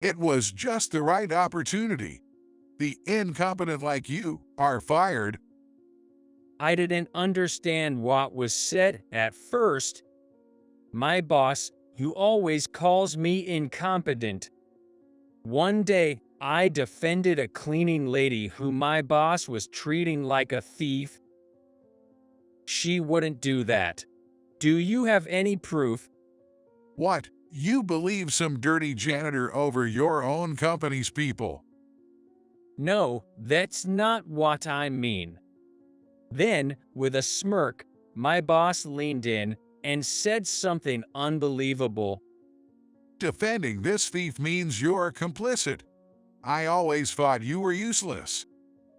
It was just the right opportunity. The incompetent like you are fired. I didn't understand what was said at first. My boss, who always calls me incompetent. One day, I defended a cleaning lady who my boss was treating like a thief. She wouldn't do that. Do you have any proof? What? You believe some dirty janitor over your own company's people? No, that's not what I mean. Then, with a smirk, my boss leaned in and said something unbelievable. Defending this thief means you're complicit. I always thought you were useless.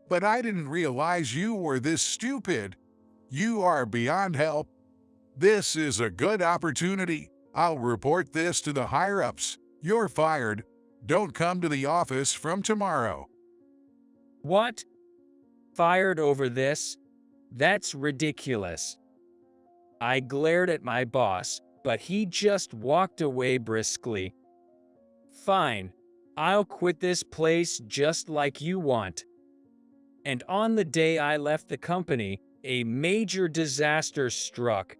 But I didn't realize you were this stupid. You are beyond help. This is a good opportunity. I'll report this to the higher-ups. You're fired. Don't come to the office from tomorrow. What? Fired over this? That's ridiculous. I glared at my boss, but he just walked away briskly. Fine, I'll quit this place just like you want. And on the day I left the company, a major disaster struck.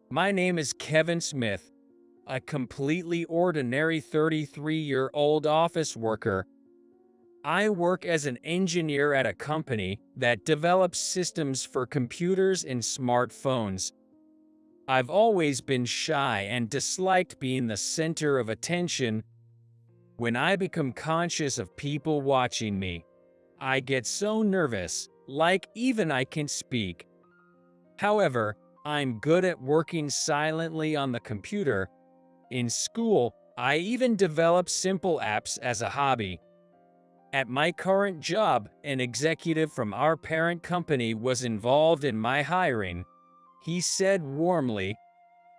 My name is Kevin Smith, a completely ordinary 33-year-old office worker. I work as an engineer at a company that develops systems for computers and smartphones. I've always been shy and disliked being the center of attention. When I become conscious of people watching me, I get so nervous, like even I can speak. However, I'm good at working silently on the computer. In school, I even develop simple apps as a hobby. At my current job, an executive from our parent company was involved in my hiring. He said warmly,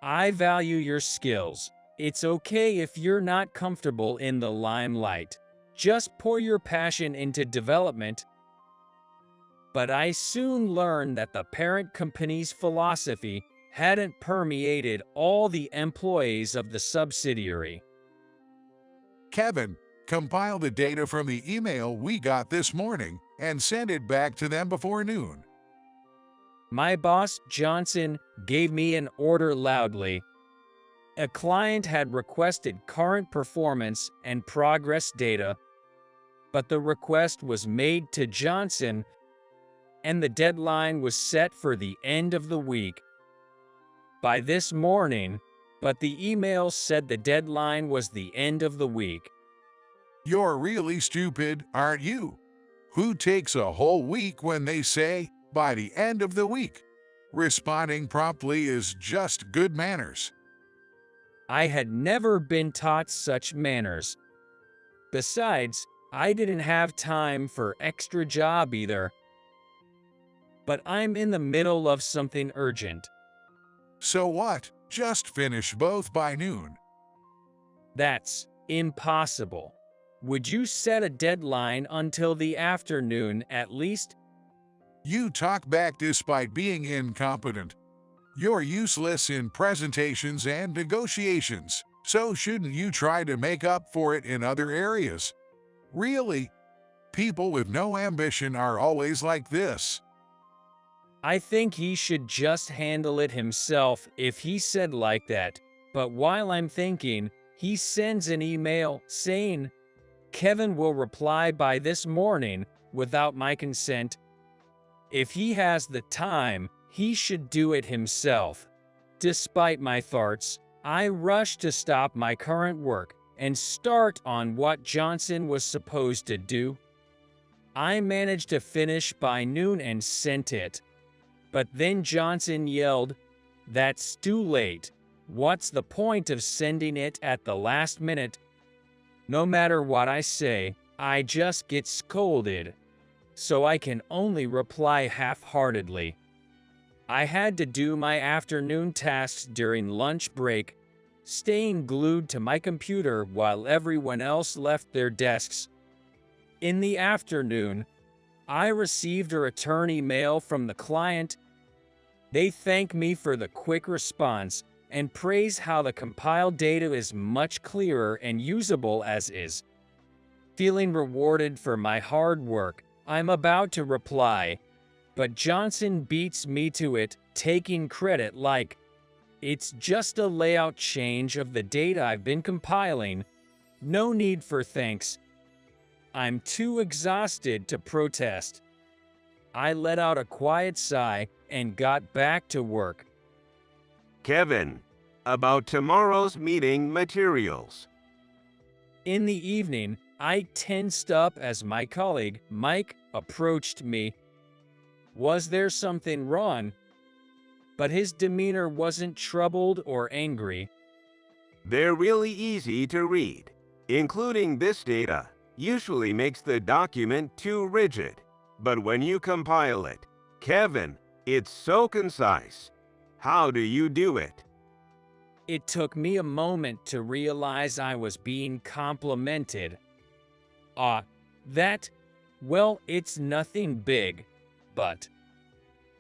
"I value your skills. It's okay if you're not comfortable in the limelight. Just pour your passion into development." But I soon learned that the parent company's philosophy hadn't permeated all the employees of the subsidiary. Kevin, compile the data from the email we got this morning and send it back to them before noon. My boss, Johnson, gave me an order loudly. A client had requested current performance and progress data, but the request was made to Johnson, and the deadline was set for the end of the week. By this morning, but the email said the deadline was the end of the week. You're really stupid, aren't you? Who takes a whole week when they say, by the end of the week? Responding promptly is just good manners. I had never been taught such manners. Besides, I didn't have time for extra job either. But I'm in the middle of something urgent. So what? Just finish both by noon. That's impossible. Would you set a deadline until the afternoon at least? You talk back despite being incompetent. You're useless in presentations and negotiations, so shouldn't you try to make up for it in other areas? Really? People with no ambition are always like this. I think he should just handle it himself if he said like that. But while I'm thinking, he sends an email saying, "Kevin will reply by this morning without my consent." If he has the time, he should do it himself. Despite my thoughts, I rush to stop my current work and start on what Johnson was supposed to do. I managed to finish by noon and sent it. But then Johnson yelled, "That's too late. What's the point of sending it at the last minute?" No matter what I say, I just get scolded. So I can only reply half-heartedly. I had to do my afternoon tasks during lunch break, staying glued to my computer while everyone else left their desks. In the afternoon, I received a return email from the client. They thank me for the quick response and praise how the compiled data is much clearer and usable as is. Feeling rewarded for my hard work, I'm about to reply, but Johnson beats me to it, taking credit like, "It's just a layout change of the data I've been compiling. No need for thanks." I'm too exhausted to protest. I let out a quiet sigh and got back to work. Kevin, about tomorrow's meeting materials. In the evening, I tensed up as my colleague, Mike, approached me. Was there something wrong? But his demeanor wasn't troubled or angry. They're really easy to read, including this data. Usually makes the document too rigid, but when you compile it, Kevin, it's so concise. How do you do it? It took me a moment to realize I was being complimented. Well, it's nothing big, but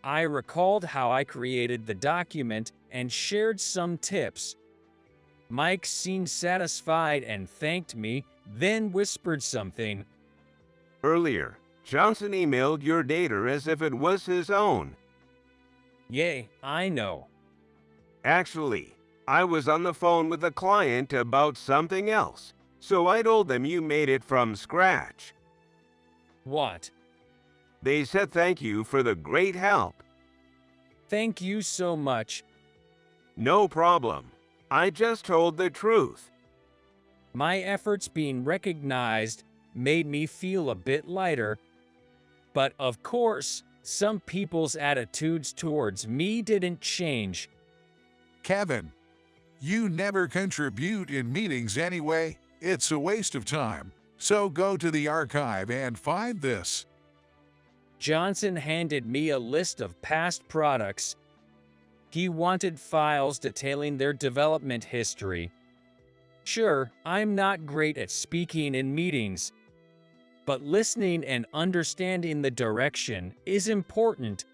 I recalled how I created the document and shared some tips. Mike seemed satisfied and thanked me, then whispered something. Earlier, Johnson emailed your data as if it was his own. Yay, I know. Actually, I was on the phone with a client about something else, so I told them you made it from scratch. What? They said thank you for the great help. Thank you so much. No problem. I just told the truth. My efforts being recognized made me feel a bit lighter. But of course, some people's attitudes towards me didn't change. Kevin, you never contribute in meetings anyway. It's a waste of time. So go to the archive and find this. Johnson handed me a list of past products. He wanted files detailing their development history. Sure, I'm not great at speaking in meetings, but listening and understanding the direction is important.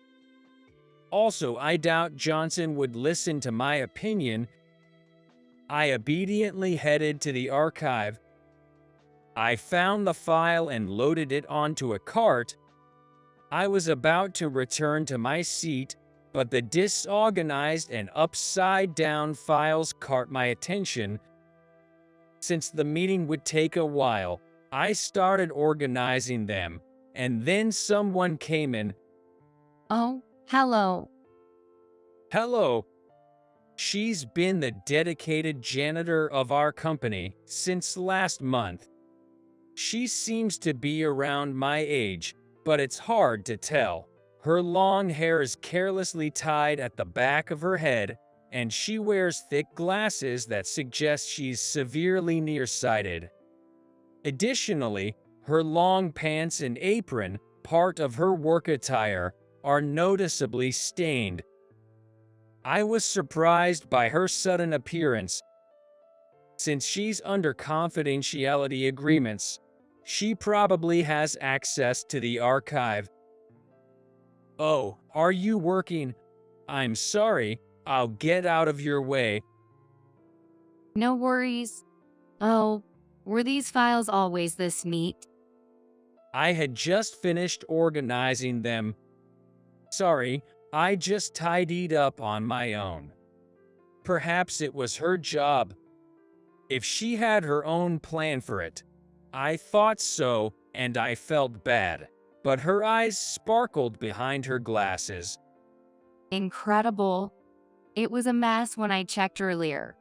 Also, I doubt Johnson would listen to my opinion. I obediently headed to the archive. I found the file and loaded it onto a cart. I was about to return to my seat, but the disorganized and upside-down files caught my attention. Since the meeting would take a while, I started organizing them, and then someone came in. Oh, hello. Hello. She's been the dedicated janitor of our company since last month. She seems to be around my age, but it's hard to tell. Her long hair is carelessly tied at the back of her head, and she wears thick glasses that suggest she's severely nearsighted. Additionally, her long pants and apron, part of her work attire, are noticeably stained. I was surprised by her sudden appearance. Since she's under confidentiality agreements, she probably has access to the archive. Oh, are you working? I'm sorry, I'll get out of your way. No worries. Oh, were these files always this neat? I had just finished organizing them. Sorry, I just tidied up on my own. Perhaps it was her job. If she had her own plan for it. I thought so, and I felt bad. But her eyes sparkled behind her glasses. Incredible. It was a mess when I checked earlier.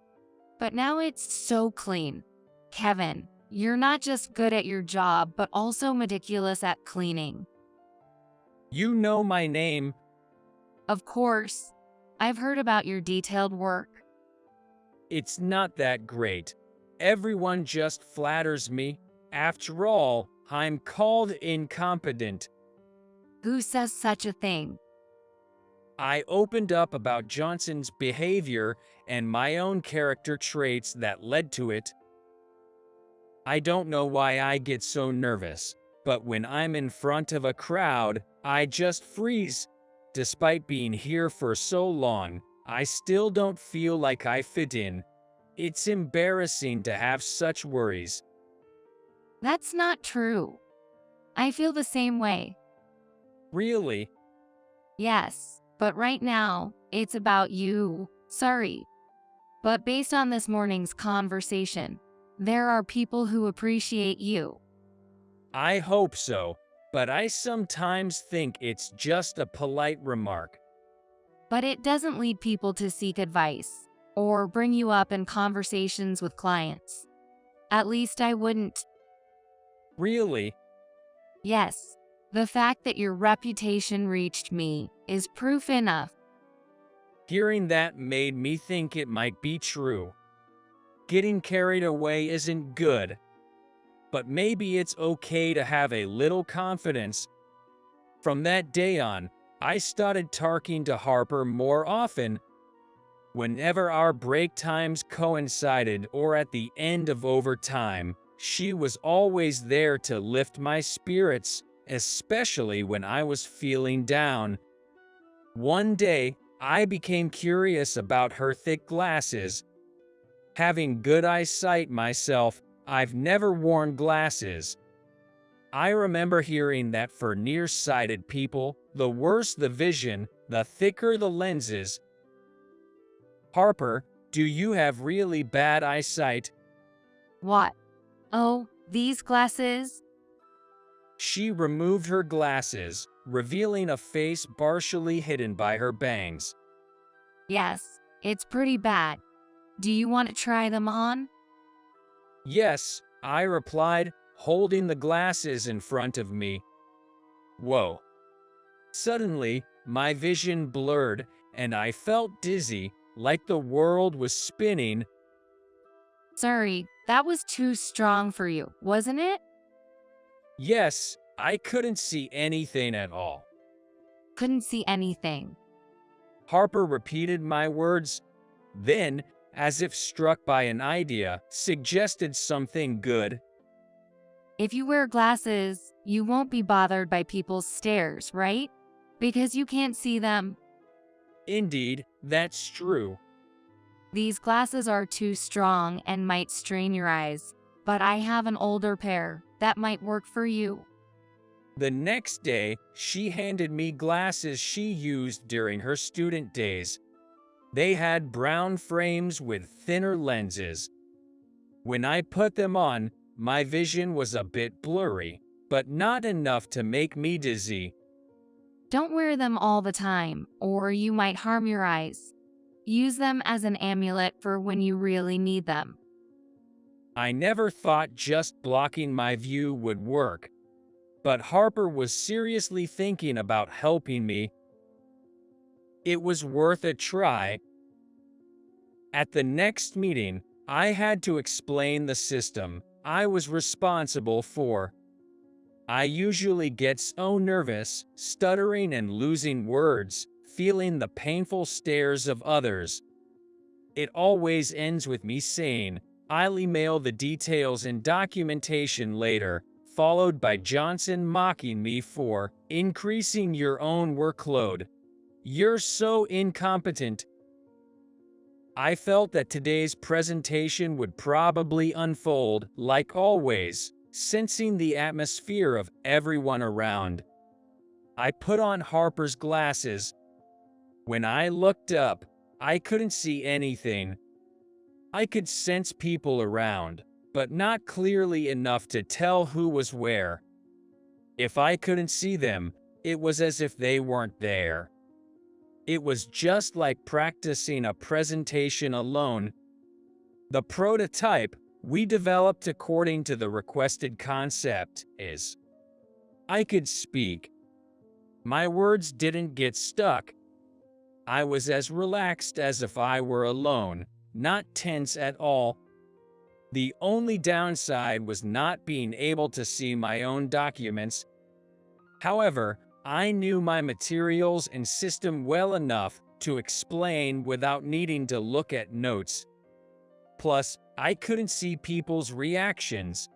But now it's so clean. Kevin, you're not just good at your job, but also meticulous at cleaning. You know my name. Of course. I've heard about your detailed work. It's not that great. Everyone just flatters me. After all, I'm called incompetent. Who says such a thing? I opened up about Johnson's behavior and my own character traits that led to it. I don't know why I get so nervous, but when I'm in front of a crowd, I just freeze. Despite being here for so long, I still don't feel like I fit in. It's embarrassing to have such worries. That's not true. I feel the same way. Really? Yes, but right now, it's about you. Sorry. But based on this morning's conversation, there are people who appreciate you. I hope so, but I sometimes think it's just a polite remark. But it doesn't lead people to seek advice or bring you up in conversations with clients. At least I wouldn't. Really? Yes, the fact that your reputation reached me is proof enough. Hearing that made me think it might be true. Getting carried away isn't good, but maybe it's okay to have a little confidence. From that day on, I started talking to Harper more often. Whenever our break times coincided or at the end of overtime, she was always there to lift my spirits, especially when I was feeling down. One day, I became curious about her thick glasses. Having good eyesight myself, I've never worn glasses. I remember hearing that for nearsighted people, the worse the vision, the thicker the lenses. Harper, do you have really bad eyesight? What? Oh, these glasses? She removed her glasses, revealing a face partially hidden by her bangs. Yes, it's pretty bad. Do you want to try them on? Yes, I replied, holding the glasses in front of me. Whoa. Suddenly, my vision blurred, and I felt dizzy, like the world was spinning. Sorry, that was too strong for you, wasn't it? Yes, I couldn't see anything at all. Couldn't see anything. Harper repeated my words, then, as if struck by an idea, suggested something good. If you wear glasses, you won't be bothered by people's stares, right? Because you can't see them. Indeed, that's true. These glasses are too strong and might strain your eyes, but I have an older pair that might work for you. The next day, she handed me glasses she used during her student days. They had brown frames with thinner lenses. When I put them on, my vision was a bit blurry, but not enough to make me dizzy. Don't wear them all the time, or you might harm your eyes. Use them as an amulet for when you really need them. I never thought just blocking my view would work, but Harper was seriously thinking about helping me. It was worth a try. At the next meeting, I had to explain the system I was responsible for. I usually get so nervous, stuttering and losing words, feeling the painful stares of others. It always ends with me saying, "I'll email the details and documentation later," followed by Johnson mocking me for increasing your own workload. "You're so incompetent." I felt that today's presentation would probably unfold, like always, sensing the atmosphere of everyone around. I put on Harper's glasses. When I looked up, I couldn't see anything. I could sense people around, but not clearly enough to tell who was where. If I couldn't see them, it was as if they weren't there. It was just like practicing a presentation alone. The prototype we developed according to the requested concept is: I could speak. My words didn't get stuck. I was as relaxed as if I were alone, not tense at all. The only downside was not being able to see my own documents. However, I knew my materials and system well enough to explain without needing to look at notes. Plus, I couldn't see people's reactions.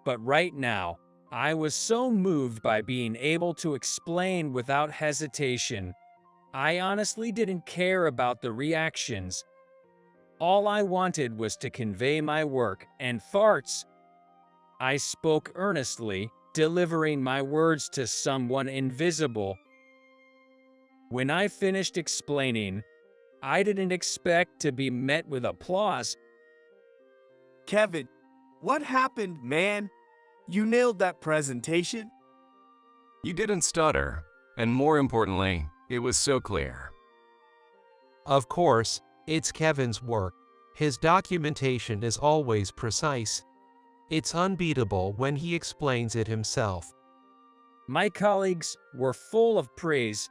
But right now, I was so moved by being able to explain without hesitation. I honestly didn't care about the reactions. All I wanted was to convey my work and farts. I spoke earnestly, delivering my words to someone invisible. When I finished explaining, I didn't expect to be met with applause. Kevin, what happened, man? You nailed that presentation. You didn't stutter, and more importantly, it was so clear. Of course, it's Kevin's work. His documentation is always precise. It's unbeatable when he explains it himself. My colleagues were full of praise.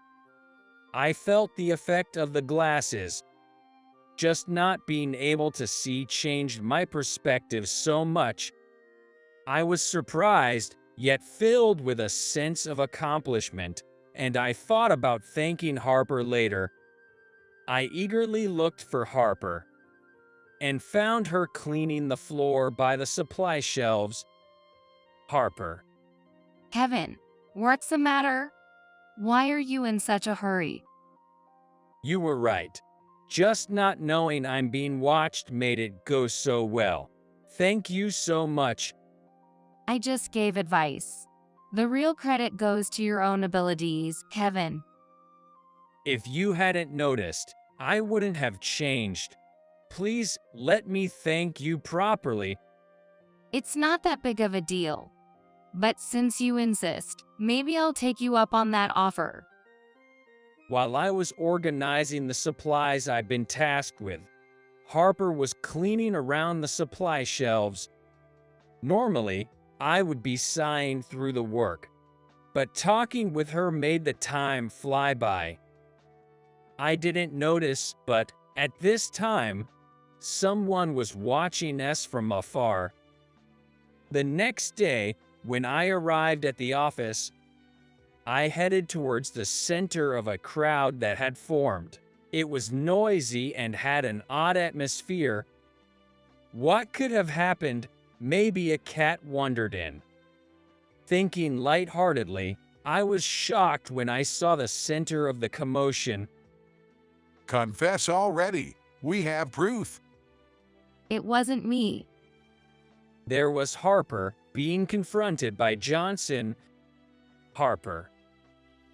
I felt the effect of the glasses. Just not being able to see changed my perspective so much. I was surprised, yet filled with a sense of accomplishment, and I thought about thanking Harper later. I eagerly looked for Harper and found her cleaning the floor by the supply shelves. Harper. Kevin, what's the matter? Why are you in such a hurry? You were right. Just not knowing I'm being watched made it go so well. Thank you so much. I just gave advice. The real credit goes to your own abilities, Kevin. If you hadn't noticed, I wouldn't have changed. Please let me thank you properly. It's not that big of a deal. But since you insist, maybe I'll take you up on that offer. While I was organizing the supplies I'd been tasked with, Harper was cleaning around the supply shelves. Normally, I would be sighing through the work, but talking with her made the time fly by. I didn't notice, but at this time, someone was watching us from afar. The next day, when I arrived at the office, I headed towards the center of a crowd that had formed. It was noisy and had an odd atmosphere. What could have happened? Maybe a cat wandered in. Thinking lightheartedly, I was shocked when I saw the center of the commotion. Confess already. We have proof. It wasn't me. There was Harper being confronted by Johnson. Harper.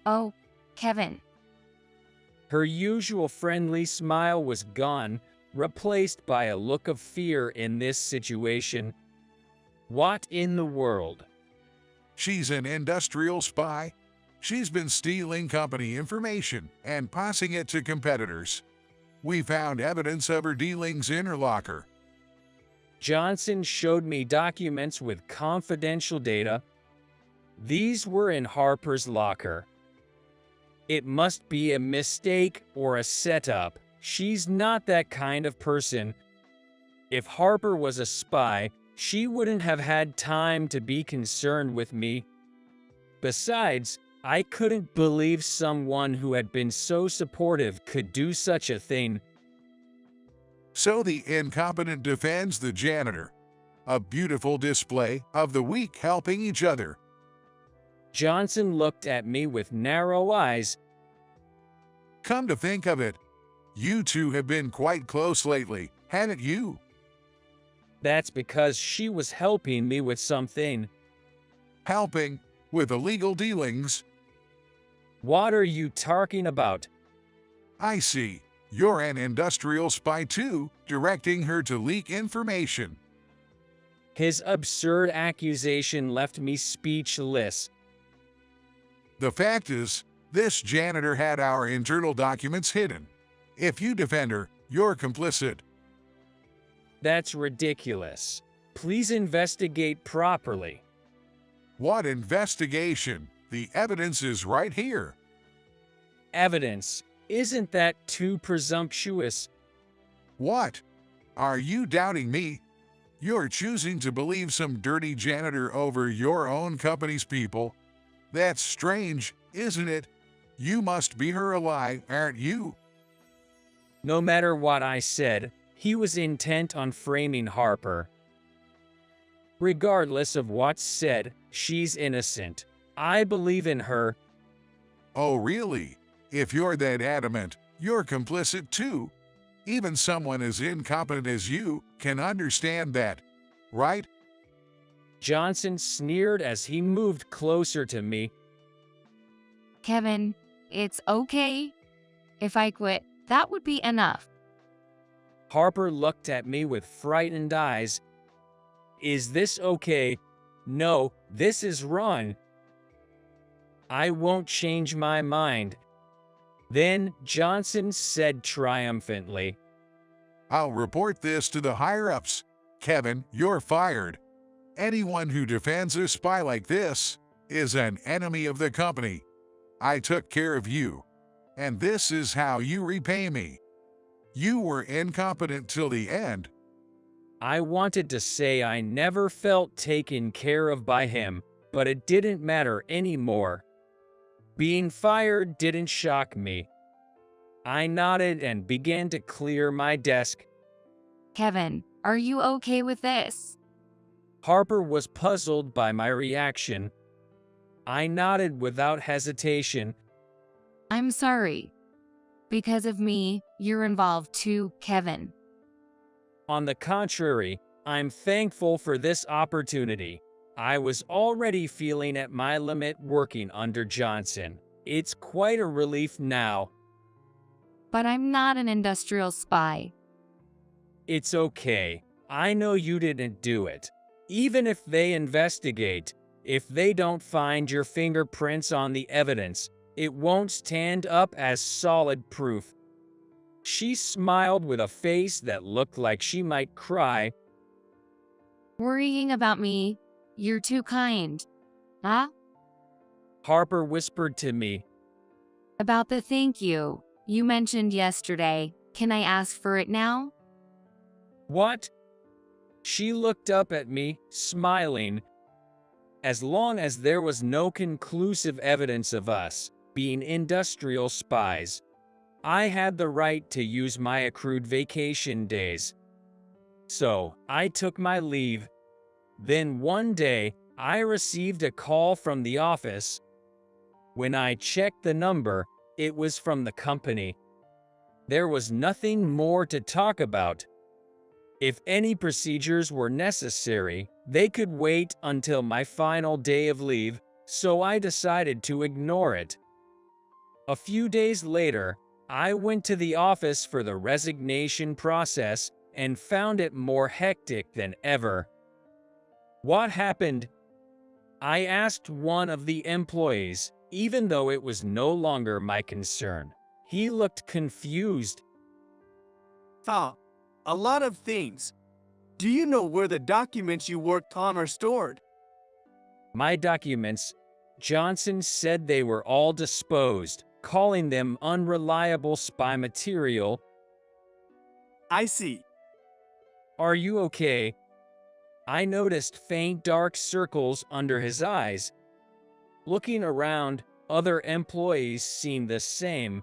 Oh, Kevin. Her usual friendly smile was gone, replaced by a look of fear in this situation. What in the world? She's an industrial spy. She's been stealing company information and passing it to competitors. We found evidence of her dealings in her locker. Johnson showed me documents with confidential data. These were in Harper's locker. It must be a mistake or a setup. She's not that kind of person. If Harper was a spy, she wouldn't have had time to be concerned with me. Besides, I couldn't believe someone who had been so supportive could do such a thing. So the incompetent defends the janitor. A beautiful display of the weak helping each other. Johnson looked at me with narrow eyes. Come to think of it, you two have been quite close lately, haven't you? That's because she was helping me with something. Helping with illegal dealings. What are you talking about? I see. You're an industrial spy too, directing her to leak information. His absurd accusation left me speechless. The fact is, this janitor had our internal documents hidden. If you defend her, you're complicit. That's ridiculous. Please investigate properly. What investigation? The evidence is right here. Evidence? Isn't that too presumptuous? What? Are you doubting me? You're choosing to believe some dirty janitor over your own company's people. That's strange, isn't it? You must be her ally, aren't you? No matter what I said, he was intent on framing Harper. Regardless of what's said, she's innocent. I believe in her. Oh, really? If you're that adamant, you're complicit too. Even someone as incompetent as you can understand that, right? Johnson sneered as he moved closer to me. Kevin, it's okay. If I quit, that would be enough. Harper looked at me with frightened eyes. Is this okay? No, this is wrong. I won't change my mind. Then Johnson said triumphantly, I'll report this to the higher-ups. Kevin, you're fired. Anyone who defends a spy like this is an enemy of the company. I took care of you, and this is how you repay me. You were incompetent till the end. I wanted to say I never felt taken care of by him, but it didn't matter anymore. Being fired didn't shock me. I nodded and began to clear my desk. Kevin, are you okay with this? Harper was puzzled by my reaction. I nodded without hesitation. I'm sorry. Because of me, you're involved too, Kevin. On the contrary, I'm thankful for this opportunity. I was already feeling at my limit working under Johnson. It's quite a relief now. But I'm not an industrial spy. It's okay. I know you didn't do it. Even if they investigate, if they don't find your fingerprints on the evidence, it won't stand up as solid proof. She smiled with a face that looked like she might cry. Worrying about me? You're too kind. Huh? Harper whispered to me. About the thank you you mentioned yesterday, can I ask for it now? What? She looked up at me, smiling. As long as there was no conclusive evidence of us being industrial spies, I had the right to use my accrued vacation days. So, I took my leave. Then one day, I received a call from the office. When I checked the number, it was from the company. There was nothing more to talk about. If any procedures were necessary, they could wait until my final day of leave, so I decided to ignore it. A few days later, I went to the office for the resignation process and found it more hectic than ever. What happened? I asked one of the employees, even though it was no longer my concern. He looked confused. A lot of things. Do you know where the documents you worked on are stored? My documents, Johnson said they were all disposed, calling them unreliable spy material. I see. Are you okay? I noticed faint dark circles under his eyes. Looking around, other employees seemed the same.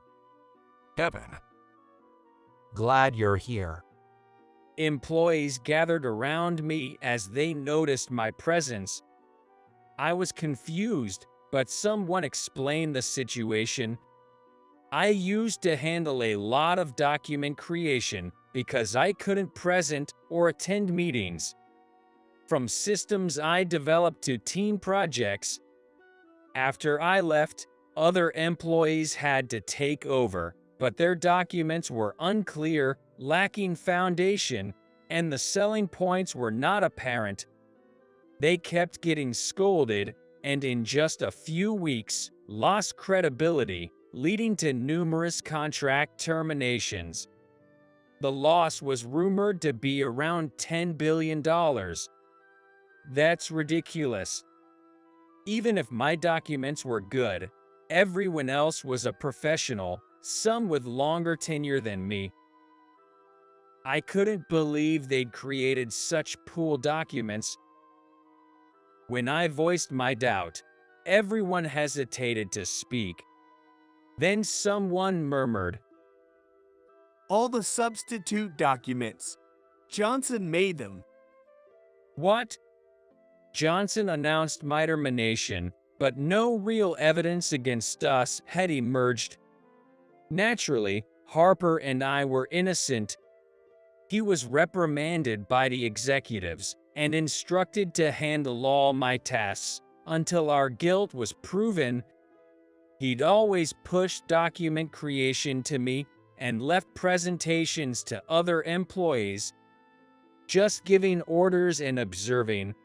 Kevin. Glad you're here. Employees gathered around me as they noticed my presence. I was confused, but someone explained the situation. I used to handle a lot of document creation because I couldn't present or attend meetings. From systems I developed to team projects. After I left, other employees had to take over, but their documents were unclear, lacking foundation, and the selling points were not apparent. They kept getting scolded, and in just a few weeks, lost credibility, leading to numerous contract terminations. The loss was rumored to be around $10 billion. That's ridiculous. Even if my documents were good, everyone else was a professional, some with longer tenure than me. I couldn't believe they'd created such pool documents. When I voiced my doubt, everyone hesitated to speak. Then someone murmured, All the substitute documents. Johnson made them. "What?" Johnson announced my termination, but no real evidence against us had emerged. Naturally, Harper and I were innocent. He was reprimanded by the executives and instructed to handle all my tasks until our guilt was proven. He'd always pushed document creation to me and left presentations to other employees, just giving orders and observing.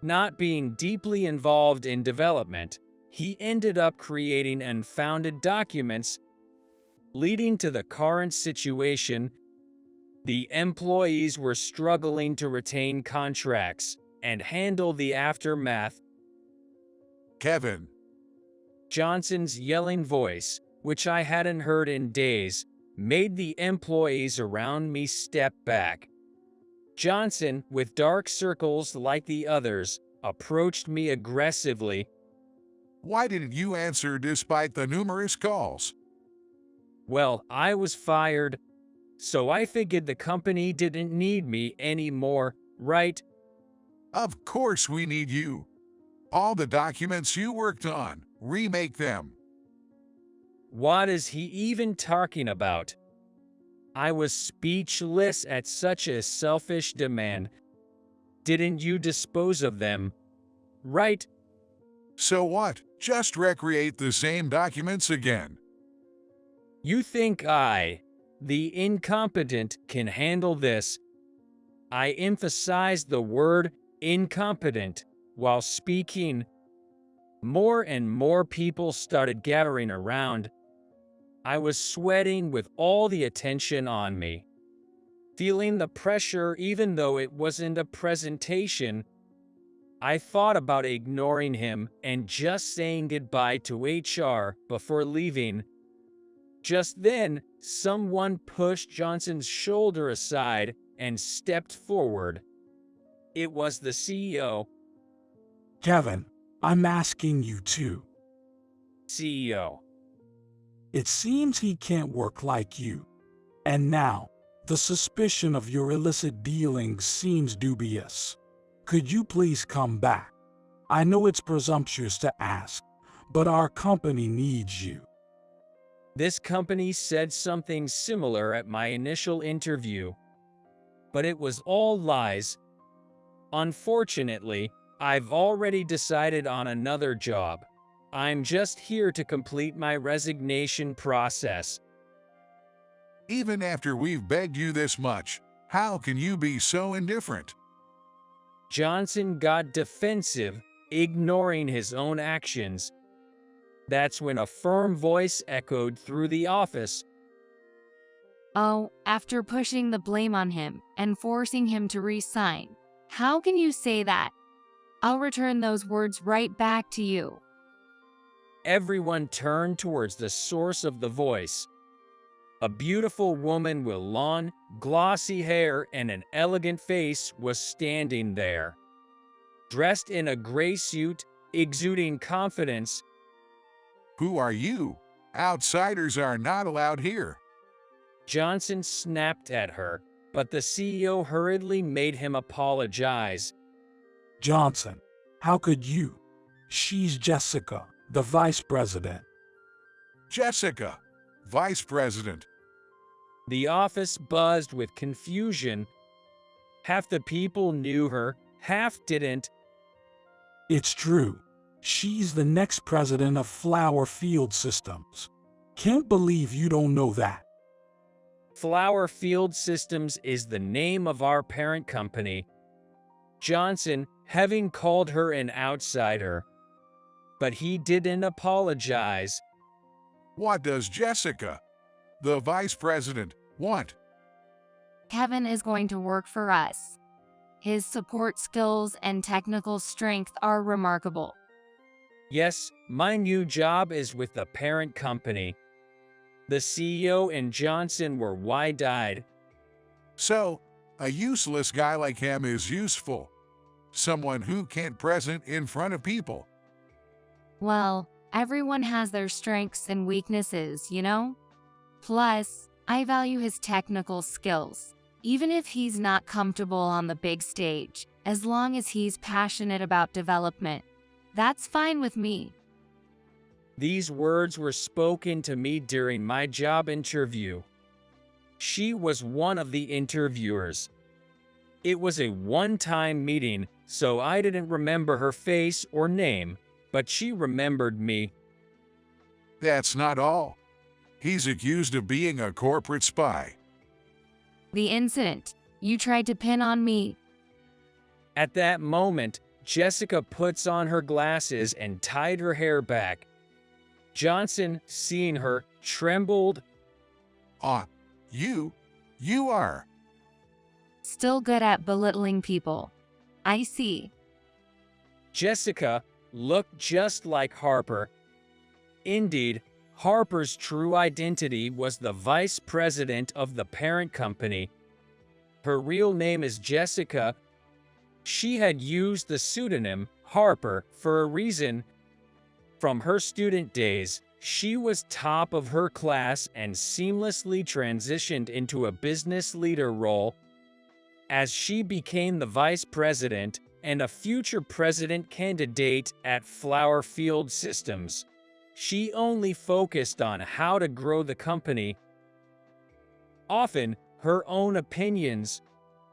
Not being deeply involved in development, he ended up creating unfounded documents, leading to the current situation. The employees were struggling to retain contracts and handle the aftermath. Kevin, Johnson's yelling voice, which I hadn't heard in days, made the employees around me step back. Johnson, with dark circles like the others, approached me aggressively. why didn't you answer despite the numerous calls? Well, I was fired, so I figured the company didn't need me anymore, right? Of course we need you. All the documents you worked on, remake them. What is he even talking about? I was speechless at such a selfish demand. Didn't you dispose of them? Right? So what? Just recreate the same documents again. You think I, the incompetent, can handle this? I emphasized the word incompetent while speaking. More and more people started gathering around. I was sweating with all the attention on me, feeling the pressure even though it wasn't a presentation. I thought about ignoring him and just saying goodbye to HR before leaving. Just then, someone pushed Johnson's shoulder aside and stepped forward. It was the CEO. Kevin, I'm asking you too. CEO. It seems he can't work like you. And now, the suspicion of your illicit dealings seems dubious. Could you please come back? I know it's presumptuous to ask, but our company needs you. This company said something similar at my initial interview, but it was all lies. Unfortunately, I've already decided on another job. I'm just here to complete my resignation process. Even after we've begged you this much, how can you be so indifferent? Johnson got defensive, ignoring his own actions. That's when a firm voice echoed through the office. Oh, after pushing the blame on him and forcing him to resign, how can you say that? I'll return those words right back to you. Everyone turned towards the source of the voice. A beautiful woman with long, glossy hair and an elegant face was standing there. Dressed in a gray suit, exuding confidence. Who are you? Outsiders are not allowed here. Johnson snapped at her, but the CEO hurriedly made him apologize. Johnson, how could you? She's Jessica, the vice president. Jessica, vice president. The office buzzed with confusion. Half the people knew her, half didn't. It's true. She's the next president of Flower Field Systems. Can't believe you don't know that. Flower Field Systems is the name of our parent company. Johnson, having called her an outsider. But he didn't apologize. What does Jessica, the vice president, want? Kevin is going to work for us. His support skills and technical strength are remarkable. Yes, my new job is with the parent company. The CEO and Johnson were wide-eyed. So, a useless guy like him is useful. Someone who can't present in front of people. Well, everyone has their strengths and weaknesses, you know? Plus, I value his technical skills. Even if he's not comfortable on the big stage, as long as he's passionate about development, that's fine with me. These words were spoken to me during my job interview. She was one of the interviewers. It was a one-time meeting, so I didn't remember her face or name, but she remembered me. That's not all. He's accused of being a corporate spy. The incident you tried to pin on me. At that moment, Jessica puts on her glasses and tied her hair back. Johnson, seeing her, trembled. You are. Still good at belittling people. I see. Jessica looked just like Harper. Indeed, Harper's true identity was the vice president of the parent company. Her real name is Jessica. She had used the pseudonym Harper for a reason. From her student days, she was top of her class and seamlessly transitioned into a business leader role. As she became the vice president and a future president candidate at Flower Field Systems, she only focused on how to grow the company. Often, her own opinions,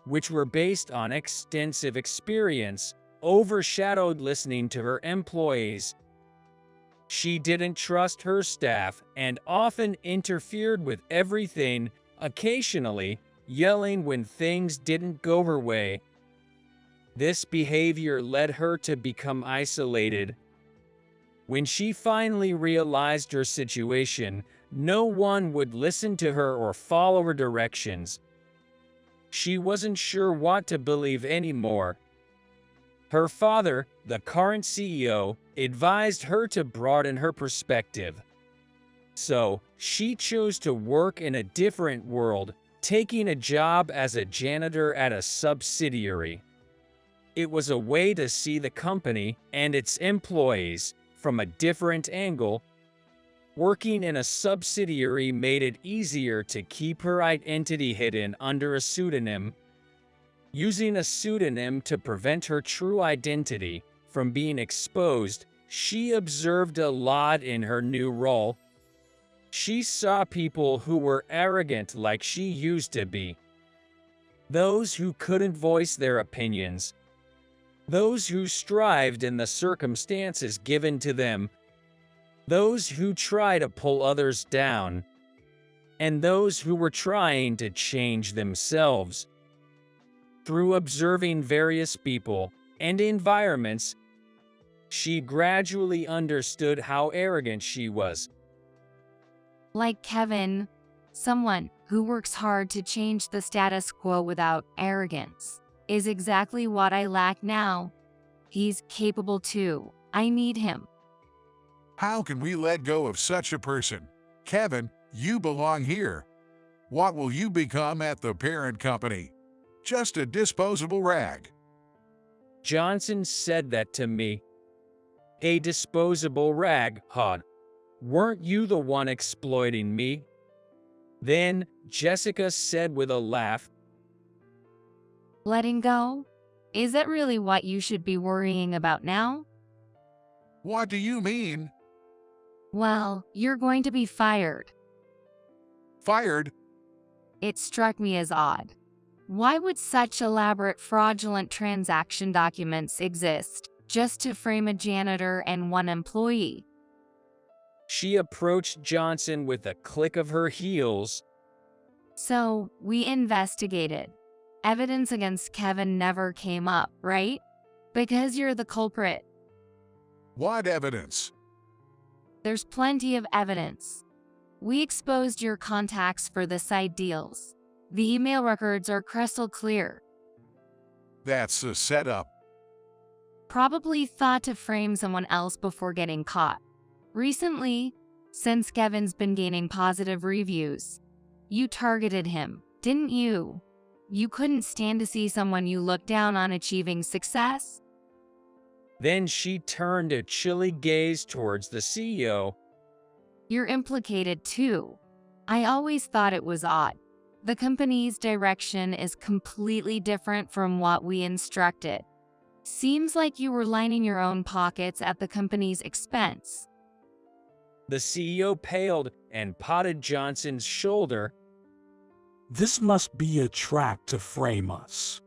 which were based on extensive experience, overshadowed listening to her employees. She didn't trust her staff and often interfered with everything, occasionally yelling when things didn't go her way. This behavior led her to become isolated. When she finally realized her situation, no one would listen to her or follow her directions. She wasn't sure what to believe anymore. Her father, the current CEO, advised her to broaden her perspective. So, she chose to work in a different world, taking a job as a janitor at a subsidiary. It was a way to see the company and its employees from a different angle. Working in a subsidiary made it easier to keep her identity hidden under a pseudonym. Using a pseudonym to prevent her true identity from being exposed, she observed a lot in her new role. She saw people who were arrogant like she used to be. Those who couldn't voice their opinions. Those who strived in the circumstances given to them. Those who try to pull others down. And those who were trying to change themselves. Through observing various people and environments, she gradually understood how arrogant she was. Like Kevin, someone who works hard to change the status quo without arrogance, is exactly what I lack now. He's capable too. I need him. How can we let go of such a person? Kevin, you belong here. What will you become at the parent company? Just a disposable rag. Johnson said that to me. A disposable rag, huh? Weren't you the one exploiting me? Then, Jessica said with a laugh, Letting go? Is that really what you should be worrying about now? What do you mean? Well, you're going to be fired. Fired? It struck me as odd. Why would such elaborate fraudulent transaction documents exist just to frame a janitor and one employee? She approached Johnson with a click of her heels. So, we investigated. Evidence against Kevin never came up, right? Because you're the culprit. What evidence? There's plenty of evidence. We exposed your contacts for the side deals. The email records are crystal clear. That's a setup. Probably thought to frame someone else before getting caught. Recently, since Kevin's been gaining positive reviews, you targeted him, didn't you? You couldn't stand to see someone you looked down on achieving success? Then she turned a chilly gaze towards the CEO. You're implicated too. I always thought it was odd. The company's direction is completely different from what we instructed. Seems like you were lining your own pockets at the company's expense. The CEO paled and patted Johnson's shoulder. This must be a trap to frame us.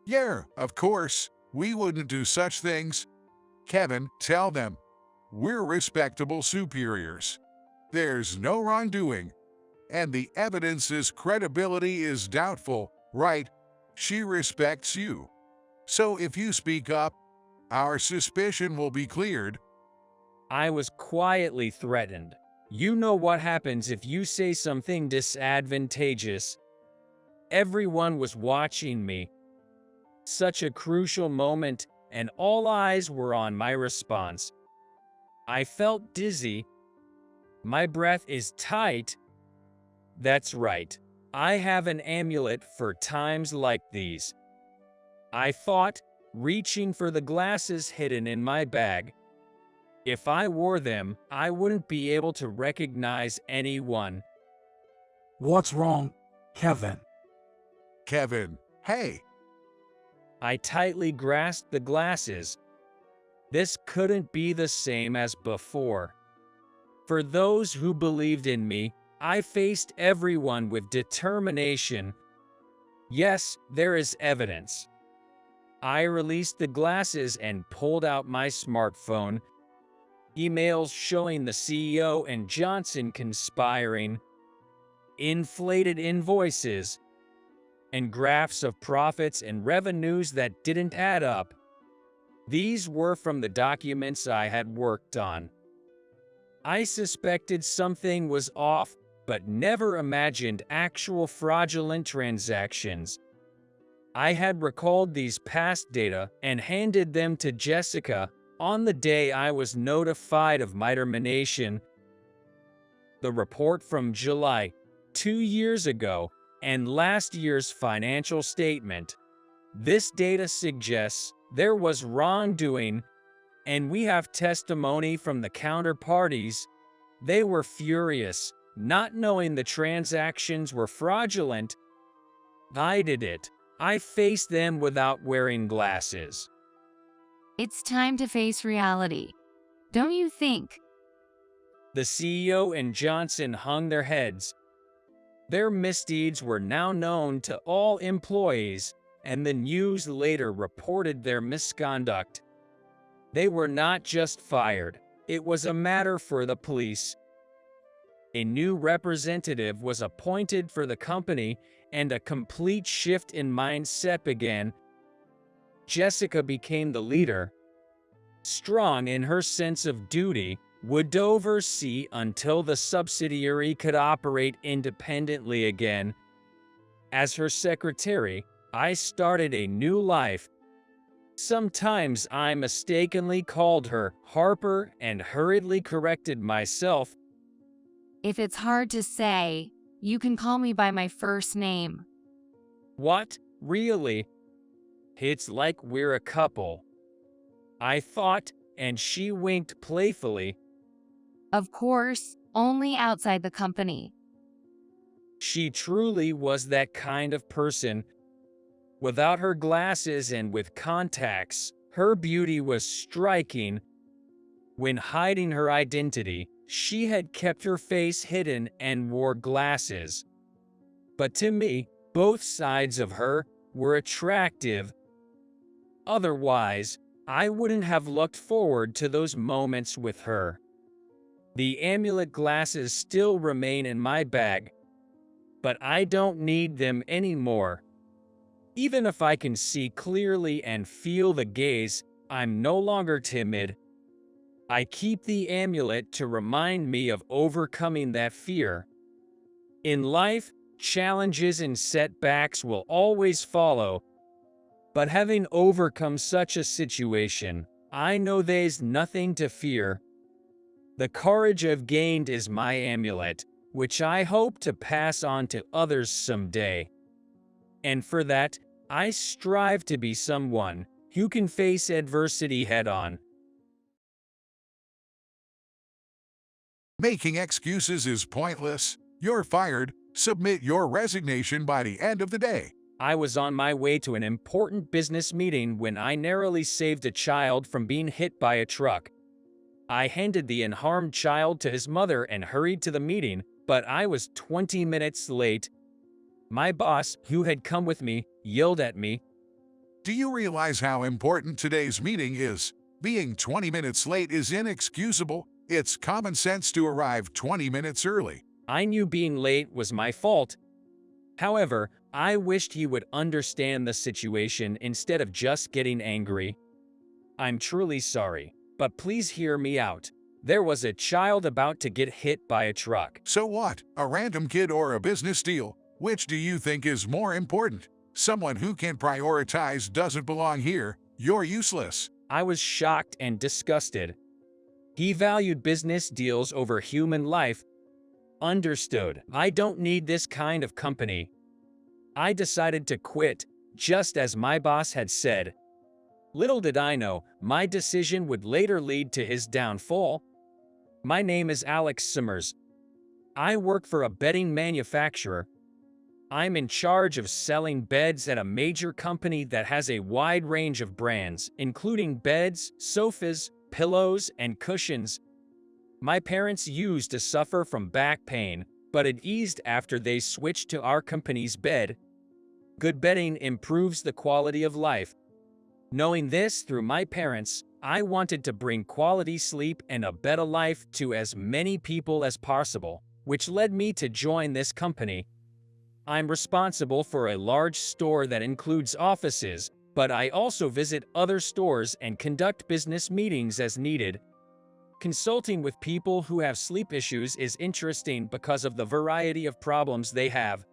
Yeah, of course. We wouldn't do such things. Kevin, tell them. We're respectable superiors. There's no wrongdoing. And the evidence's credibility is doubtful, right? She respects you. So if you speak up, our suspicion will be cleared. I was quietly threatened. You know what happens if you say something disadvantageous. Everyone was watching me. Such a crucial moment, and all eyes were on my response. I felt dizzy. My breath is tight. That's right. I have an amulet for times like these. I thought, reaching for the glasses hidden in my bag. If I wore them, I wouldn't be able to recognize anyone. What's wrong, Kevin? Kevin, hey. I tightly grasped the glasses. This couldn't be the same as before. For those who believed in me, I faced everyone with determination. Yes, there is evidence. I released the glasses and pulled out my smartphone. Emails showing the CEO and Johnson conspiring, inflated invoices, and graphs of profits and revenues that didn't add up. These were from the documents I had worked on. I suspected something was off, but never imagined actual fraudulent transactions. I had recalled these past data and handed them to Jessica on the day I was notified of my termination. The report from July, 2 years ago, and last year's financial statement. This data suggests there was wrongdoing, and we have testimony from the counterparties. They were furious, not knowing the transactions were fraudulent. I did it. I faced them without wearing glasses. It's time to face reality. Don't you think? The CEO and Johnson hung their heads. Their misdeeds were now known to all employees, and the news later reported their misconduct. They were not just fired, it was a matter for the police. A new representative was appointed for the company, and a complete shift in mindset began. Jessica became the leader. Strong in her sense of duty, would oversee until the subsidiary could operate independently again. As her secretary, I started a new life. Sometimes I mistakenly called her Harper and hurriedly corrected myself. If it's hard to say, you can call me by my first name. What? Really? It's like we're a couple. I thought, and she winked playfully. Of course, only outside the company. She truly was that kind of person. Without her glasses and with contacts, her beauty was striking. When hiding her identity, she had kept her face hidden and wore glasses. But to me, both sides of her were attractive. Otherwise, I wouldn't have looked forward to those moments with her. The amulet glasses still remain in my bag, but I don't need them anymore. Even if I can see clearly and feel the gaze, I'm no longer timid. I keep the amulet to remind me of overcoming that fear. In life, challenges and setbacks will always follow, but having overcome such a situation, I know there's nothing to fear. The courage I've gained is my amulet, which I hope to pass on to others someday. And for that, I strive to be someone who can face adversity head-on. Making excuses is pointless. You're fired. Submit your resignation by the end of the day. I was on my way to an important business meeting when I narrowly saved a child from being hit by a truck. I handed the unharmed child to his mother and hurried to the meeting, but I was 20 minutes late. My boss, who had come with me, yelled at me. Do you realize how important today's meeting is? Being 20 minutes late is inexcusable. It's common sense to arrive 20 minutes early. I knew being late was my fault. However, I wished he would understand the situation instead of just getting angry. I'm truly sorry, but please hear me out. There was a child about to get hit by a truck. So what? A random kid or a business deal? Which do you think is more important? Someone who can prioritize doesn't belong here. You're useless. I was shocked and disgusted. He valued business deals over human life. Understood. I don't need this kind of company. I decided to quit, just as my boss had said. Little did I know, my decision would later lead to his downfall. My name is Alex Summers. I work for a bedding manufacturer. I'm in charge of selling beds at a major company that has a wide range of brands, including beds, sofas, pillows, and cushions. My parents used to suffer from back pain, but it eased after they switched to our company's bed. Good bedding improves the quality of life. Knowing this through my parents, I wanted to bring quality sleep and a better life to as many people as possible, which led me to join this company. I'm responsible for a large store that includes offices, but I also visit other stores and conduct business meetings as needed. Consulting with people who have sleep issues is interesting because of the variety of problems they have.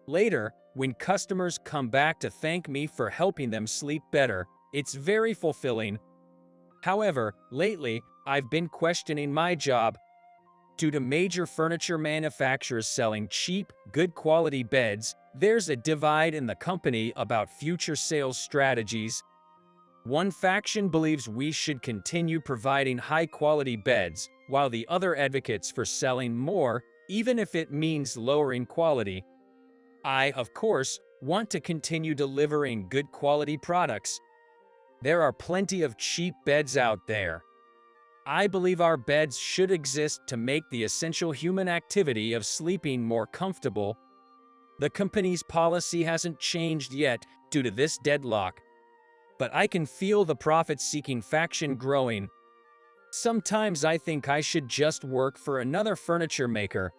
Later, when customers come back to thank me for helping them sleep better, it's very fulfilling. However, lately, I've been questioning my job. Due to major furniture manufacturers selling cheap, good-quality beds, there's a divide in the company about future sales strategies. One faction believes we should continue providing high-quality beds, while the other advocates for selling more, even if it means lowering quality. I, of course, want to continue delivering good-quality products. There are plenty of cheap beds out there. I believe our beds should exist to make the essential human activity of sleeping more comfortable. The company's policy hasn't changed yet due to this deadlock, but I can feel the profit-seeking faction growing. Sometimes I think I should just work for another furniture maker.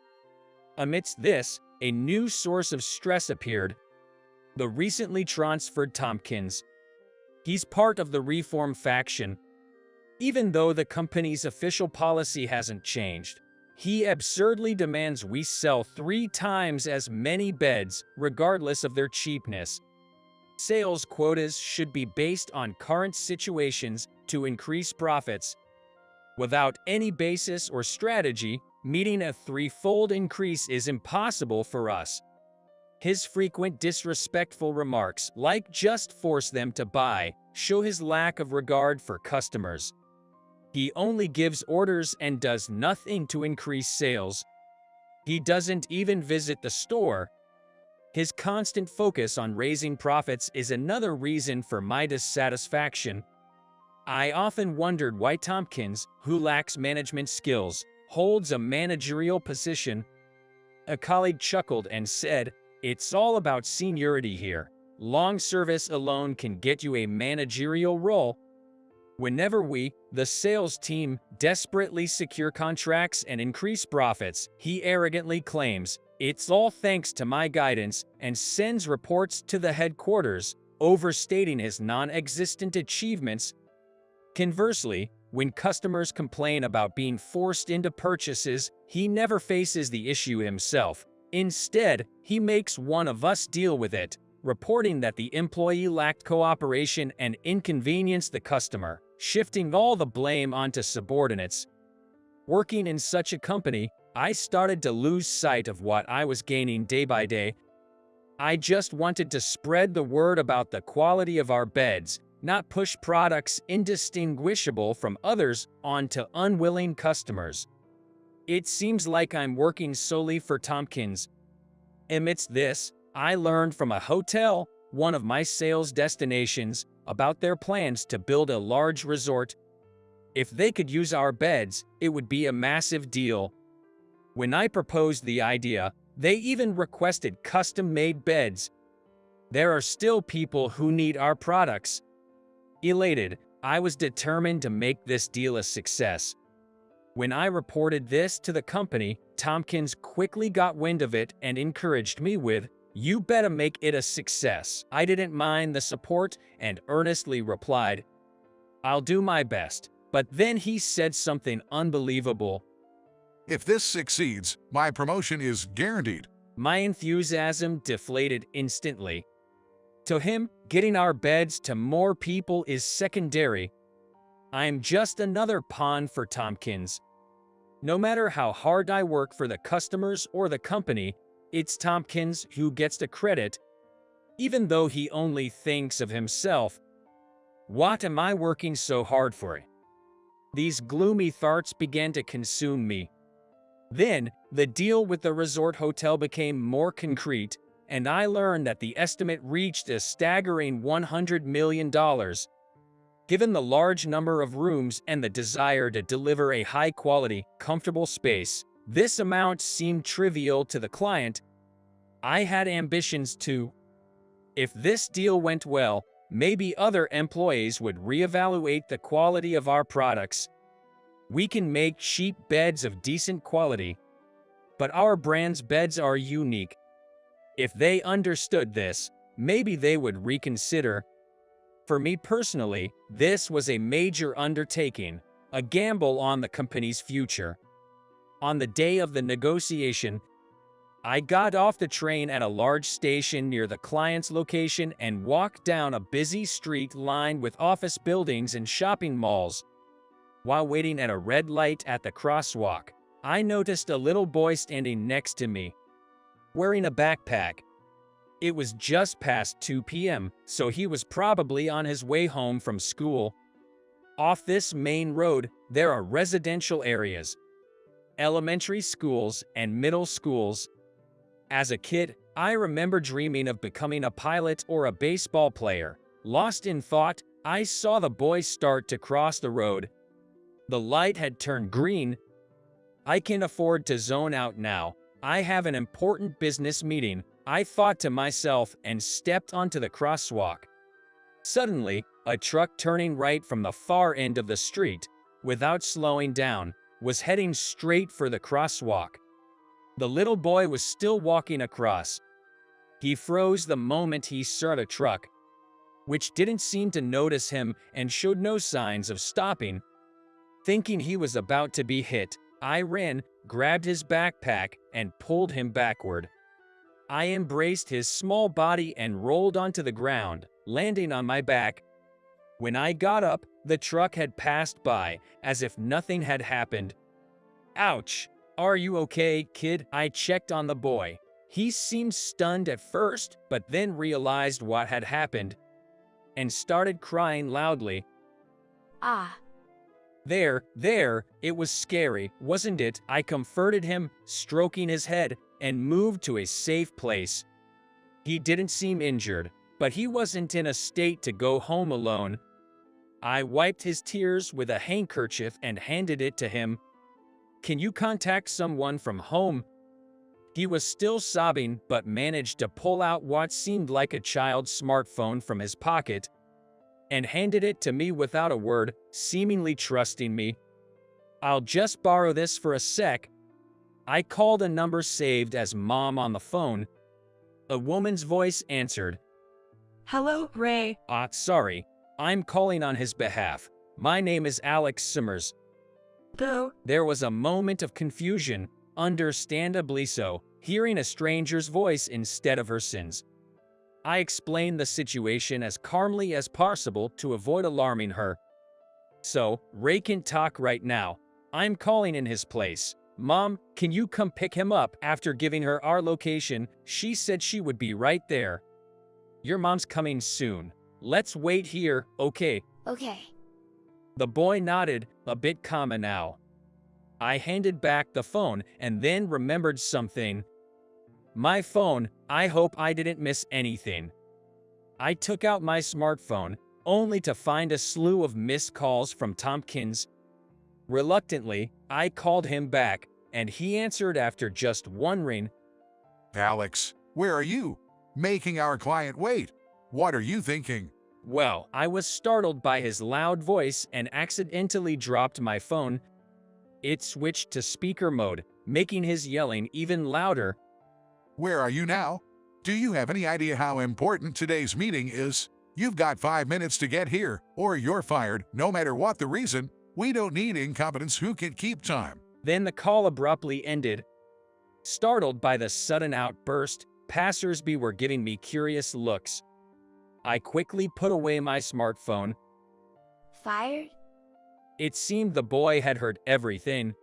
Amidst this, a new source of stress appeared. The recently transferred Tompkins. He's part of the Reform faction. Even though the company's official policy hasn't changed, he absurdly demands we sell 3 times as many beds, regardless of their cheapness. Sales quotas should be based on current situations to increase profits. Without any basis or strategy, meeting a 3-fold increase is impossible for us. His frequent disrespectful remarks, like "just force them to buy," show his lack of regard for customers. He only gives orders and does nothing to increase sales. He doesn't even visit the store. His constant focus on raising profits is another reason for my dissatisfaction. I often wondered why Tompkins, who lacks management skills, holds a managerial position. A colleague chuckled and said, "It's all about seniority here. Long service alone can get you a managerial role." Whenever we, the sales team, desperately secure contracts and increase profits, he arrogantly claims, "It's all thanks to my guidance," and sends reports to the headquarters, overstating his non-existent achievements. Conversely, when customers complain about being forced into purchases, he never faces the issue himself. Instead, he makes one of us deal with it, reporting that the employee lacked cooperation and inconvenienced the customer, shifting all the blame onto subordinates. Working in such a company, I started to lose sight of what I was gaining day by day. I just wanted to spread the word about the quality of our beds, not push products indistinguishable from others onto unwilling customers. It seems like I'm working solely for Tompkins. Amidst this, I learned from a hotel, one of my sales destinations, about their plans to build a large resort. If they could use our beds, it would be a massive deal. When I proposed the idea, they even requested custom-made beds. There are still people who need our products. Elated, I was determined to make this deal a success. When I reported this to the company, Tompkins quickly got wind of it and encouraged me with, "You better make it a success." I didn't mind the support and earnestly replied, "I'll do my best." But then he said something unbelievable. If this succeeds, my promotion is guaranteed. My enthusiasm deflated instantly. To him, getting our beds to more people is secondary. I am just another pawn for Tompkins. No matter how hard I work for the customers or the company, it's Tompkins who gets the credit, even though he only thinks of himself. What am I working so hard for? These gloomy thoughts began to consume me. Then, the deal with the resort hotel became more concrete, and I learned that the estimate reached a staggering $100 million. Given the large number of rooms and the desire to deliver a high-quality, comfortable space, this amount seemed trivial to the client. I had ambitions too. If this deal went well, maybe other employees would reevaluate the quality of our products. We can make cheap beds of decent quality, but our brand's beds are unique. If they understood this, maybe they would reconsider. For me personally, this was a major undertaking, a gamble on the company's future. On the day of the negotiation, I got off the train at a large station near the client's location and walked down a busy street lined with office buildings and shopping malls. While waiting at a red light at the crosswalk, I noticed a little boy standing next to me, wearing a backpack. It was just past 2 p.m., so he was probably on his way home from school. Off this main road, there are residential areas, elementary schools, and middle schools. As a kid, I remember dreaming of becoming a pilot or a baseball player. Lost in thought, I saw the boy start to cross the road. The light had turned green. I can afford to zone out now. I have an important business meeting, I thought to myself and stepped onto the crosswalk. Suddenly, a truck turning right from the far end of the street, without slowing down, was heading straight for the crosswalk. The little boy was still walking across. He froze the moment he saw the truck, which didn't seem to notice him and showed no signs of stopping. Thinking he was about to be hit, I ran, grabbed his backpack, and pulled him backward. I embraced his small body and rolled onto the ground, landing on my back. When I got up, the truck had passed by, as if nothing had happened. Ouch! Are you okay, kid? I checked on the boy. He seemed stunned at first, but then realized what had happened, and started crying loudly. Ah. There, it was scary, wasn't it? I comforted him, stroking his head, and moved to a safe place. He didn't seem injured, but he wasn't in a state to go home alone. I wiped his tears with a handkerchief and handed it to him. Can you contact someone from home? He was still sobbing, but managed to pull out what seemed like a child's smartphone from his pocket and handed it to me without a word, seemingly trusting me. I'll just borrow this for a sec. I called a number saved as Mom on the phone. A woman's voice answered. Hello, Ray. Sorry. I'm calling on his behalf. My name is Alex Simmers. There was a moment of confusion, understandably so, hearing a stranger's voice instead of her sins. I explained the situation as calmly as possible to avoid alarming her. So, Ray can talk right now. I'm calling in his place. Mom, can you come pick him up? After giving her our location, she said she would be right there. Your mom's coming soon. Let's wait here, okay? Okay. The boy nodded, a bit calm now. I handed back the phone and then remembered something. My phone, I hope I didn't miss anything. I took out my smartphone, only to find a slew of missed calls from Tompkins. Reluctantly, I called him back, and he answered after just one ring. Alex, where are you? Making our client wait. What are you thinking? Well, I was startled by his loud voice and accidentally dropped my phone. It switched to speaker mode, making his yelling even louder. Where are you now? Do you have any idea how important today's meeting is? You've got 5 minutes to get here, or you're fired, no matter what the reason. We don't need incompetents who can keep time. Then the call abruptly ended. Startled by the sudden outburst, passersby were giving me curious looks. I quickly put away my smartphone. Fired? It seemed the boy had heard everything.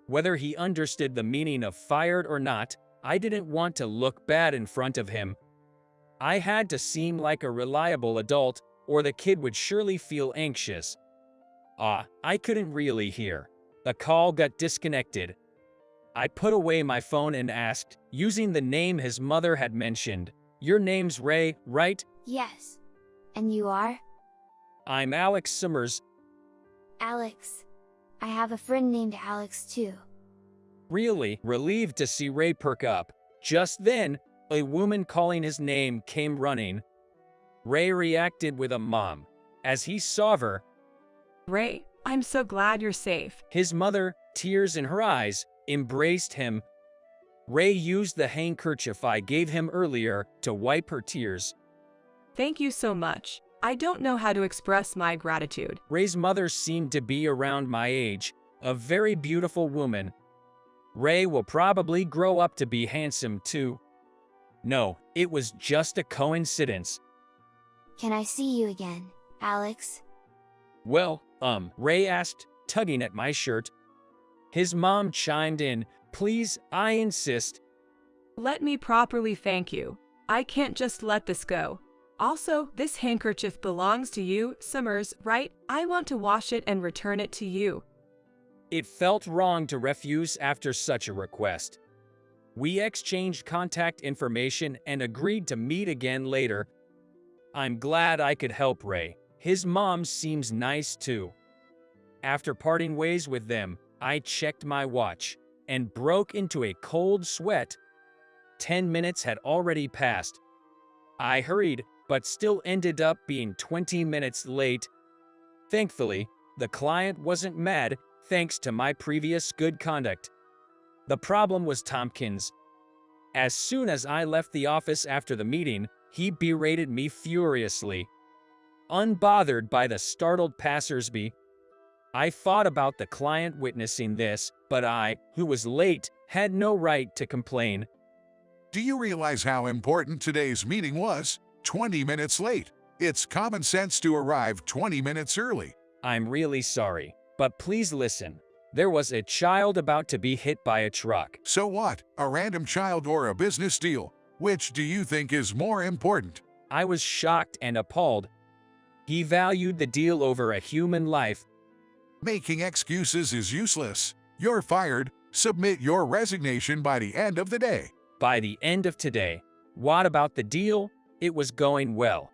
Whether he understood the meaning of fired or not, I didn't want to look bad in front of him. I had to seem like a reliable adult, or the kid would surely feel anxious. I couldn't really hear. The call got disconnected. I put away my phone and asked, using the name his mother had mentioned, "Your name's Ray, right?" Yes. And you are? "I'm Alex Summers." Alex. I have a friend named Alex too. Really relieved to see Ray perk up. Just then, a woman calling his name came running. Ray reacted with a mom. As he saw her, Ray, I'm so glad you're safe. his mother, tears in her eyes, embraced him. Ray used the handkerchief I gave him earlier to wipe her tears. Thank you so much. I don't know how to express my gratitude. Ray's mother seemed to be around my age, a very beautiful woman. Ray will probably grow up to be handsome too. No, it was just a coincidence. Can I see you again, Alex? Well, Ray asked, tugging at my shirt. His mom chimed in, "Please, I insist." Let me properly thank you. I can't just let this go. Also, this handkerchief belongs to you, Summers, right? I want to wash it and return it to you. It felt wrong to refuse after such a request. We exchanged contact information and agreed to meet again later. I'm glad I could help Ray. His mom seems nice too. After parting ways with them, I checked my watch and broke into a cold sweat. 10 minutes had already passed. I hurried, but still ended up being 20 minutes late. Thankfully, the client wasn't mad, thanks to my previous good conduct. The problem was Tompkins. As soon as I left the office after the meeting, he berated me furiously. Unbothered by the startled passersby, I thought about the client witnessing this, but I, who was late, had no right to complain. Do you realize how important today's meeting was? 20 minutes late. It's common sense to arrive 20 minutes early. I'm really sorry, but please listen. There was a child about to be hit by a truck. So what? A random child or a business deal? Which do you think is more important? I was shocked and appalled. He valued the deal over a human life. Making excuses is useless. You're fired. Submit your resignation by the end of the day. By the end of today. What about the deal? It was going well.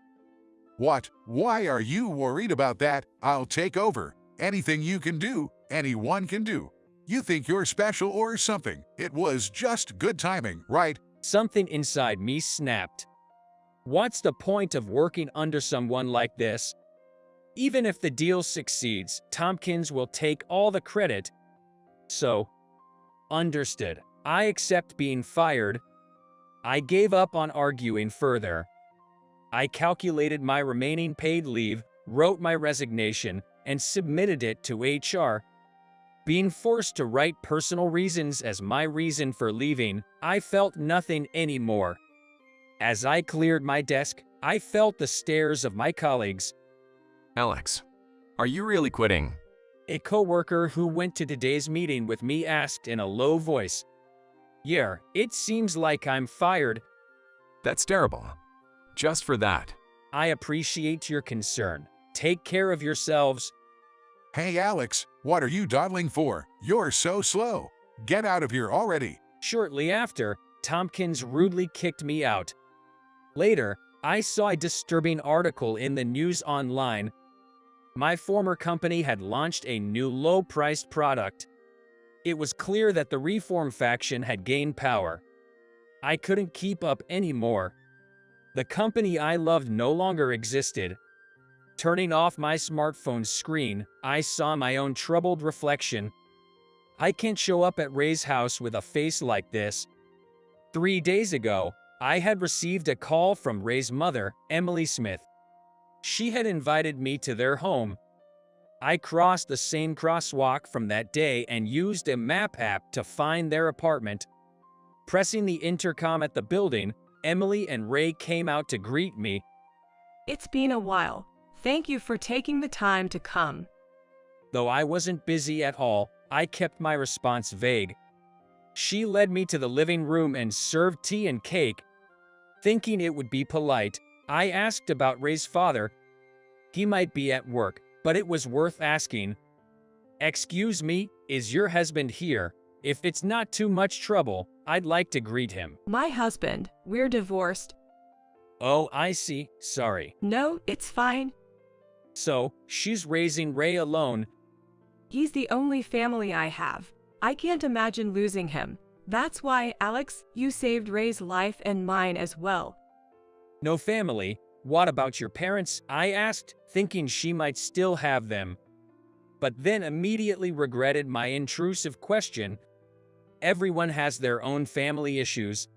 What? Why are you worried about that? I'll take over. Anything you can do, anyone can do. You think you're special or something. It was just good timing, right? Something inside me snapped. What's the point of working under someone like this? Even if the deal succeeds, Tompkins will take all the credit. So, understood. I accept being fired. I gave up on arguing further. I calculated my remaining paid leave, wrote my resignation, and submitted it to HR. Being forced to write personal reasons as my reason for leaving, I felt nothing anymore. As I cleared my desk, I felt the stares of my colleagues. Alex, are you really quitting? A coworker who went to today's meeting with me asked in a low voice. Yeah, it seems like I'm fired. That's terrible. Just for that. I appreciate your concern. Take care of yourselves. Hey Alex, what are you dawdling for? You're so slow. Get out of here already. Shortly after, Tompkins rudely kicked me out. Later, I saw a disturbing article in the news online. My former company had launched a new low-priced product. It was clear that the reform faction had gained power. I couldn't keep up anymore. The company I loved no longer existed. Turning off my smartphone's screen, I saw my own troubled reflection. I can't show up at Ray's house with a face like this. 3 days ago, I had received a call from Ray's mother, Emily Smith. She had invited me to their home. I crossed the same crosswalk from that day and used a map app to find their apartment. Pressing the intercom at the building, Emily and Ray came out to greet me. It's been a while. Thank you for taking the time to come. Though I wasn't busy at all, I kept my response vague. She led me to the living room and served tea and cake. Thinking it would be polite, I asked about Ray's father. He might be at work, but it was worth asking. "Excuse me, is your husband here? If it's not too much trouble, I'd like to greet him." My husband, we're divorced. Oh, I see, sorry. No, it's fine. So, she's raising Ray alone. He's the only family I have. I can't imagine losing him. That's why, Alex, you saved Ray's life and mine as well. No family? What about your parents? I asked, thinking she might still have them. But then immediately regretted my intrusive question. Everyone has their own family issues.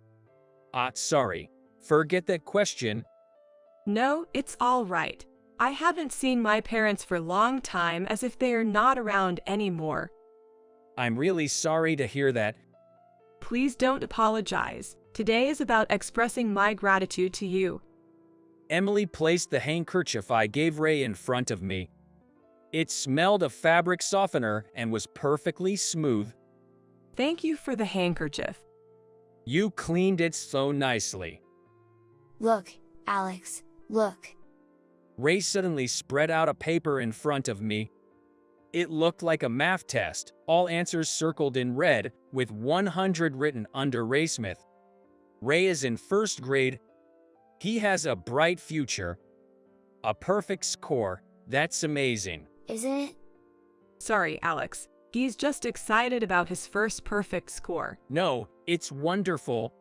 Sorry. Forget that question. No, it's all right. I haven't seen my parents for a long time, as if they are not around anymore. I'm really sorry to hear that. Please don't apologize. Today is about expressing my gratitude to you. Emily placed the handkerchief I gave Ray in front of me. It smelled of fabric softener and was perfectly smooth. Thank you for the handkerchief. You cleaned it so nicely. Look, Alex, look. Ray suddenly spread out a paper in front of me. It looked like a math test, all answers circled in red, with 100 written under Ray Smith. Ray is in first grade. He has a bright future. A perfect score. That's amazing. Isn't it? Sorry, Alex. He's just excited about his first perfect score. No, it's wonderful.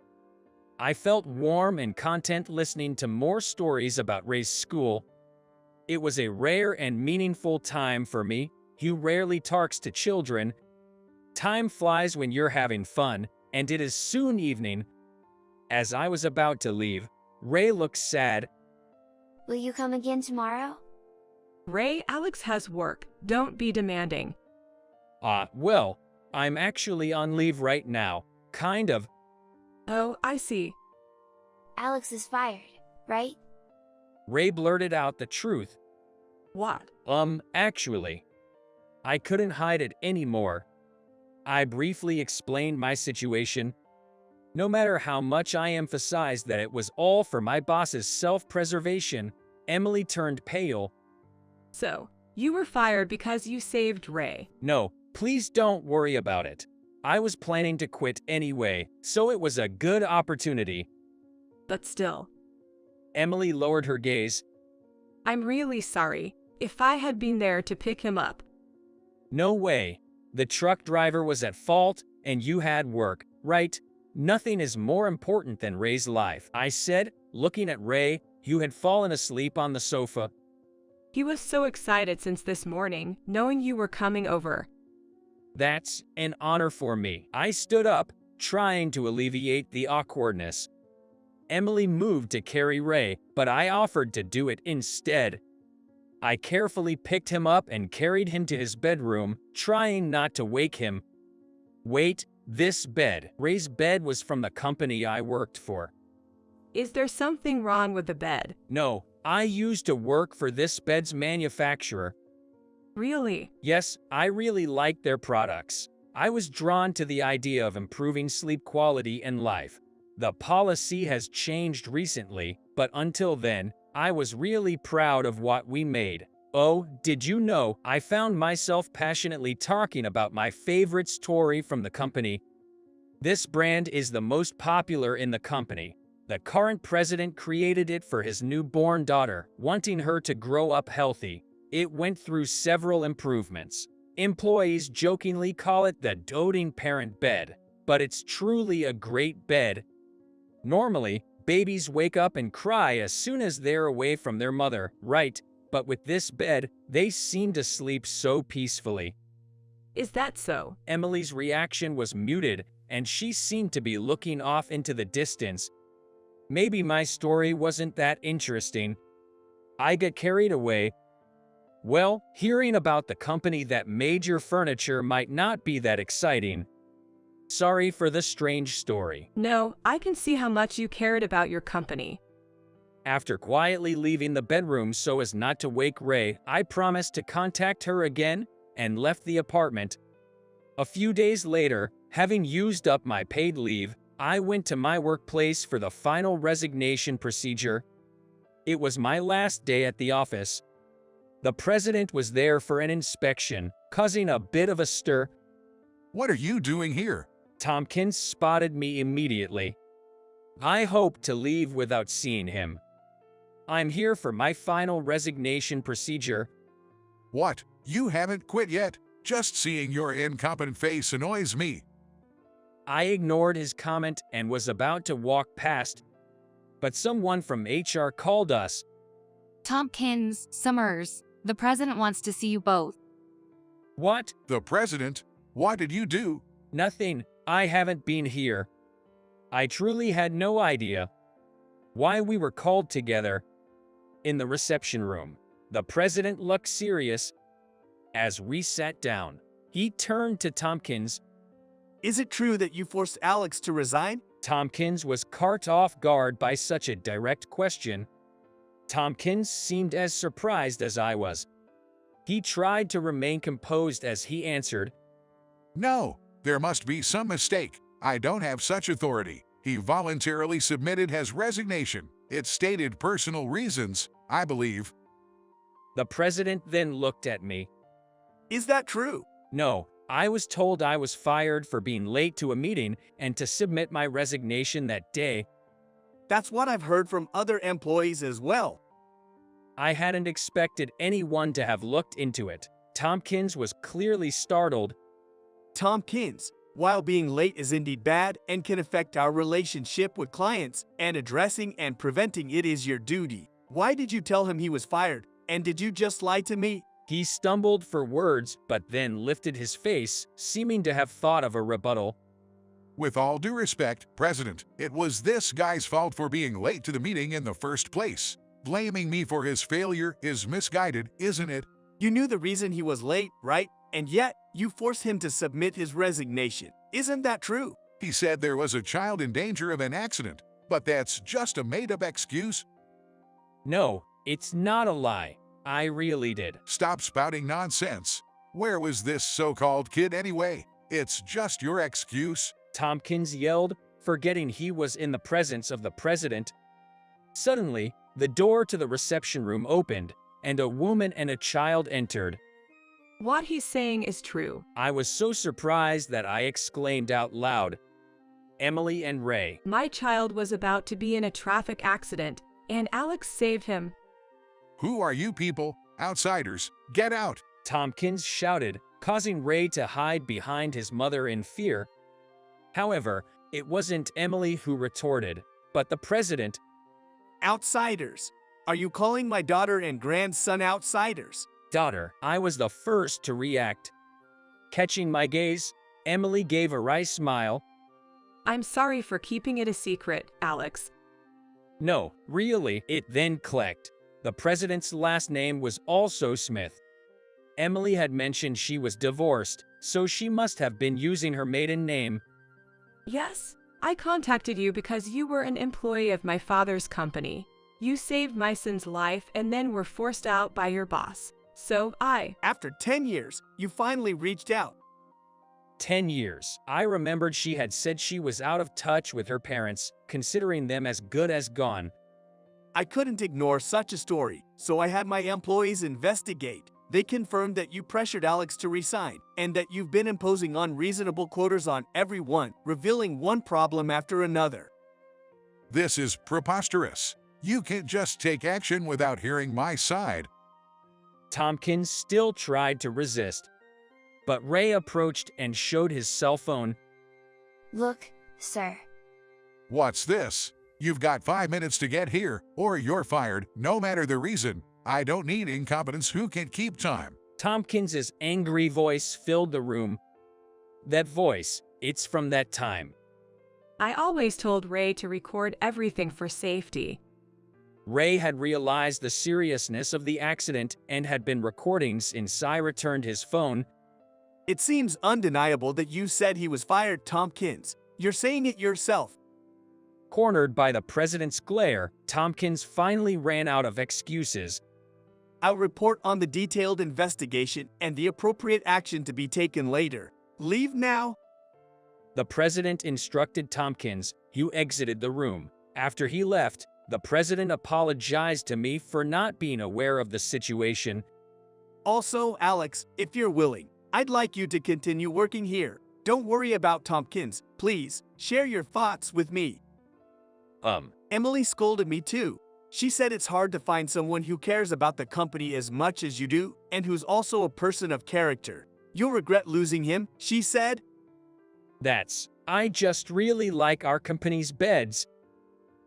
I felt warm and content listening to more stories about Ray's school. It was a rare and meaningful time for me. He rarely talks to children. Time flies when you're having fun, and it is soon evening. As I was about to leave, Ray looked sad. Will you come again tomorrow? Ray, Alex has work. Don't be demanding. Well, I'm actually on leave right now. Kind of. Oh, I see. Alex is fired, right? Ray blurted out the truth. What? Actually. I couldn't hide it anymore. I briefly explained my situation. No matter how much I emphasized that it was all for my boss's self-preservation, Emily turned pale. So, you were fired because you saved Ray. No, please don't worry about it. I was planning to quit anyway, so it was a good opportunity. But still. Emily lowered her gaze. I'm really sorry. If I had been there to pick him up. No way. The truck driver was at fault, and you had work, right? Nothing is more important than Ray's life, I said, looking at Ray, who had fallen asleep on the sofa. He was so excited since this morning, knowing you were coming over. That's an honor for me. I stood up, trying to alleviate the awkwardness. Emily moved to carry Ray, but I offered to do it instead. I carefully picked him up and carried him to his bedroom, trying not to wake him. Wait, this bed. Ray's bed was from the company I worked for. Is there something wrong with the bed? No, I used to work for this bed's manufacturer. Really? Yes, I really liked their products. I was drawn to the idea of improving sleep quality and life. The policy has changed recently, but until then, I was really proud of what we made. Oh, did you know, I found myself passionately talking about my favorite story from the company. This brand is the most popular in the company. The current president created it for his newborn daughter, wanting her to grow up healthy. It went through several improvements. Employees jokingly call it the doting parent bed, but it's truly a great bed. Normally, babies wake up and cry as soon as they're away from their mother, right? But with this bed, they seem to sleep so peacefully. Is that so? Emily's reaction was muted, and she seemed to be looking off into the distance. Maybe my story wasn't that interesting. I got carried away. Well, hearing about the company that made your furniture might not be that exciting. Sorry for the strange story. No, I can see how much you cared about your company. After quietly leaving the bedroom so as not to wake Ray, I promised to contact her again and left the apartment. A few days later, having used up my paid leave, I went to my workplace for the final resignation procedure. It was my last day at the office. The president was there for an inspection, causing a bit of a stir. What are you doing here? Tompkins spotted me immediately. I hoped to leave without seeing him. I'm here for my final resignation procedure. What? You haven't quit yet? Just seeing your incompetent face annoys me. I ignored his comment and was about to walk past, but someone from HR called us. Tompkins, Summers, the president wants to see you both. What? The president? What did you do? Nothing. I haven't been here. I truly had no idea why we were called together. In the reception room, the president looked serious. As we sat down, he turned to Tompkins. Is it true that you forced Alex to resign? Tompkins was caught off guard by such a direct question. Tompkins seemed as surprised as I was. He tried to remain composed as he answered, No, there must be some mistake. I don't have such authority. He voluntarily submitted his resignation. It stated personal reasons, I believe. The president then looked at me. Is that true? No, I was told I was fired for being late to a meeting and to submit my resignation that day. That's what I've heard from other employees as well. I hadn't expected anyone to have looked into it. Tompkins was clearly startled. Tompkins, while being late is indeed bad and can affect our relationship with clients, and addressing and preventing it is your duty. Why did you tell him he was fired? And did you just lie to me? He stumbled for words, but then lifted his face, seeming to have thought of a rebuttal. With all due respect, President, it was this guy's fault for being late to the meeting in the first place. Blaming me for his failure is misguided, isn't it? You knew the reason he was late, right? And yet, you forced him to submit his resignation. Isn't that true? He said there was a child in danger of an accident, but that's just a made-up excuse. No, it's not a lie. I really did. Stop spouting nonsense. Where was this so-called kid anyway? It's just your excuse. Tompkins yelled, forgetting he was in the presence of the president. Suddenly, the door to the reception room opened, and a woman and a child entered. What he's saying is true. I was so surprised that I exclaimed out loud, Emily and Ray. My child was about to be in a traffic accident, and Alex saved him. Who are you people? Outsiders, get out! Tompkins shouted, causing Ray to hide behind his mother in fear. However, it wasn't Emily who retorted, but the president. Outsiders. Are you calling my daughter and grandson outsiders? Daughter, I was the first to react. Catching my gaze, Emily gave a wry smile. I'm sorry for keeping it a secret, Alex. No, really, it then clicked. The president's last name was also Smith. Emily had mentioned she was divorced, so she must have been using her maiden name. Yes, I contacted you because you were an employee of my father's company. You saved my son's life and then were forced out by your boss. So After 10 years, you finally reached out. 10 years. I remembered she had said she was out of touch with her parents, considering them as good as gone. I couldn't ignore such a story, so I had my employees investigate. They confirmed that you pressured Alex to resign, and that you've been imposing unreasonable quotas on everyone, revealing one problem after another. This is preposterous. You can't just take action without hearing my side. Tompkins still tried to resist, but Ray approached and showed his cell phone. Look, sir. What's this? You've got 5 minutes to get here, or you're fired, no matter the reason. I don't need incompetents who can keep time. Tompkins's angry voice filled the room. That voice, it's from that time. I always told Ray to record everything for safety. Ray had realized the seriousness of the accident and had been recording since I returned his phone. It seems undeniable that you said he was fired, Tompkins. You're saying it yourself. Cornered by the president's glare, Tompkins finally ran out of excuses. I'll report on the detailed investigation and the appropriate action to be taken later. Leave now. The president instructed Tompkins, who exited the room. After he left, the president apologized to me for not being aware of the situation. Also, Alex, if you're willing, I'd like you to continue working here. Don't worry about Tompkins. Please, share your thoughts with me. Emily scolded me too. She said it's hard to find someone who cares about the company as much as you do, and who's also a person of character. You'll regret losing him, she said. I just really like our company's beds.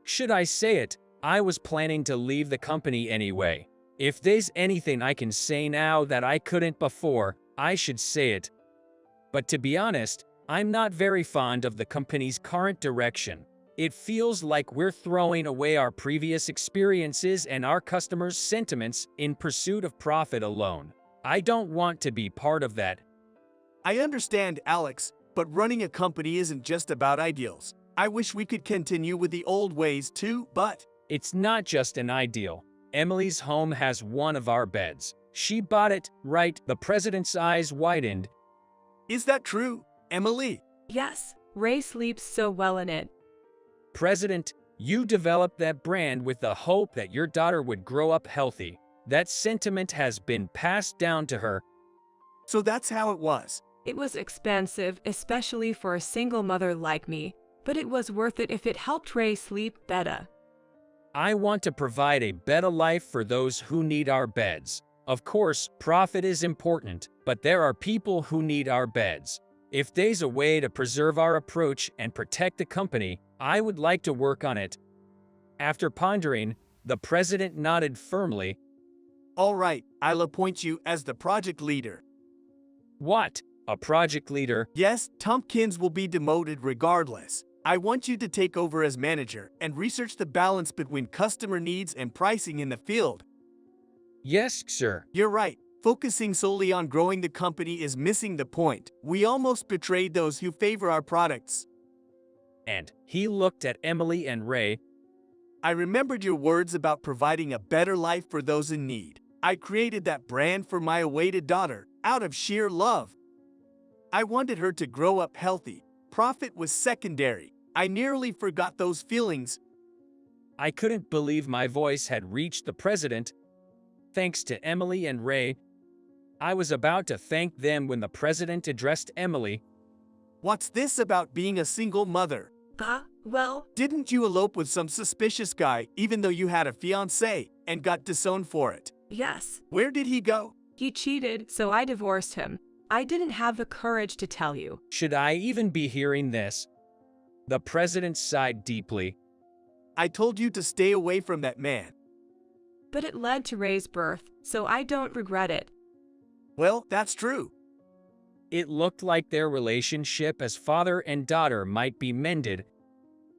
Should I say it, I was planning to leave the company anyway. If there's anything I can say now that I couldn't before, I should say it. But to be honest, I'm not very fond of the company's current direction. It feels like we're throwing away our previous experiences and our customers' sentiments in pursuit of profit alone. I don't want to be part of that. I understand, Alex, but running a company isn't just about ideals. I wish we could continue with the old ways too, but it's not just an ideal. Emily's home has one of our beds. She bought it, right? The president's eyes widened. Is that true, Emily? Yes, Ray sleeps so well in it. President, you developed that brand with the hope that your daughter would grow up healthy. That sentiment has been passed down to her. So that's how it was. It was expensive, especially for a single mother like me, but it was worth it if it helped Ray sleep better. I want to provide a better life for those who need our beds. Of course, profit is important, but there are people who need our beds. If there's a way to preserve our approach and protect the company, I would like to work on it. After pondering, the president nodded firmly. All right, I'll appoint you as the project leader. What? A project leader? Yes, Tompkins will be demoted regardless. I want you to take over as manager and research the balance between customer needs and pricing in the field. Yes, sir. You're right. Focusing solely on growing the company is missing the point. We almost betrayed those who favor our products. And he looked at Emily and Ray. I remembered your words about providing a better life for those in need. I created that brand for my awaited daughter out of sheer love. I wanted her to grow up healthy. Profit was secondary. I nearly forgot those feelings. I couldn't believe my voice had reached the president. Thanks to Emily and Ray. I was about to thank them when the president addressed Emily. What's this about being a single mother? Well, didn't you elope with some suspicious guy even though you had a fiancé and got disowned for it? Yes. Where did he go? He cheated, so I divorced him. I didn't have the courage to tell you. Should I even be hearing this? The president sighed deeply. I told you to stay away from that man. But it led to Ray's birth, so I don't regret it. Well, that's true. It looked like their relationship as father and daughter might be mended.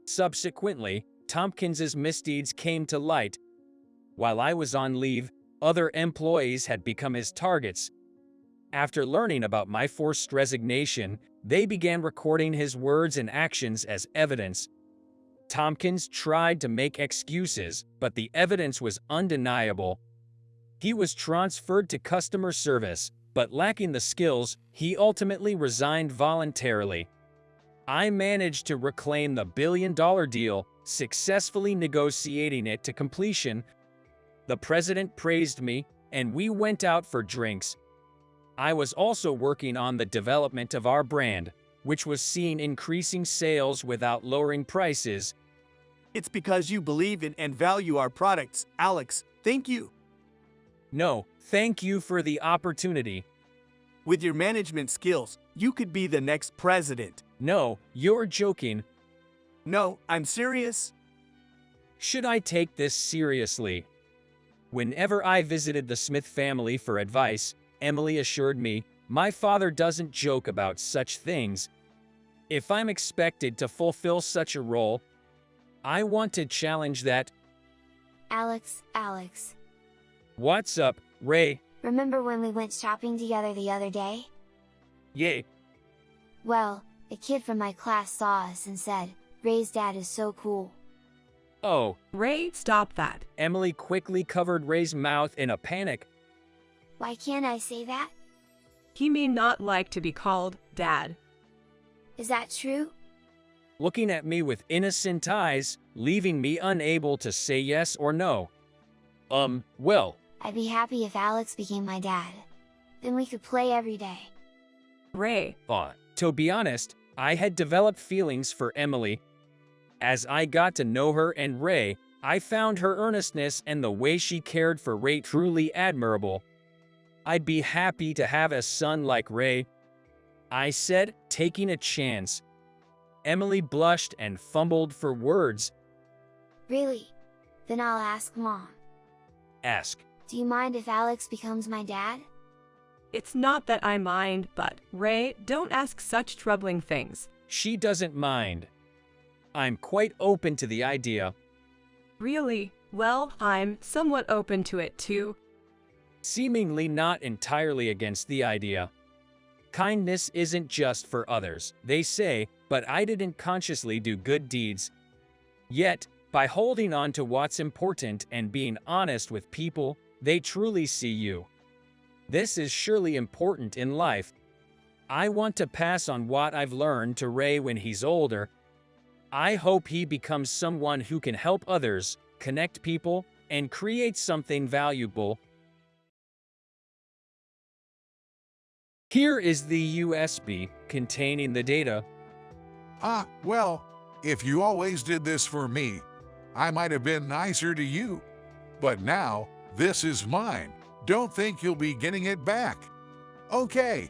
Subsequently, Tompkins's misdeeds came to light. While I was on leave, other employees had become his targets. After learning about my forced resignation, they began recording his words and actions as evidence. Tompkins tried to make excuses, but the evidence was undeniable. He was transferred to customer service, but lacking the skills, he ultimately resigned voluntarily. I managed to reclaim the billion-dollar deal, successfully negotiating it to completion. The president praised me, and we went out for drinks. I was also working on the development of our brand, which was seeing increasing sales without lowering prices. It's because you believe in and value our products, Alex. Thank you. No, Thank you for the opportunity. With your management skills, you could be the next president. No, you're joking. No, I'm serious. Should I take this seriously? Whenever I visited the Smith family for advice, Emily assured me, my father doesn't joke about such things. If I'm expected to fulfill such a role, I want to challenge that. Alex. What's up, Ray? Remember when we went shopping together the other day? Yay. Well, a kid from my class saw us and said, Ray's dad is so cool. Oh, Ray, stop that. Emily quickly covered Ray's mouth in a panic. Why can't I say that? He may not like to be called Dad. Is that true? Looking at me with innocent eyes, leaving me unable to say yes or no. Well. I'd be happy if Alex became my dad. Then we could play every day. Ray. To be honest, I had developed feelings for Emily. As I got to know her and Ray, I found her earnestness and the way she cared for Ray truly admirable. I'd be happy to have a son like Ray, I said, taking a chance. Emily blushed and fumbled for words. Really? Then I'll ask Mom. Ask. Do you mind if Alex becomes my dad? It's not that I mind, but, Ray, don't ask such troubling things. She doesn't mind. I'm quite open to the idea. Really? Well, I'm somewhat open to it too. Seemingly not entirely against the idea. Kindness isn't just for others, they say, but I didn't consciously do good deeds. Yet, by holding on to what's important and being honest with people, they truly see you. This is surely important in life. I want to pass on what I've learned to Ray when he's older. I hope he becomes someone who can help others, connect people, and create something valuable. Here is the USB containing the data. Well, if you always did this for me, I might have been nicer to you. But now, this is mine. Don't think you'll be getting it back. Okay.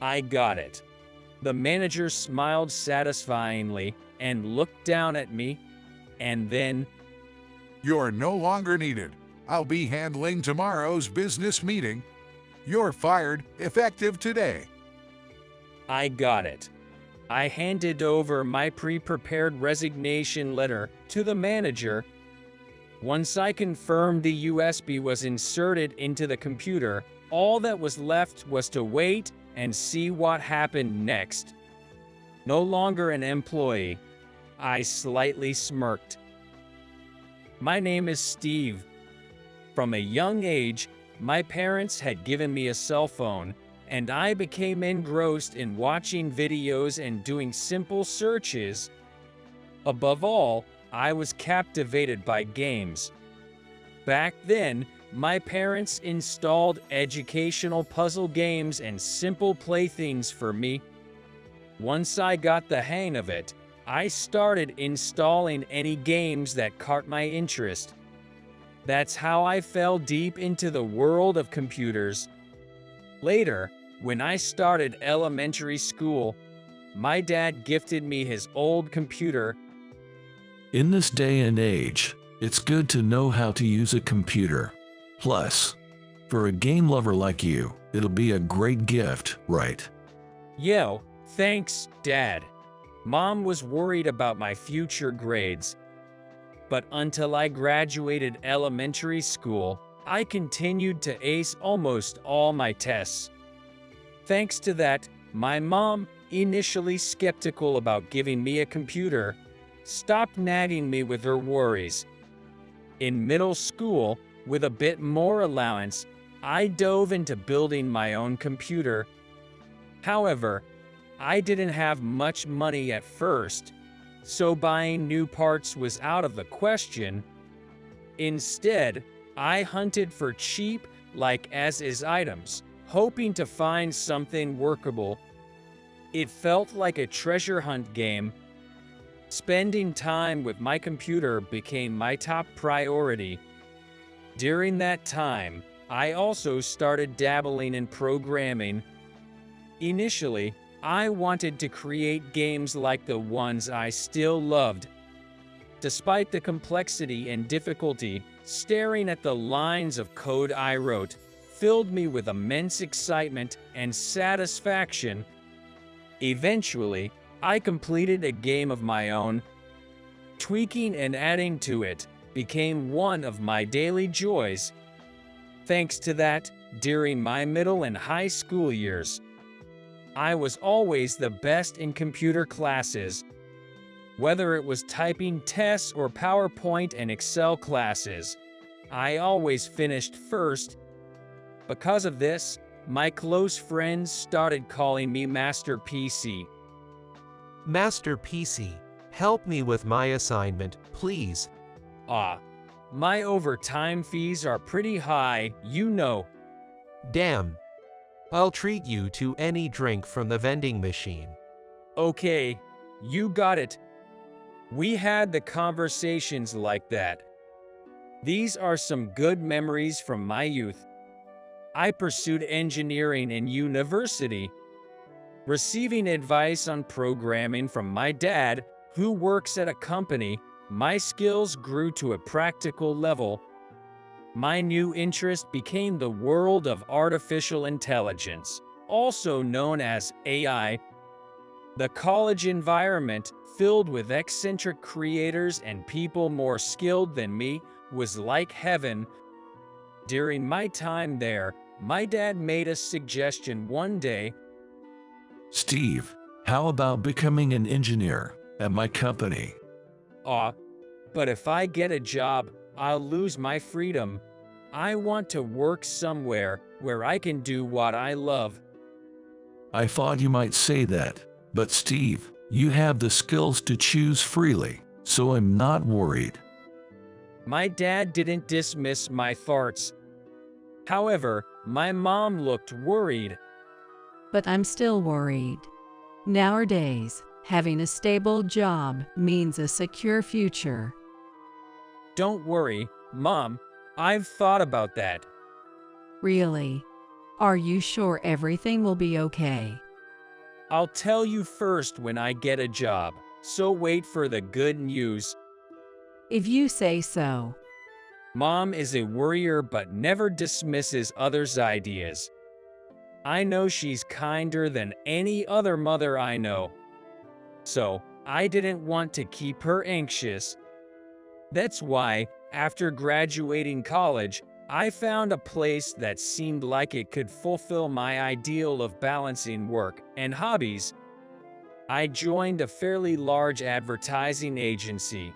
I got it. The manager smiled satisfyingly and looked down at me, and then, You're no longer needed. I'll be handling tomorrow's business meeting. You're fired, effective today. I got it. I handed over my pre-prepared resignation letter to the manager. Once I confirmed the USB was inserted into the computer, all that was left was to wait and see what happened next. No longer an employee, I slightly smirked. My name is Steve. From a young age, my parents had given me a cell phone, and I became engrossed in watching videos and doing simple searches. Above all, I was captivated by games. Back then, my parents installed educational puzzle games and simple playthings for me. Once I got the hang of it, I started installing any games that caught my interest. That's how I fell deep into the world of computers. Later, when I started elementary school, my dad gifted me his old computer. In this day and age, it's good to know how to use a computer. Plus, for a game lover like you, it'll be a great gift, right? Yo, thanks, Dad. Mom was worried about my future grades. But until I graduated elementary school, I continued to ace almost all my tests. Thanks to that, my mom, initially skeptical about giving me a computer, stopped nagging me with her worries. In middle school, with a bit more allowance, I dove into building my own computer. However, I didn't have much money at first, so buying new parts was out of the question. Instead, I hunted for cheap, like as-is items, hoping to find something workable. It felt like a treasure hunt game. Spending time with my computer became my top priority. During that time, I also started dabbling in programming. Initially, I wanted to create games like the ones I still loved. Despite the complexity and difficulty, staring at the lines of code I wrote filled me with immense excitement and satisfaction. Eventually, I completed a game of my own. Tweaking and adding to it became one of my daily joys. Thanks to that, during my middle and high school years, I was always the best in computer classes. Whether it was typing tests or PowerPoint and Excel classes, I always finished first. Because of this, my close friends started calling me Master PC. Master PC, help me with my assignment, please. My overtime fees are pretty high, you know. Damn. I'll treat you to any drink from the vending machine. Okay, you got it. We had the conversations like that. These are some good memories from my youth. I pursued engineering in university. Receiving advice on programming from my dad, who works at a company, my skills grew to a practical level. My new interest became the world of artificial intelligence, also known as AI. The college environment, filled with eccentric creators and people more skilled than me, was like heaven. During my time there, my dad made a suggestion one day. Steve, how about becoming an engineer at my company? But if I get a job, I'll lose my freedom. I want to work somewhere where I can do what I love. I thought you might say that, but Steve, you have the skills to choose freely, so I'm not worried. My dad didn't dismiss my thoughts. However, my mom looked worried. But I'm still worried. Nowadays, having a stable job means a secure future. Don't worry, Mom. I've thought about that. Really? Are you sure everything will be okay? I'll tell you first when I get a job, so wait for the good news. If you say so. Mom is a worrier but never dismisses others' ideas. I know she's kinder than any other mother I know. So, I didn't want to keep her anxious. That's why, after graduating college, I found a place that seemed like it could fulfill my ideal of balancing work and hobbies. I joined a fairly large advertising agency,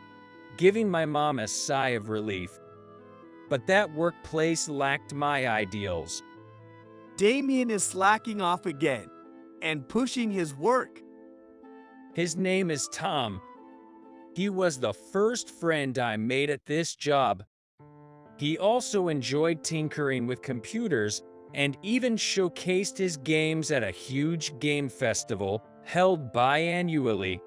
giving my mom a sigh of relief. But that workplace lacked my ideals. Damien is slacking off again and pushing his work. His name is Tom. He was the first friend I made at this job. He also enjoyed tinkering with computers and even showcased his games at a huge game festival held biannually.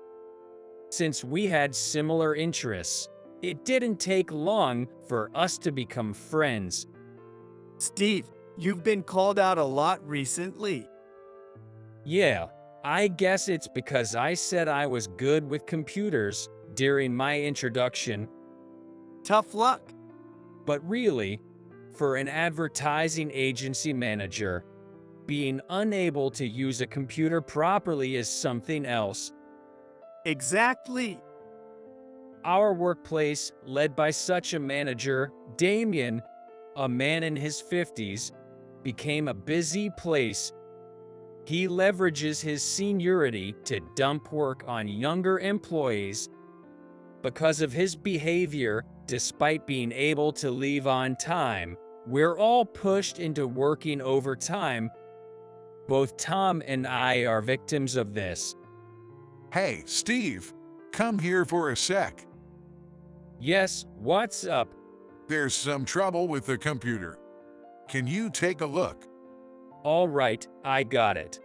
Since we had similar interests, it didn't take long for us to become friends. Steve, you've been called out a lot recently. Yeah, I guess it's because I said I was good with computers during my introduction. Tough luck. But really, for an advertising agency manager, being unable to use a computer properly is something else. Exactly. Our workplace, led by such a manager, Damien, a man in his 50s, became a busy place. He leverages his seniority to dump work on younger employees. Because of his behavior, despite being able to leave on time, we're all pushed into working overtime. Both Tom and I are victims of this. Hey, Steve, come here for a sec. Yes, what's up? There's some trouble with the computer. Can you take a look? All right, I got it.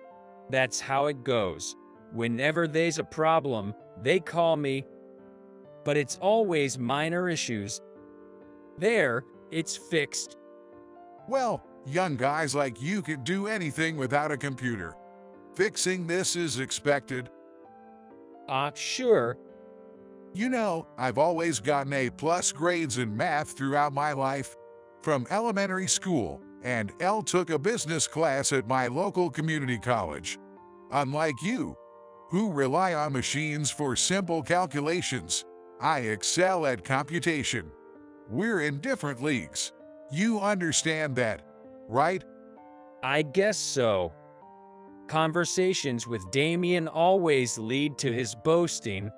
That's how it goes. Whenever there's a problem, they call me. But it's always minor issues. There, it's fixed. Well, young guys like you can do anything without a computer. Fixing this is expected. Sure. You know, I've always gotten A+ grades in math throughout my life. From elementary school, and Elle took a business class at my local community college. Unlike you, who rely on machines for simple calculations, I excel at computation. We're in different leagues. You understand that, right? I guess so. Conversations with Damien always lead to his boasting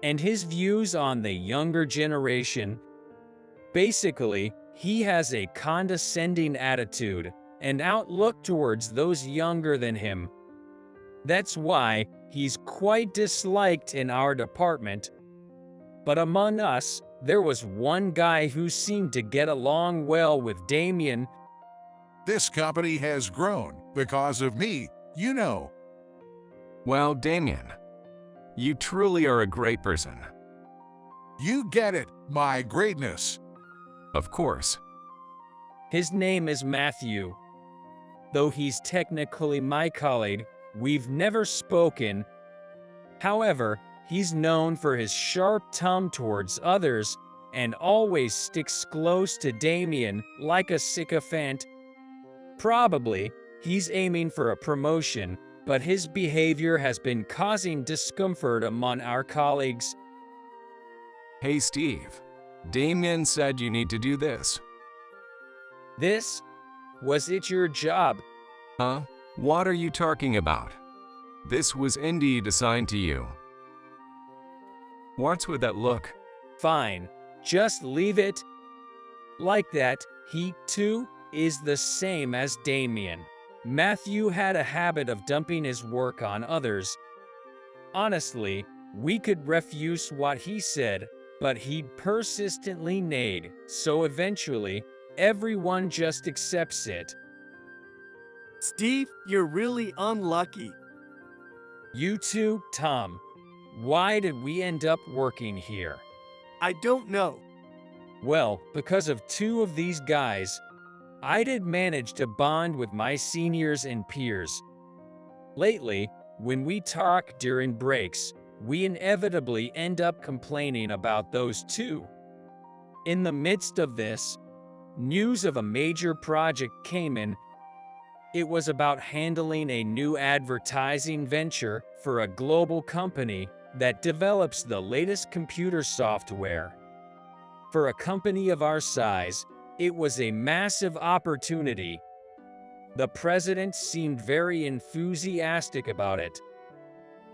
and his views on the younger generation. Basically, he has a condescending attitude and outlook towards those younger than him. That's why he's quite disliked in our department. But among us, there was one guy who seemed to get along well with Damien. This company has grown because of me, you know. Well, Damien, you truly are a great person. You get it, my greatness. Of course. His name is Matthew. Though he's technically my colleague, we've never spoken. However, he's known for his sharp tongue towards others and always sticks close to Damien like a sycophant. Probably, he's aiming for a promotion, but his behavior has been causing discomfort among our colleagues. Hey, Steve. Damien said you need to do this. This? Was it your job? Huh? What are you talking about? This was indeed assigned to you. What's with that look? Fine, just leave it. Like that, he, too, is the same as Damien. Matthew had a habit of dumping his work on others. Honestly, we could refuse what he said, but he persistently neighed, so eventually, everyone just accepts it. Steve, you're really unlucky. You too, Tom. Why did we end up working here? I don't know. Well, because of two of these guys, I did manage to bond with my seniors and peers. Lately, when we talk during breaks, we inevitably end up complaining about those two. In the midst of this, news of a major project came in. It was about handling a new advertising venture for a global company that develops the latest computer software. For a company of our size, it was a massive opportunity. The president seemed very enthusiastic about it.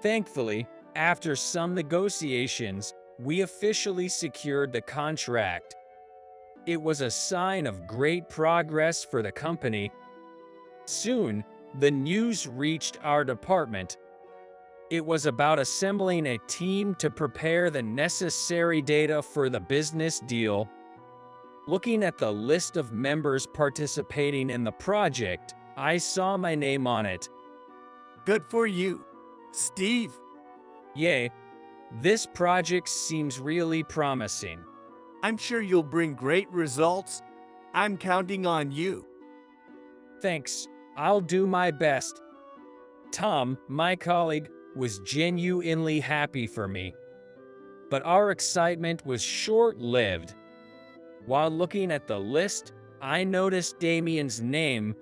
Thankfully, after some negotiations, we officially secured the contract. It was a sign of great progress for the company. Soon, the news reached our department. It was about assembling a team to prepare the necessary data for the business deal. Looking at the list of members participating in the project, I saw my name on it. Good for you, Steve. Yay, this project seems really promising. I'm sure you'll bring great results. I'm counting on you. Thanks, I'll do my best. Tom, my colleague, was genuinely happy for me. But our excitement was short-lived. While looking at the list, I noticed Damien's name.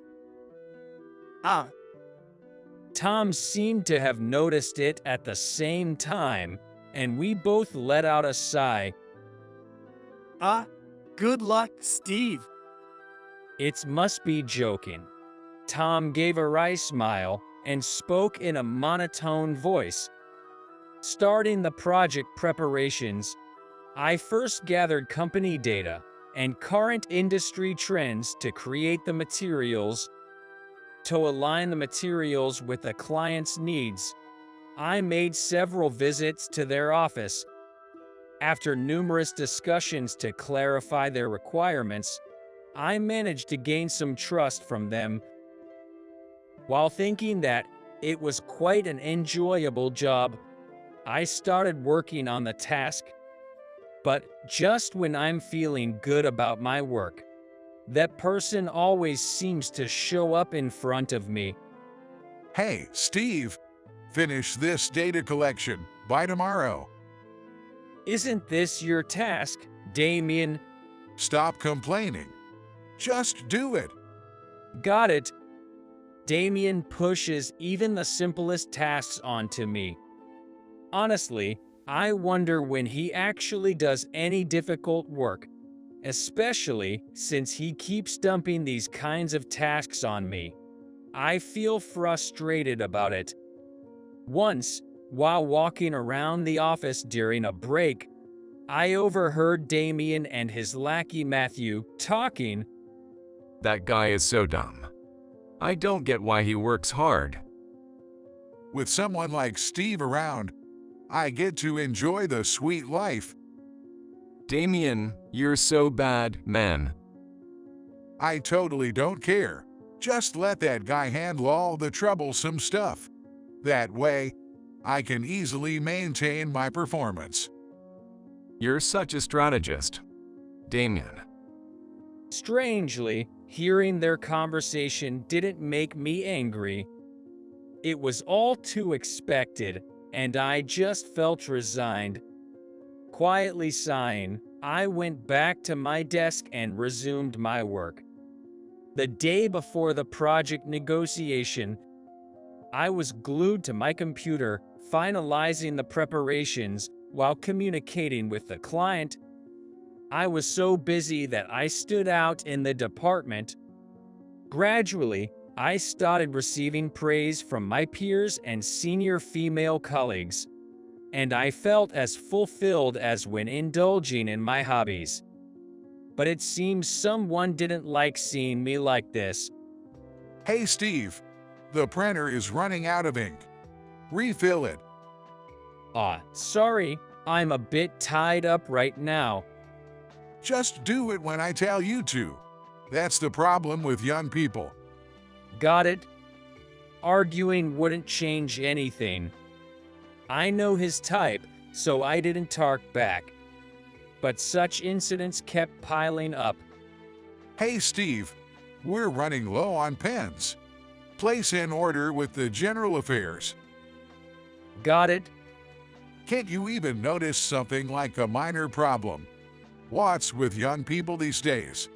Tom seemed to have noticed it at the same time, and we both let out a sigh. Good luck, Steve. It must be joking. Tom gave a wry smile and spoke in a monotone voice. Starting the project preparations, I first gathered company data and current industry trends to create the materials. To align the materials with the client's needs, I made several visits to their office. After numerous discussions to clarify their requirements, I managed to gain some trust from them. While thinking that it was quite an enjoyable job, I started working on the task. But just when I'm feeling good about my work, That person always seems to show up in front of me. Hey, Steve, finish this data collection by tomorrow. Isn't this your task, Damien? Stop complaining. Just do it. Got it. Damien pushes even the simplest tasks onto me. Honestly, I wonder when he actually does any difficult work, especially since he keeps dumping these kinds of tasks on me. I feel frustrated about it. Once, while walking around the office during a break, I overheard Damien and his lackey Matthew talking. That guy is so dumb. I don't get why he works hard. With someone like Steve around, I get to enjoy the sweet life. Damien, you're so bad, man. I totally don't care. Just let that guy handle all the troublesome stuff. That way, I can easily maintain my performance. You're such a strategist, Damien. Strangely, hearing their conversation didn't make me angry. It was all too expected, and I just felt resigned. Quietly sighing, I went back to my desk and resumed my work. The day before the project negotiation, I was glued to my computer, finalizing the preparations while communicating with the client. I was so busy that I stood out in the department. Gradually, I started receiving praise from my peers and senior female colleagues, and I felt as fulfilled as when indulging in my hobbies. But it seems someone didn't like seeing me like this. Hey Steve, the printer is running out of ink. Refill it. Sorry, I'm a bit tied up right now. Just do it when I tell you to. That's the problem with young people. Got it. Arguing wouldn't change anything. I know his type, so I didn't talk back. But such incidents kept piling up. Hey Steve, we're running low on pens. Place an order with the general affairs. Got it. Can't you even notice something like a minor problem? What's with young people these days?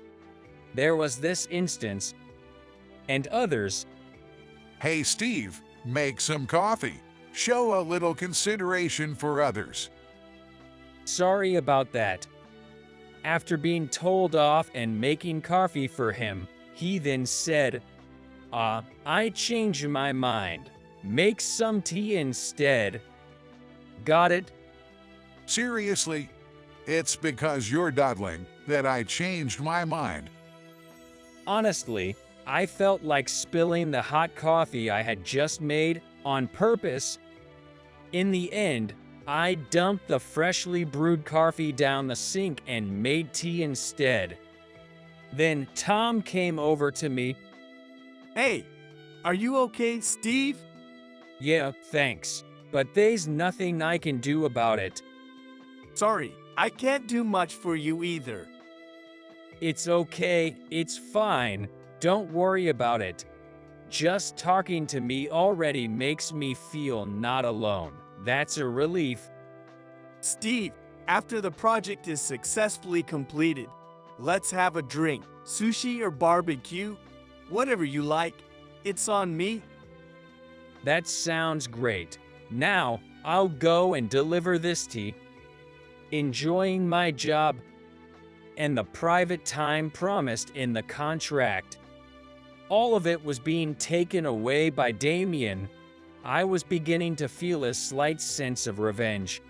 There was this instance, and others. Hey Steve, make some coffee. Show a little consideration for others. Sorry about that. After being told off and making coffee for him, he then said, I changed my mind. Make some tea instead. Got it? Seriously? It's because you're dawdling that I changed my mind. Honestly, I felt like spilling the hot coffee I had just made on purpose. In the end, I dumped the freshly brewed coffee down the sink and made tea instead. Then Tom came over to me. Hey, are you okay, Steve? Yeah, thanks, but there's nothing I can do about it. Sorry, I can't do much for you either. It's okay, it's fine, don't worry about it. Just talking to me already makes me feel not alone. That's a relief. Steve, after the project is successfully completed, let's have a drink, sushi or barbecue, whatever you like. It's on me. That sounds great. Now, I'll go and deliver this tea. Enjoying my job and the private time promised in the contract. All of it was being taken away by Damien. I was beginning to feel a slight sense of revenge.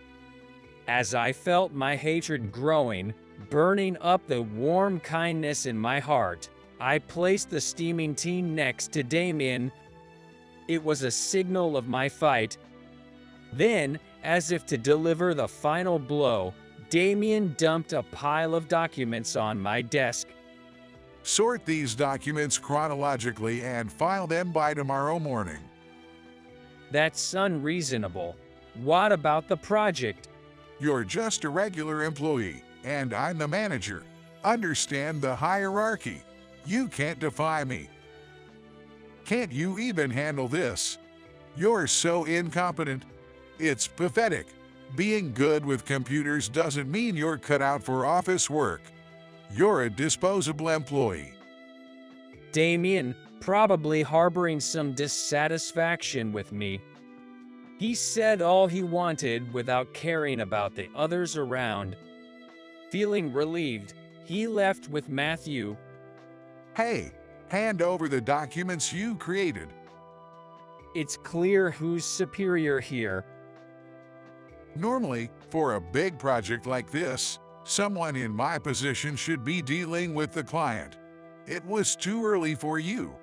As I felt my hatred growing, burning up the warm kindness in my heart, I placed the steaming tea next to Damien. It was a signal of my fight. Then, as if to deliver the final blow, Damien dumped a pile of documents on my desk. Sort these documents chronologically and file them by tomorrow morning. That's unreasonable. What about the project? You're just a regular employee, and I'm the manager. Understand the hierarchy. You can't defy me. Can't you even handle this? You're so incompetent. It's pathetic. Being good with computers doesn't mean you're cut out for office work. You're a disposable employee. Damien, probably harboring some dissatisfaction with me. He said all he wanted without caring about the others around. Feeling relieved, he left with Matthew. Hey, hand over the documents you created. It's clear who's superior here. Normally, for a big project like this, someone in my position should be dealing with the client. It was too early for you.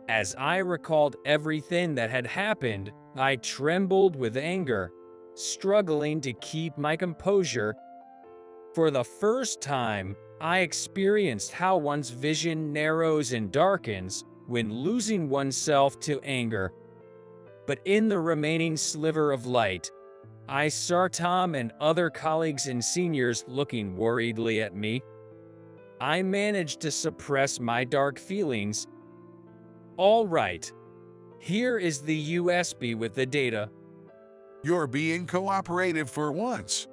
As I recalled everything that had happened, I trembled with anger, struggling to keep my composure. For the first time, I experienced how one's vision narrows and darkens when losing oneself to anger. But in the remaining sliver of light, I saw Tom and other colleagues and seniors looking worriedly at me. I managed to suppress my dark feelings. All right, here is the USB with the data. You're being cooperative for once.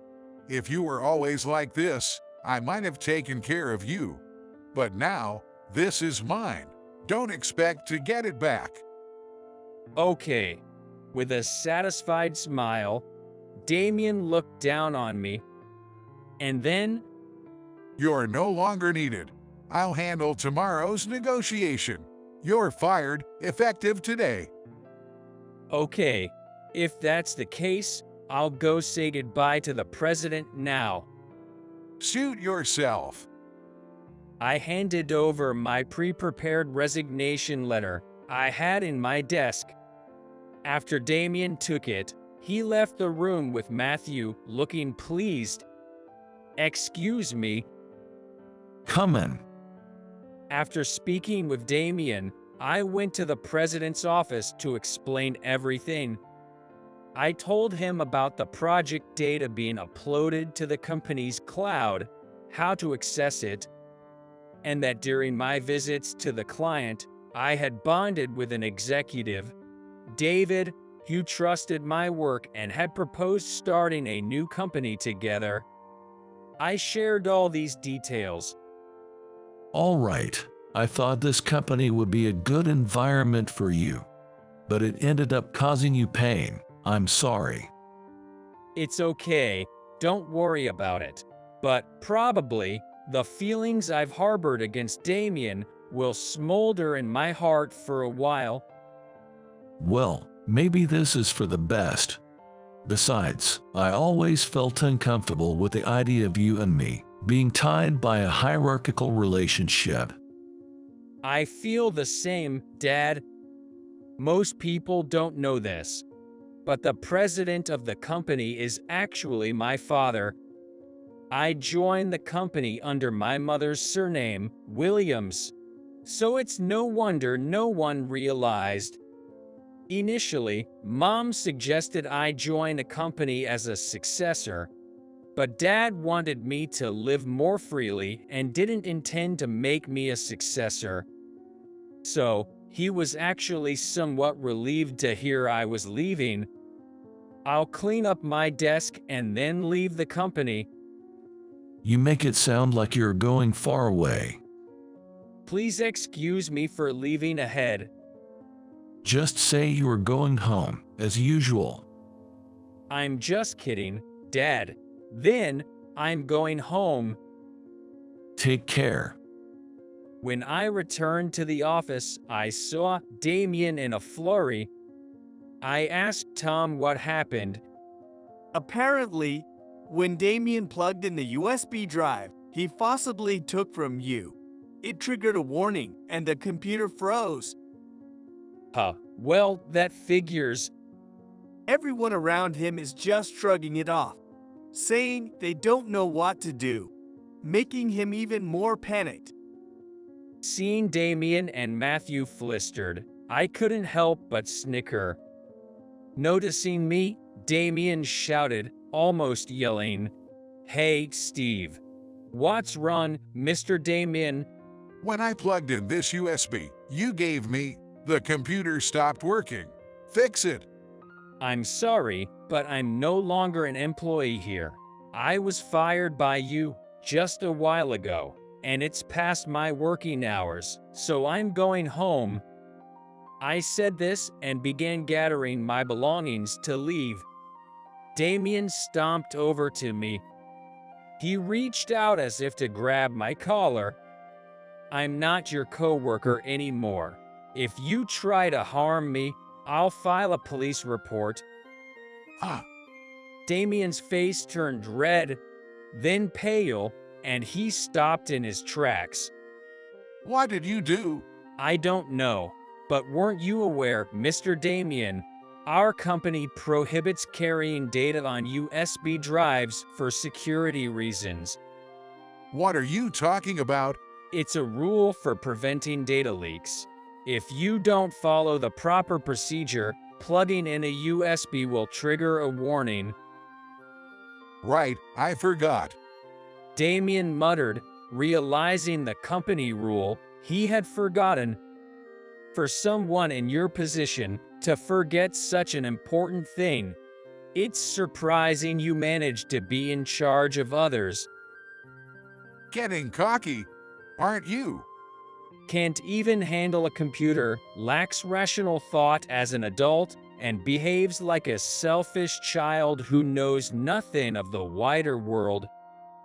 If you were always like this, I might have taken care of you. But now, this is mine. Don't expect to get it back. Okay. With a satisfied smile, Damien looked down on me. And then, You're no longer needed. I'll handle tomorrow's negotiation. You're fired, effective today. okay, if that's the case, I'll go say goodbye to the president now. Suit yourself. I handed over my pre-prepared resignation letter I had in my desk. After Damien took it, he left the room with Matthew, looking pleased. Excuse me. Come in. After speaking with Damien, I went to the president's office to explain everything. I told him about the project data being uploaded to the company's cloud, how to access it, and that during my visits to the client, I had bonded with an executive, David, who trusted my work and had proposed starting a new company together. I shared all these details. All right, I thought this company would be a good environment for you, but it ended up causing you pain. I'm sorry. It's okay, don't worry about it. But probably, the feelings I've harbored against Damien will smolder in my heart for a while. Well, maybe this is for the best. Besides, I always felt uncomfortable with the idea of you and me being tied by a hierarchical relationship. I feel the same, Dad. Most people don't know this, but the president of the company is actually my father. I joined the company under my mother's surname, Williams, so it's no wonder no one realized. Initially, Mom suggested I join a company as a successor, but Dad wanted me to live more freely and didn't intend to make me a successor. So, he was actually somewhat relieved to hear I was leaving. I'll clean up my desk and then leave the company. You make it sound like you're going far away. Please excuse me for leaving ahead. Just say you are going home, as usual. I'm just kidding, Dad. Then, I'm going home. Take care. When I returned to the office, I saw Damien in a flurry. I asked Tom what happened. Apparently, when Damien plugged in the USB drive he forcibly took from you, it triggered a warning and the computer froze. Well, that figures. Everyone around him is just shrugging it off, saying they don't know what to do, making him even more panicked. Seeing Damien and Matthew flustered, I couldn't help but snicker. Noticing me, Damien shouted, almost yelling, "Hey, Steve. What's wrong, Mr. Damien?" When I plugged in this USB you gave me, the computer stopped working. Fix it. I'm sorry, but I'm no longer an employee here. I was fired by you just a while ago, and it's past my working hours, so I'm going home. I said this and began gathering my belongings to leave. Damien stomped over to me. He reached out as if to grab my collar. I'm not your coworker anymore. If you try to harm me, I'll file a police report. Ah, Damien's face turned red, then pale, and he stopped in his tracks. what did you do? I don't know, but weren't you aware, Mr. Damien? Our company prohibits carrying data on USB drives for security reasons. What are you talking about? It's a rule for preventing data leaks. If you don't follow the proper procedure, plugging in a USB will trigger a warning. Right, I forgot. Damien muttered, realizing the company rule he had forgotten. For someone in your position to forget such an important thing, it's surprising you managed to be in charge of others. Getting cocky, aren't you? Can't even handle a computer, lacks rational thought as an adult, and behaves like a selfish child who knows nothing of the wider world.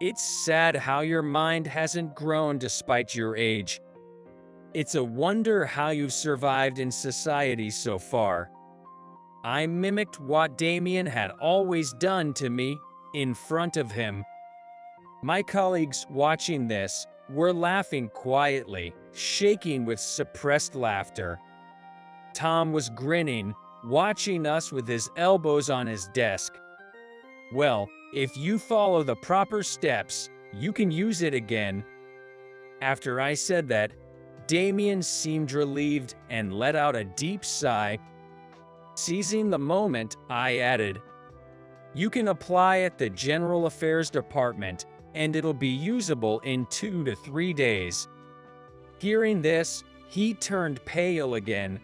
It's sad how your mind hasn't grown despite your age. It's a wonder how you've survived in society so far. I mimicked what Damien had always done to me in front of him. My colleagues watching this were laughing quietly, shaking with suppressed laughter. Tom was grinning, watching us with his elbows on his desk. Well, if you follow the proper steps, you can use it again. After I said that, Damien seemed relieved and let out a deep sigh. Seizing the moment, I added, "You can apply at the General Affairs Department, and it'll be usable in 2 to 3 days." Hearing this, he turned pale again.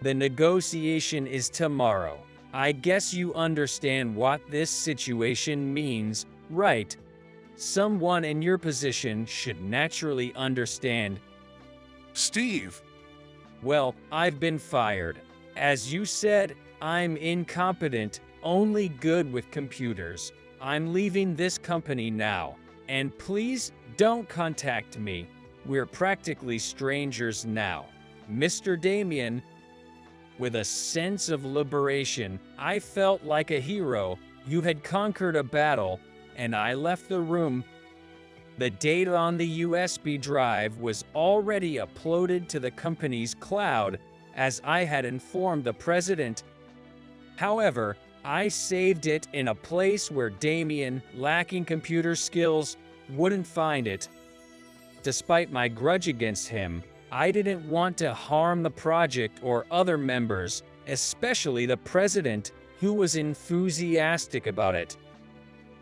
The negotiation is tomorrow. I guess you understand what this situation means, right? Someone in your position should naturally understand. Steve, Well, I've been fired. As you said, I'm incompetent, only good with computers. I'm leaving this company now, and please don't contact me. We're practically strangers now. Mr. Damien. With a sense of liberation, I felt like a hero who had conquered a battle, and I left the room. The data on the USB drive was already uploaded to the company's cloud, as I had informed the president. However, I saved it in a place where Damien, lacking computer skills, wouldn't find it. Despite my grudge against him, I didn't want to harm the project or other members, especially the president, who was enthusiastic about it.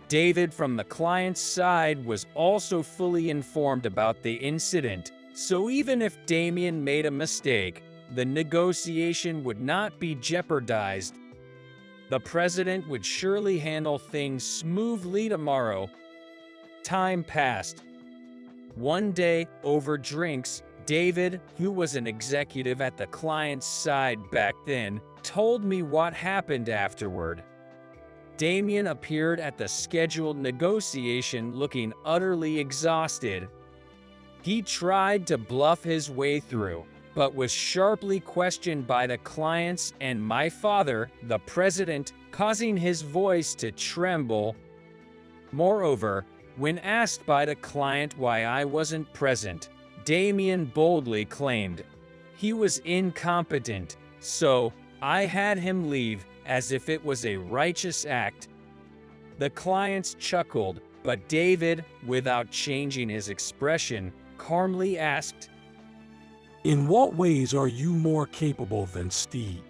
David from the client's side was also fully informed about the incident, so even if Damien made a mistake, the negotiation would not be jeopardized. The president would surely handle things smoothly tomorrow. Time passed. One day, over drinks, David, who was an executive at the client's side back then, told me what happened afterward. Damien appeared at the scheduled negotiation looking utterly exhausted. He tried to bluff his way through, but was sharply questioned by the clients and my father, the president, causing his voice to tremble. Moreover, when asked by the client why I wasn't present, Damien boldly claimed he was incompetent, so I had him leave as if it was a righteous act. The clients chuckled, but David, without changing his expression, calmly asked, "In what ways are you more capable than Steve?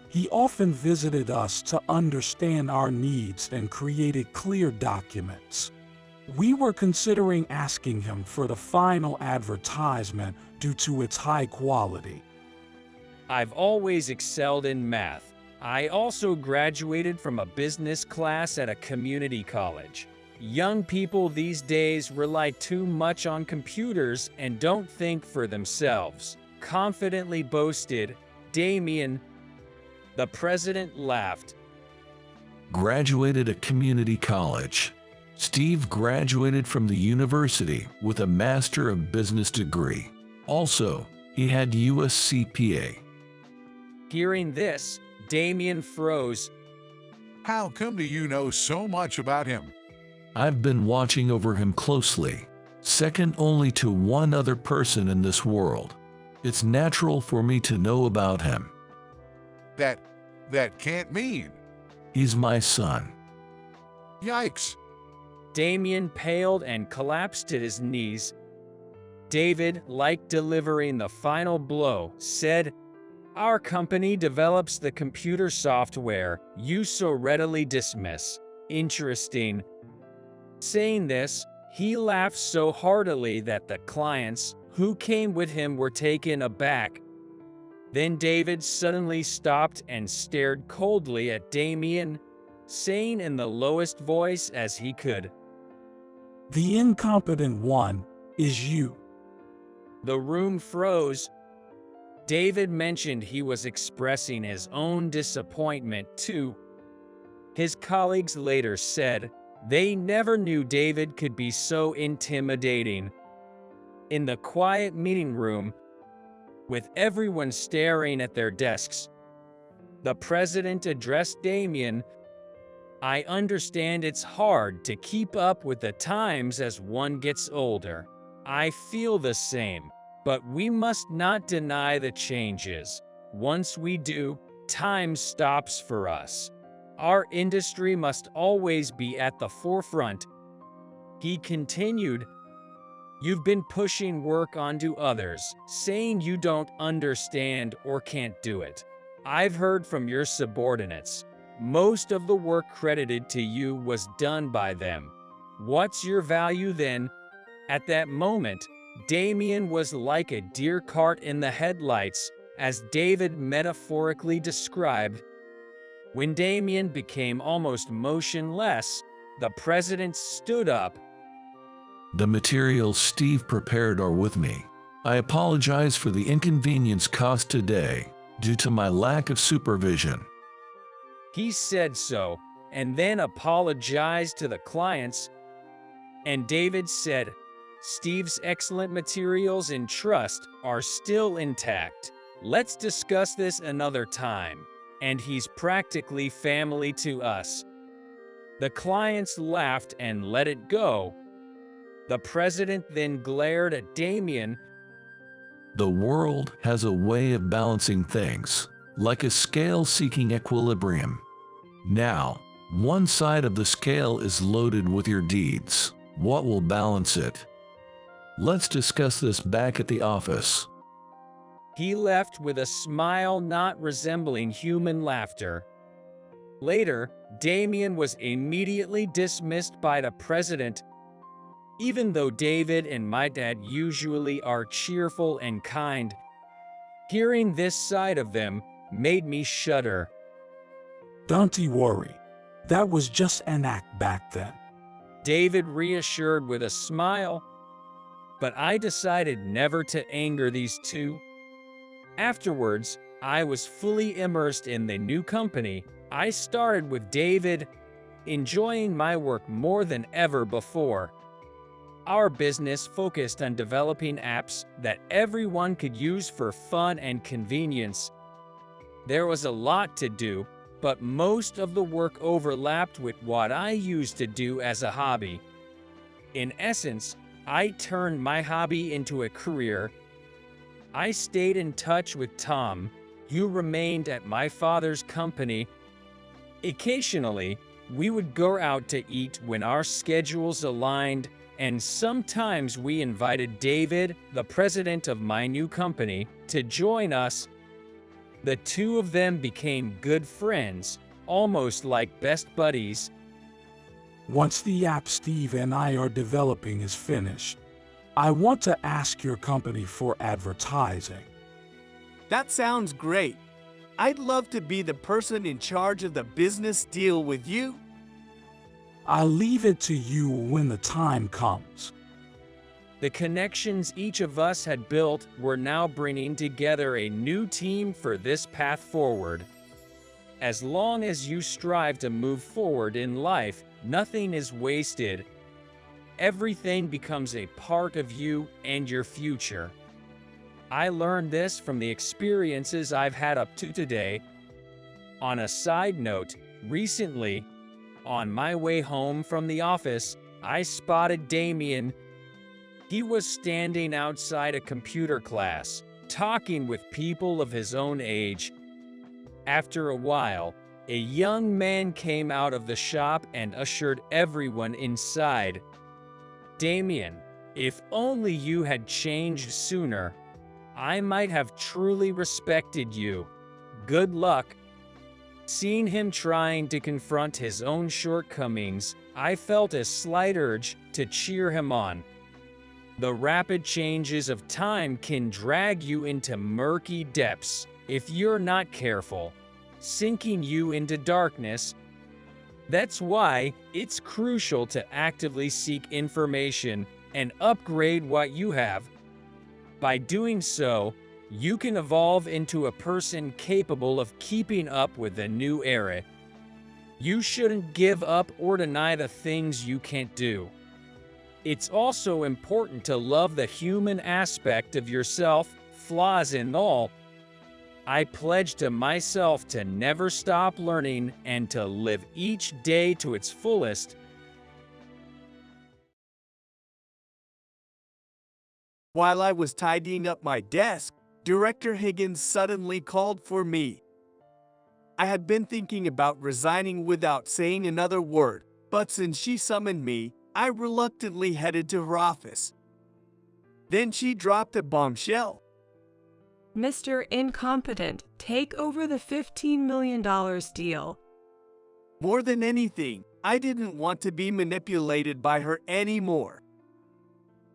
He often visited us to understand our needs and created clear documents." We were considering asking him for the final advertisement due to its high quality. I've always excelled in math. I also graduated from a business class at a community college. Young people these days rely too much on computers and don't think for themselves, confidently boasted Damien. The president laughed. Graduated a community college. Steve graduated from the university with a Master of Business degree. Also, he had US CPA. Hearing this, Damien froze. How come do you know so much about him? I've been watching over him closely, second only to one other person in this world. It's natural for me to know about him. That can't mean. He's my son. Yikes. Damien paled and collapsed at his knees. David, like delivering the final blow, said, "Our company develops the computer software you so readily dismiss. Interesting." Saying this, he laughed so heartily that the clients who came with him were taken aback. Then David suddenly stopped and stared coldly at Damien, saying in the lowest voice as he could, "The incompetent one is you." The room froze. David mentioned he was expressing his own disappointment too. His colleagues later said they never knew David could be so intimidating. In the quiet meeting room, with everyone staring at their desks, the president addressed Damien. "I understand it's hard to keep up with the times as one gets older. I feel the same, but we must not deny the changes. Once we do, time stops for us. Our industry must always be at the forefront." He continued, "You've been pushing work onto others, saying you don't understand or can't do it. I've heard from your subordinates. Most of the work credited to you was done by them. What's your value then?" At that moment, Damien was like a deer caught in the headlights, as David metaphorically described. When Damien became almost motionless, the president stood up. "The materials Steve prepared are with me. I apologize for the inconvenience caused today due to my lack of supervision." He said so, and then apologized to the clients. And David said, "Steve's excellent materials and trust are still intact. Let's discuss this another time. And he's practically family to us." The clients laughed and let it go. The president then glared at Damien. "The world has a way of balancing things, like a scale seeking equilibrium. Now, one side of the scale is loaded with your deeds. What will balance it? Let's discuss this back at the office." He left with a smile not resembling human laughter. Later, Damien was immediately dismissed by the president. Even though David and my dad usually are cheerful and kind, hearing this side of them made me shudder. "Don't you worry. That was just an act back then," David reassured with a smile. But I decided never to anger these two. Afterwards, I was fully immersed in the new company. I started with David, enjoying my work more than ever before. Our business focused on developing apps that everyone could use for fun and convenience. There was a lot to do, but most of the work overlapped with what I used to do as a hobby. In essence, I turned my hobby into a career. I stayed in touch with Tom, who remained at my father's company. Occasionally, we would go out to eat when our schedules aligned, and sometimes we invited David, the president of my new company, to join us. The two of them became good friends, almost like best buddies. Once the app Steve and I are developing is finished, I want to ask your company for advertising. That sounds great. I'd love to be the person in charge of the business deal with you. I'll leave it to you when the time comes. The connections each of us had built were now bringing together a new team for this path forward. As long as you strive to move forward in life, nothing is wasted. Everything becomes a part of you and your future. I learned this from the experiences I've had up to today. On a side note, recently, on my way home from the office, I spotted Damien. He was standing outside a computer class, talking with people of his own age. After a while, a young man came out of the shop and ushered everyone inside. Damien, if only you had changed sooner, I might have truly respected you. Good luck. Seeing him trying to confront his own shortcomings, I felt a slight urge to cheer him on. The rapid changes of time can drag you into murky depths if you're not careful, sinking you into darkness. That's why it's crucial to actively seek information and upgrade what you have. By doing so, you can evolve into a person capable of keeping up with the new era. You shouldn't give up or deny the things you can't do. It's also important to love the human aspect of yourself, flaws and all. I pledge to myself to never stop learning and to live each day to its fullest. While I was tidying up my desk, Director Higgins suddenly called for me. I had been thinking about resigning without saying another word, but since she summoned me, I reluctantly headed to her office. Then she dropped a bombshell. Mr. Incompetent, take over the $15 million deal. More than anything, I didn't want to be manipulated by her anymore.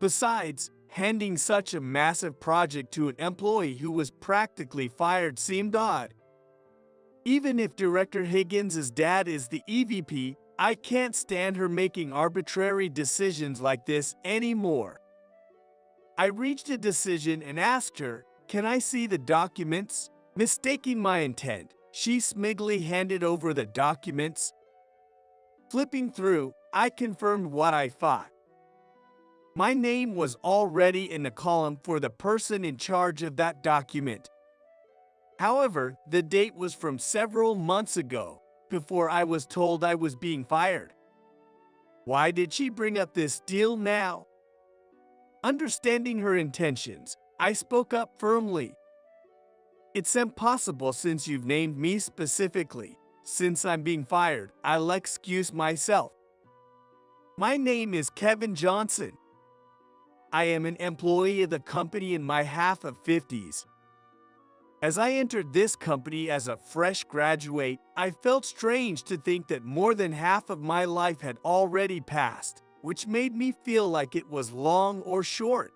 Besides, handing such a massive project to an employee who was practically fired seemed odd. Even if Director Higgins' dad is the EVP, I can't stand her making arbitrary decisions like this anymore. I reached a decision and asked her, "Can I see the documents?" Mistaking my intent, she smugly handed over the documents. Flipping through, I confirmed what I thought. My name was already in the column for the person in charge of that document. However, the date was from several months ago, before I was told I was being fired. Why did she bring up this deal now? Understanding her intentions, I spoke up firmly. "It's impossible since you've named me specifically. Since I'm being fired, I'll excuse myself. My name is Kevin Johnson. I am an employee of the company in my half of 50s. As I entered this company as a fresh graduate, I felt strange to think that more than half of my life had already passed, which made me feel like it was long or short.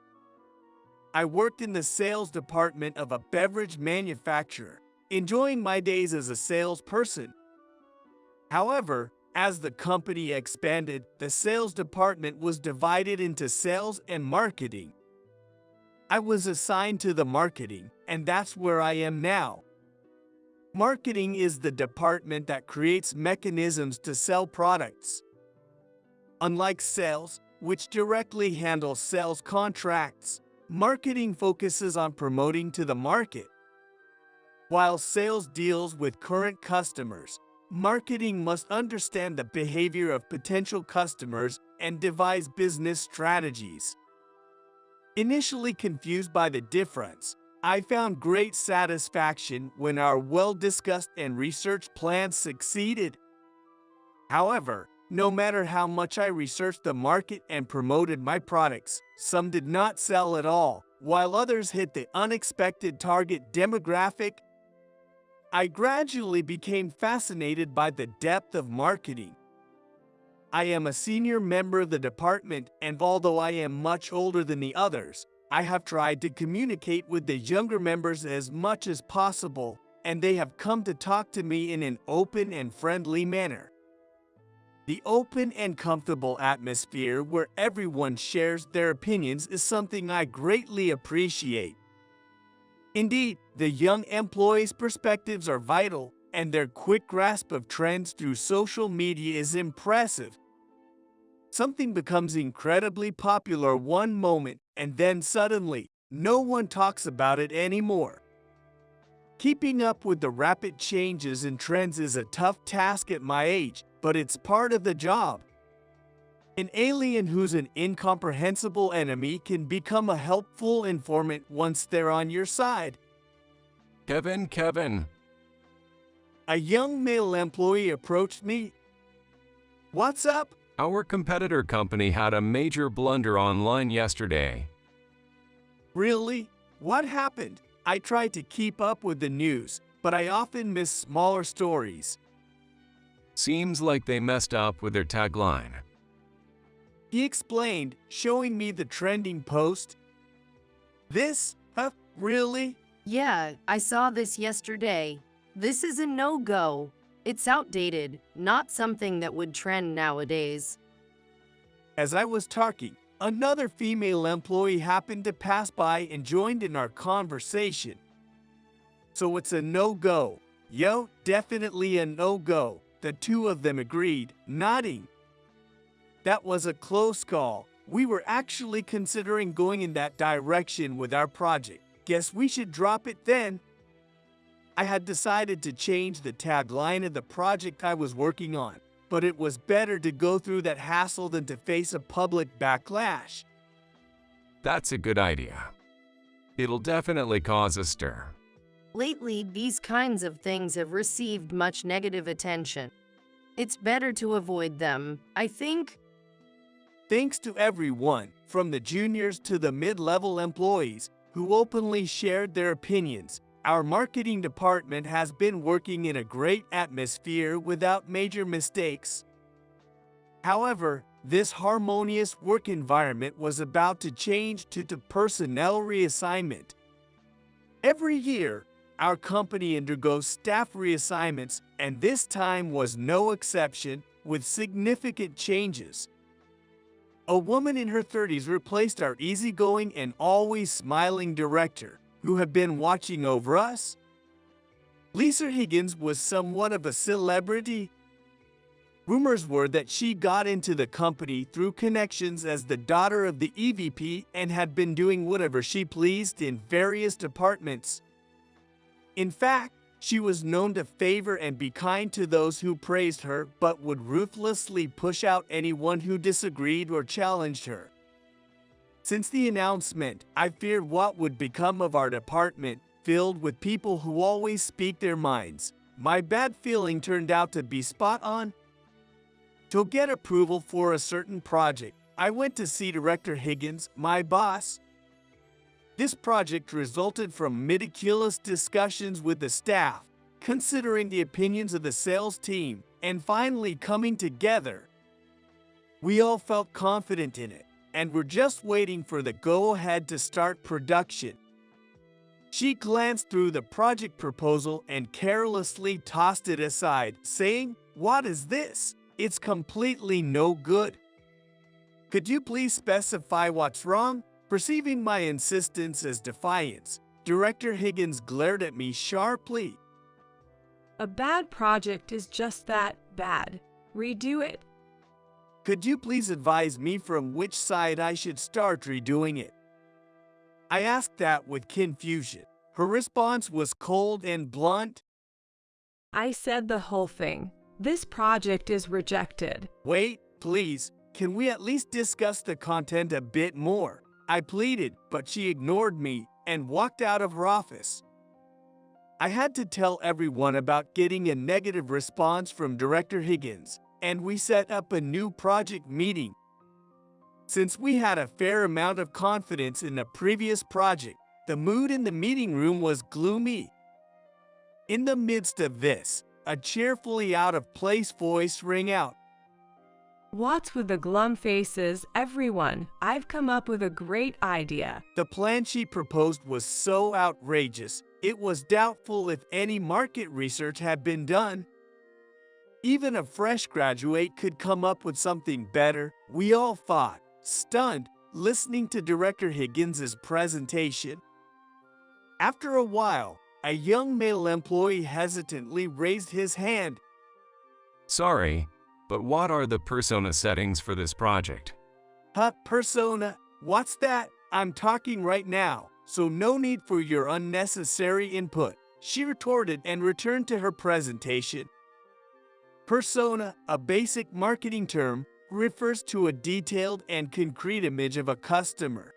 I worked in the sales department of a beverage manufacturer, enjoying my days as a salesperson. However, as the company expanded, the sales department was divided into sales and marketing. I was assigned to the marketing, and that's where I am now. Marketing is the department that creates mechanisms to sell products. Unlike sales, which directly handles sales contracts, marketing focuses on promoting to the market. While sales deals with current customers, marketing must understand the behavior of potential customers and devise business strategies. Initially confused by the difference, I found great satisfaction when our well-discussed and researched plans succeeded. However, no matter how much I researched the market and promoted my products, some did not sell at all, while others hit the unexpected target demographic. I gradually became fascinated by the depth of marketing. I am a senior member of the department, and although I am much older than the others, I have tried to communicate with the younger members as much as possible, and they have come to talk to me in an open and friendly manner. The open and comfortable atmosphere where everyone shares their opinions is something I greatly appreciate. Indeed, the young employees' perspectives are vital, and their quick grasp of trends through social media is impressive. Something becomes incredibly popular one moment, and then suddenly, no one talks about it anymore. Keeping up with the rapid changes and trends is a tough task at my age, but it's part of the job. An alien who's an incomprehensible enemy can become a helpful informant once they're on your side. Kevin. A young male employee approached me. "What's up?" Our competitor company had a major blunder online yesterday. "Really? What happened?" I try to keep up with the news, but I often miss smaller stories. Seems like they messed up with their tagline. He explained, showing me the trending post. "This? Really?" Yeah, I saw this yesterday. This is a no-go. It's outdated, not something that would trend nowadays. As I was talking, another female employee happened to pass by and joined in our conversation. "So it's a no-go." "Yo, definitely a no-go," the two of them agreed, nodding. That was a close call. We were actually considering going in that direction with our project. Guess we should drop it then. I had decided to change the tagline of the project I was working on, but it was better to go through that hassle than to face a public backlash. That's a good idea. It'll definitely cause a stir. Lately, these kinds of things have received much negative attention. It's better to avoid them, I think. Thanks to everyone, from the juniors to the mid-level employees, who openly shared their opinions. Our marketing department has been working in a great atmosphere without major mistakes. However, this harmonious work environment was about to change due to personnel reassignment. Every year, our company undergoes staff reassignments, and this time was no exception, with significant changes. A woman in her 30s replaced our easygoing and always smiling director, who had been watching over us. Lisa Higgins was somewhat of a celebrity. Rumors were that she got into the company through connections as the daughter of the EVP and had been doing whatever she pleased in various departments. In fact, she was known to favor and be kind to those who praised her, but would ruthlessly push out anyone who disagreed or challenged her. Since the announcement, I feared what would become of our department, filled with people who always speak their minds. My bad feeling turned out to be spot on. To get approval for a certain project, I went to see Director Higgins, my boss. This project resulted from meticulous discussions with the staff, considering the opinions of the sales team, and finally coming together. We all felt confident in it, and were just waiting for the go-ahead to start production. She glanced through the project proposal and carelessly tossed it aside, saying, "What is this? It's completely no good. Could you please specify what's wrong?" Perceiving my insistence as defiance, Director Higgins glared at me sharply. A bad project is just that bad. Redo it. Could you please advise me from which side I should start redoing it? I asked that with confusion. Her response was cold and blunt. I said the whole thing. This project is rejected. Wait, please, can we at least discuss the content a bit more? I pleaded, but she ignored me and walked out of her office. I had to tell everyone about getting a negative response from Director Higgins, and we set up a new project meeting. Since we had a fair amount of confidence in the previous project, the mood in the meeting room was gloomy. In the midst of this, a cheerfully out-of-place voice rang out. What's with the glum faces, everyone? I've come up with a great idea. The plan she proposed was so outrageous, it was doubtful if any market research had been done. Even a fresh graduate could come up with something better. We all thought, stunned, listening to Director Higgins's presentation. After a while, a young male employee hesitantly raised his hand. Sorry, but what are the persona settings for this project? Persona? What's that? I'm talking right now, so no need for your unnecessary input, she retorted and returned to her presentation. Persona, a basic marketing term, refers to a detailed and concrete image of a customer.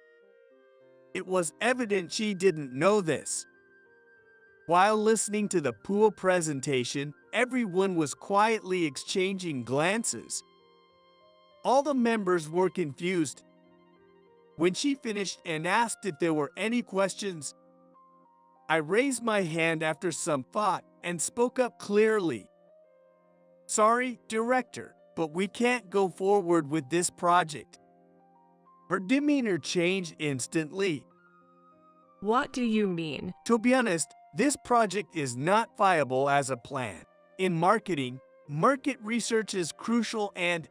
It was evident she didn't know this. While listening to the pool presentation, everyone was quietly exchanging glances. All the members were confused. When she finished and asked if there were any questions, I raised my hand after some thought and spoke up clearly. Sorry, Director, but we can't go forward with this project. Her demeanor changed instantly. What do you mean? To be honest, this project is not viable as a plan. In marketing, market research is crucial and...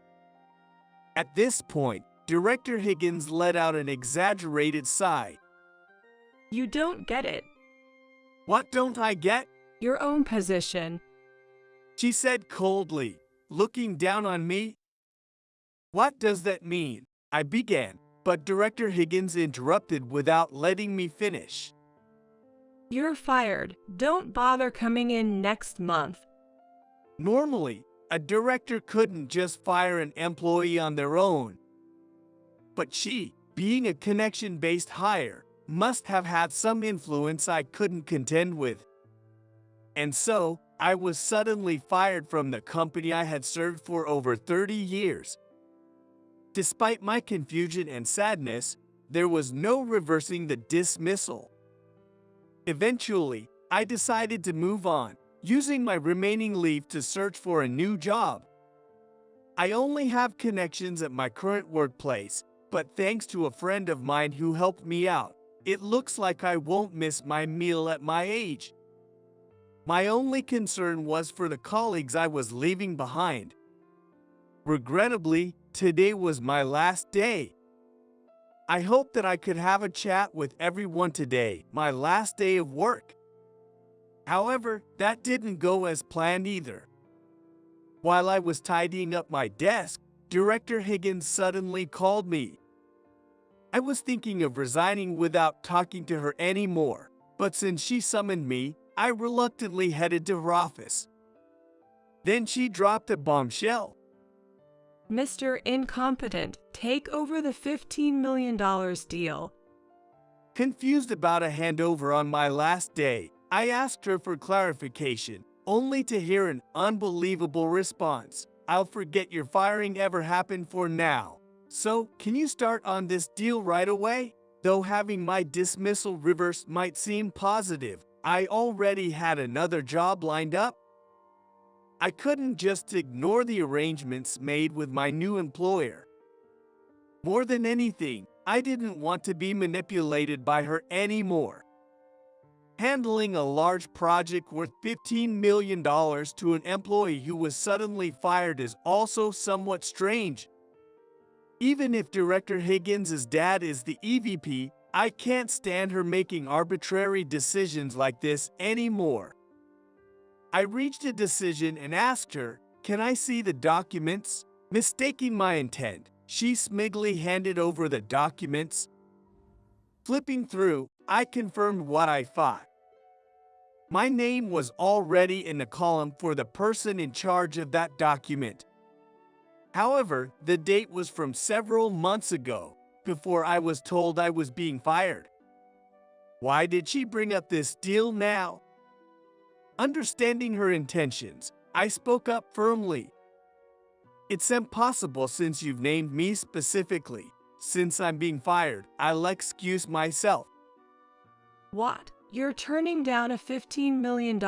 At this point, Director Higgins let out an exaggerated sigh. You don't get it. What don't I get? Your own position. She said coldly, looking down on me. What does that mean? I began, but Director Higgins interrupted without letting me finish. You're fired. Don't bother coming in next month. Normally, a director couldn't just fire an employee on their own. But she, being a connection-based hire, must have had some influence I couldn't contend with. And so, I was suddenly fired from the company I had served for over 30 years. Despite my confusion and sadness, there was no reversing the dismissal. Eventually, I decided to move on, using my remaining leave to search for a new job. I only have connections at my current workplace, but thanks to a friend of mine who helped me out, it looks like I won't miss my meal at my age. My only concern was for the colleagues I was leaving behind. Regrettably, today was my last day. I hoped that I could have a chat with everyone today, my last day of work. However, that didn't go as planned either. While I was tidying up my desk, Director Higgins suddenly called me. I was thinking of resigning without talking to her anymore, but since she summoned me, I reluctantly headed to her office. Then she dropped a bombshell. Mr. Incompetent, take over the $15 million deal. Confused about a handover on my last day, I asked her for clarification, only to hear an unbelievable response. I'll forget your firing ever happened for now. So, can you start on this deal right away? Though having my dismissal reversed might seem positive, I already had another job lined up. I couldn't just ignore the arrangements made with my new employer. More than anything, I didn't want to be manipulated by her anymore. Handling a large project worth $15 million to an employee who was suddenly fired is also somewhat strange. Even if Director Higgins' dad is the EVP, I can't stand her making arbitrary decisions like this anymore. I reached a decision and asked her, "Can I see the documents?" Mistaking my intent, she smugly handed over the documents. Flipping through, I confirmed what I thought. My name was already in the column for the person in charge of that document. However, the date was from several months ago, before I was told I was being fired. Why did she bring up this deal now? Understanding her intentions, I spoke up firmly. It's impossible since you've named me specifically. Since I'm being fired, I'll excuse myself. What? You're turning down a $15 million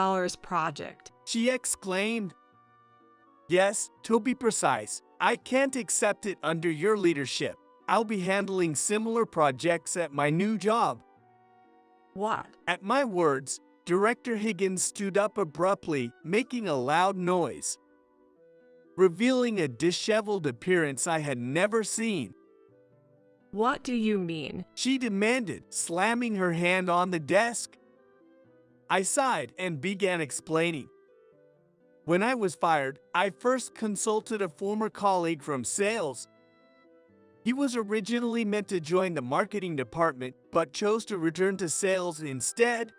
project? She exclaimed. Yes, to be precise, I can't accept it under your leadership. I'll be handling similar projects at my new job. What? At my words, Director Higgins stood up abruptly, making a loud noise, revealing a disheveled appearance I had never seen. What do you mean? She demanded, slamming her hand on the desk. I sighed and began explaining. When I was fired, I first consulted a former colleague from sales. He was originally meant to join the marketing department, but chose to return to sales instead.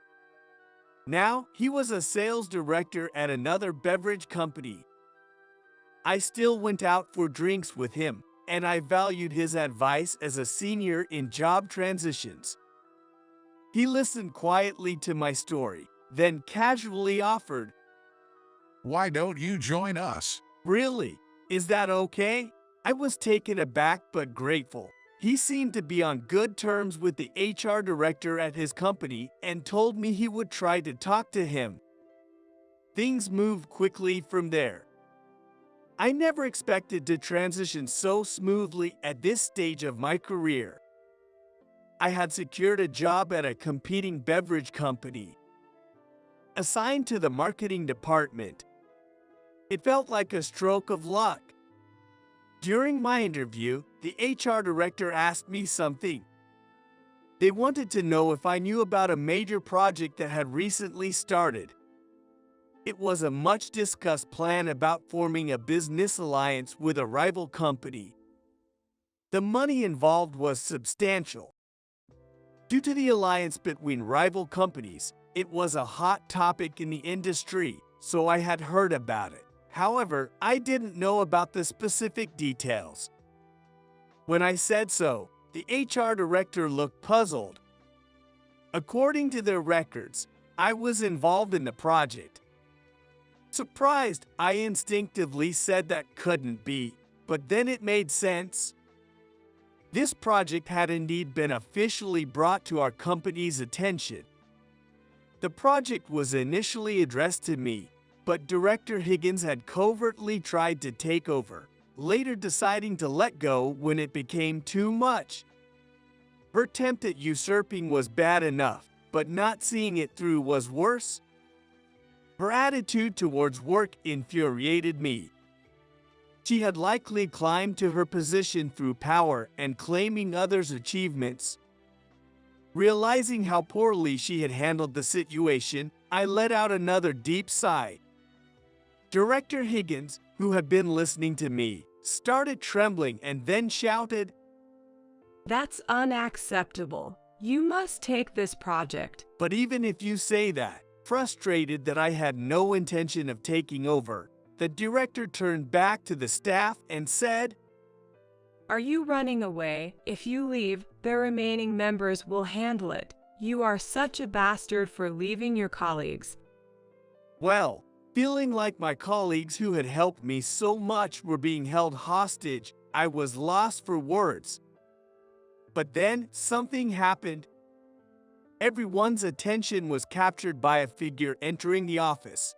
Now, he was a sales director at another beverage company. I still went out for drinks with him, and I valued his advice as a senior in job transitions. He listened quietly to my story, then casually offered, Why don't you join us? "Really? Is that okay?" I was taken aback but grateful. He seemed to be on good terms with the HR director at his company and told me he would try to talk to him. Things moved quickly from there. I never expected to transition so smoothly at this stage of my career. I had secured a job at a competing beverage company, assigned to the marketing department. It felt like a stroke of luck. During my interview, the HR director asked me something. They wanted to know if I knew about a major project that had recently started. It was a much-discussed plan about forming a business alliance with a rival company. The money involved was substantial. Due to the alliance between rival companies, it was a hot topic in the industry, so I had heard about it. However, I didn't know about the specific details. When I said so, the HR director looked puzzled. According to their records, I was involved in the project. Surprised, I instinctively said that couldn't be, but then it made sense. This project had indeed been officially brought to our company's attention. The project was initially addressed to me, but Director Higgins had covertly tried to take over, later deciding to let go when it became too much. Her attempt at usurping was bad enough, but not seeing it through was worse. Her attitude towards work infuriated me. She had likely climbed to her position through power and claiming others' achievements. Realizing how poorly she had handled the situation, I let out another deep sigh. Director Higgins, who had been listening to me, started trembling and then shouted, That's unacceptable. You must take this project. "But even if you say that," frustrated that I had no intention of taking over, the director turned back to the staff and said, Are you running away? If you leave, the remaining members will handle it. You are such a bastard for leaving your colleagues. Well, feeling like my colleagues who had helped me so much were being held hostage, I was lost for words. But then something happened. Everyone's attention was captured by a figure entering the office.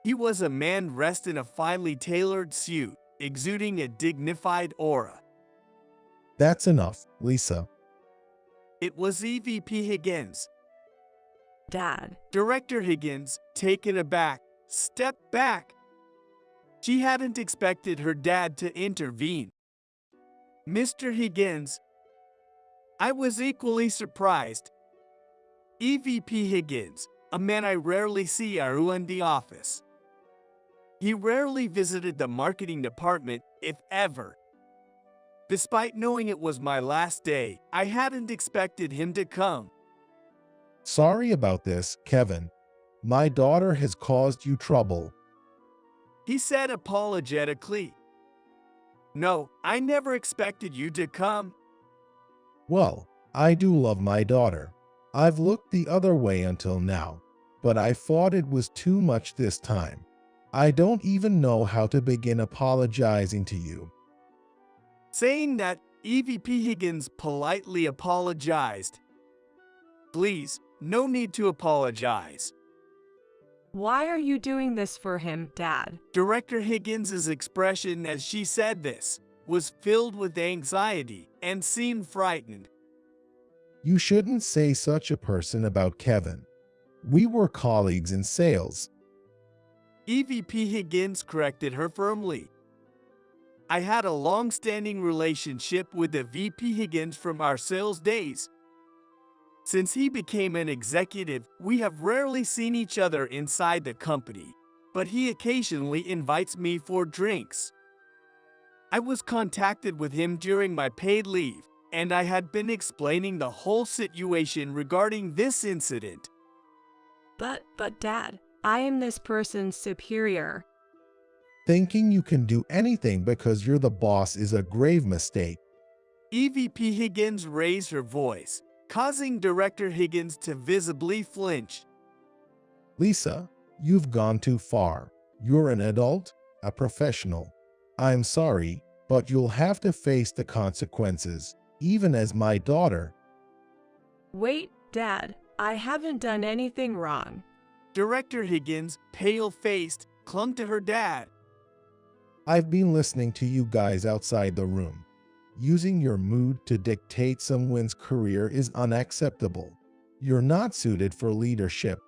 He was a man dressed in a finely tailored suit, exuding a dignified aura. That's enough, Lisa. It was EVP Higgins. Dad. Director Higgins, taken aback, stepped back. She hadn't expected her dad to intervene. "Mr. Higgins." I was equally surprised. EVP Higgins, a man I rarely see around the office. He rarely visited the marketing department, if ever. Despite knowing it was my last day, I hadn't expected him to come. Sorry about this, Kevin. My daughter has caused you trouble. He said apologetically. "No, I never expected you to come." Well, I do love my daughter. I've looked the other way until now, but I thought it was too much this time. I don't even know how to begin apologizing to you. Saying that, EVP Higgins politely apologized. "Please, no need to apologize." Why are you doing this for him, Dad? Director Higgins's expression as she said this was filled with anxiety and seemed frightened. You shouldn't say such a person about Kevin. We were colleagues in sales. EVP Higgins corrected her firmly. I had a long-standing relationship with the VP Higgins from our sales days. Since he became an executive, we have rarely seen each other inside the company, but he occasionally invites me for drinks. I was contacted with him during my paid leave, and I had been explaining the whole situation regarding this incident. But Dad, I am this person's superior. Thinking you can do anything because you're the boss is a grave mistake. EVP Higgins raised her voice, causing Director Higgins to visibly flinch. Lisa, you've gone too far. You're an adult, a professional. I'm sorry, but you'll have to face the consequences, even as my daughter. Wait, Dad, I haven't done anything wrong. Director Higgins, pale-faced, clung to her dad. I've been listening to you guys outside the room. Using your mood to dictate someone's career is unacceptable. You're not suited for leadership.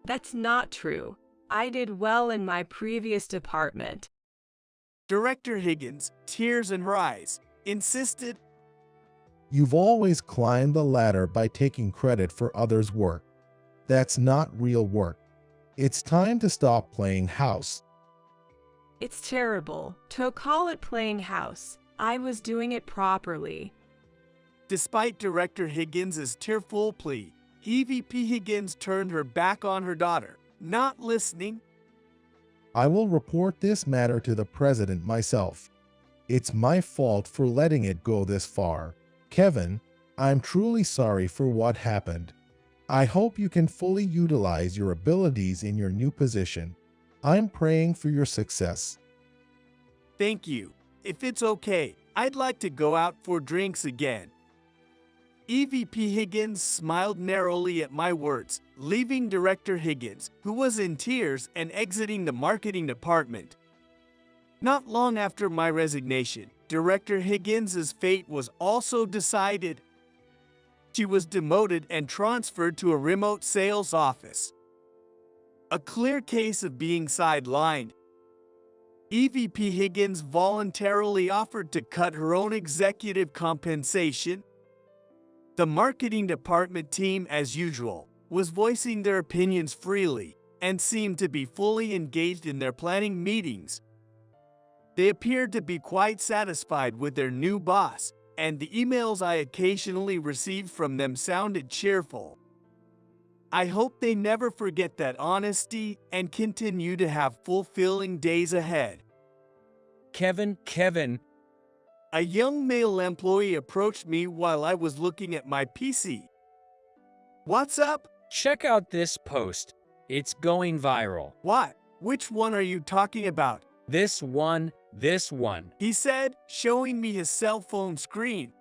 That's not true. I did well in my previous department. Director Higgins, tears in her eyes, insisted. You've always climbed the ladder by taking credit for others' work. That's not real work. It's time to stop playing house. It's terrible to call it playing house. I was doing it properly. Despite Director Higgins's tearful plea, EVP Higgins turned her back on her daughter, not listening. I will report this matter to the president myself. It's my fault for letting it go this far. Kevin, I'm truly sorry for what happened. I hope you can fully utilize your abilities in your new position. I'm praying for your success. Thank you. If it's okay, I'd like to go out for drinks again. EVP Higgins smiled narrowly at my words, leaving Director Higgins, who was in tears, and exiting the marketing department. Not long after my resignation, Director Higgins's fate was also decided. She was demoted and transferred to a remote sales office. A clear case of being sidelined. EVP Higgins voluntarily offered to cut her own executive compensation. The marketing department team, as usual, was voicing their opinions freely and seemed to be fully engaged in their planning meetings. They appeared to be quite satisfied with their new boss, and the emails I occasionally received from them sounded cheerful. I hope they never forget that honesty and continue to have fulfilling days ahead. Kevin. A young male employee approached me while I was looking at my PC. What's up? Check out this post. It's going viral. What? Which one are you talking about? This one. He said, showing me his cell phone screen.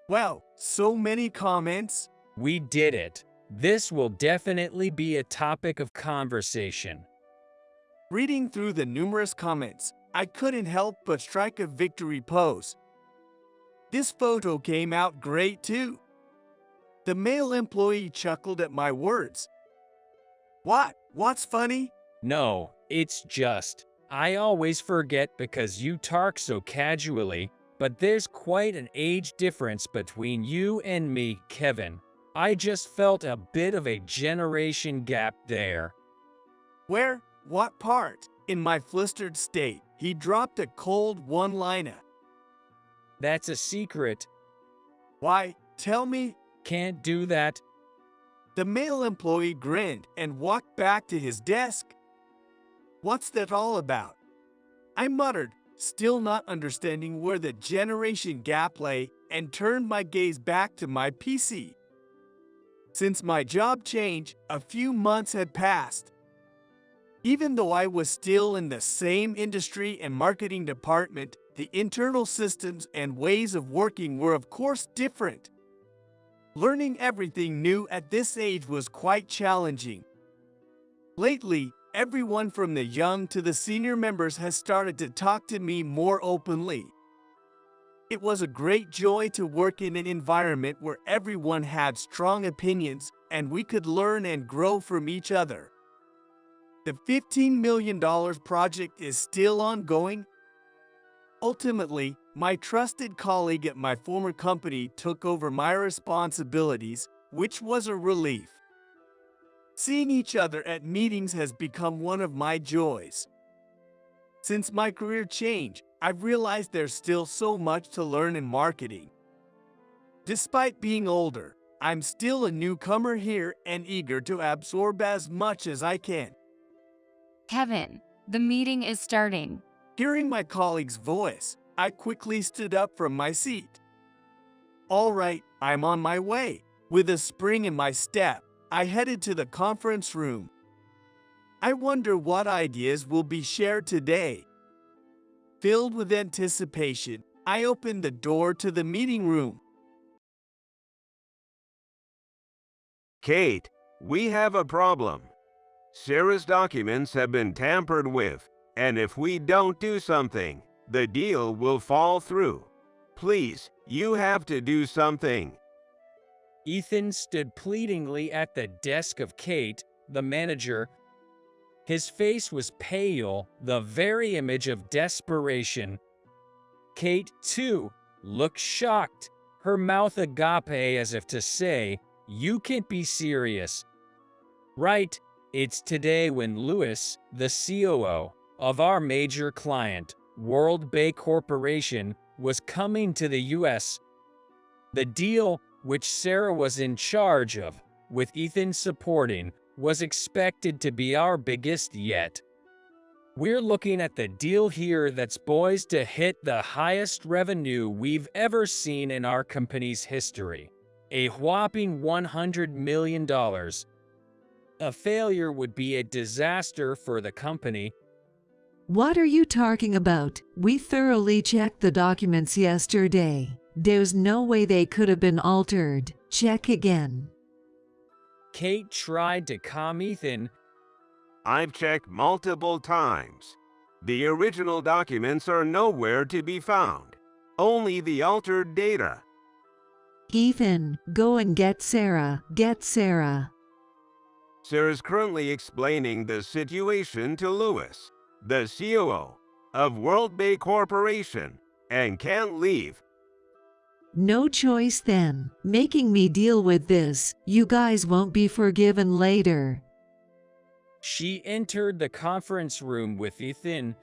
Well, so many comments. We did it. This will definitely be a topic of conversation. Reading through the numerous comments, I couldn't help but strike a victory pose. This photo came out great too. The male employee chuckled at my words. What's funny? No, it's just, I always forget because you talk so casually, but there's quite an age difference between you and me, Kevin. I just felt a bit of a generation gap there. Where? What part? In my flustered state, he dropped a cold one-liner. That's a secret. Why? Tell me. Can't do that. The male employee grinned and walked back to his desk. What's that all about? I muttered, still not understanding where the generation gap lay, and turned my gaze back to my PC. Since my job change, a few months had passed. Even though I was still in the same industry and marketing department, the internal systems and ways of working were of course different. Learning everything new at this age was quite challenging. Lately, everyone from the young to the senior members has started to talk to me more openly. It was a great joy to work in an environment where everyone had strong opinions and we could learn and grow from each other. The $15 million project is still ongoing. Ultimately, my trusted colleague at my former company took over my responsibilities, which was a relief. Seeing each other at meetings has become one of my joys. Since my career change, I've realized there's still so much to learn in marketing. Despite being older, I'm still a newcomer here and eager to absorb as much as I can. Kevin, the meeting is starting. Hearing my colleague's voice, I quickly stood up from my seat. All right, I'm on my way. With a spring in my step, I headed to the conference room. I wonder what ideas will be shared today. Filled with anticipation, I opened the door to the meeting room. Kate, we have a problem. Sarah's documents have been tampered with, and if we don't do something, the deal will fall through. Please, you have to do something. Ethan stood pleadingly at the desk of Kate, the manager. His face was pale, the very image of desperation. Kate, too, looked shocked, her mouth agape as if to say, "You can't be serious." Right, it's today when Louis, the COO of our major client, World Bay Corporation, was coming to the US. The deal, which Sarah was in charge of, with Ethan supporting, was expected to be our biggest yet. We're looking at the deal here that's poised to hit the highest revenue we've ever seen in our company's history. A whopping $100 million. A failure would be a disaster for the company. What are you talking about? We thoroughly checked the documents yesterday. There's no way they could have been altered. Check again. Kate tried to calm Ethan. I've checked multiple times. The original documents are nowhere to be found. Only the altered data. Ethan, go and get Sarah. Get Sarah. Sarah's currently explaining the situation to Louis, the COO of World Bay Corporation, and can't leave. No choice then. Making me deal with this. You guys won't be forgiven later. She entered the conference room with Ethan.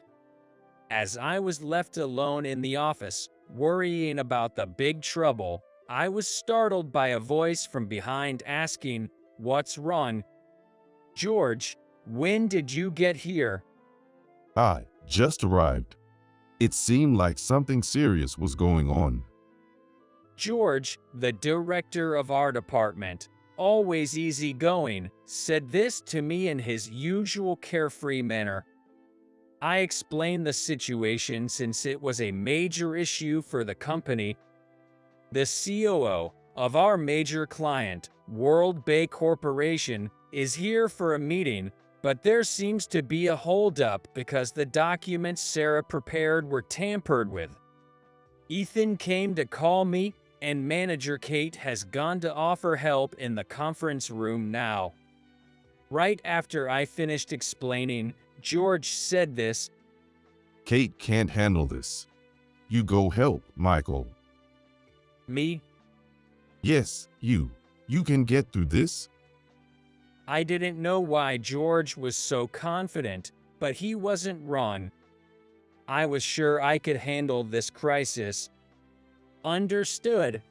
As I was left alone in the office, worrying about the big trouble, I was startled by a voice from behind asking, "What's wrong?" "George, when did you get here?" "I just arrived. It seemed like something serious was going on." George, the director of our department, always easygoing, said this to me in his usual carefree manner. I explained the situation since it was a major issue for the company. The COO of our major client, World Bay Corporation, is here for a meeting, but there seems to be a holdup because the documents Sarah prepared were tampered with. Ethan came to call me, and manager Kate has gone to offer help in the conference room now. Right after I finished explaining, George said this. "Kate can't handle this. You go help, Michael." Me? "Yes, you. You can get through this." I didn't know why George was so confident, but he wasn't wrong. I was sure I could handle this crisis. Understood.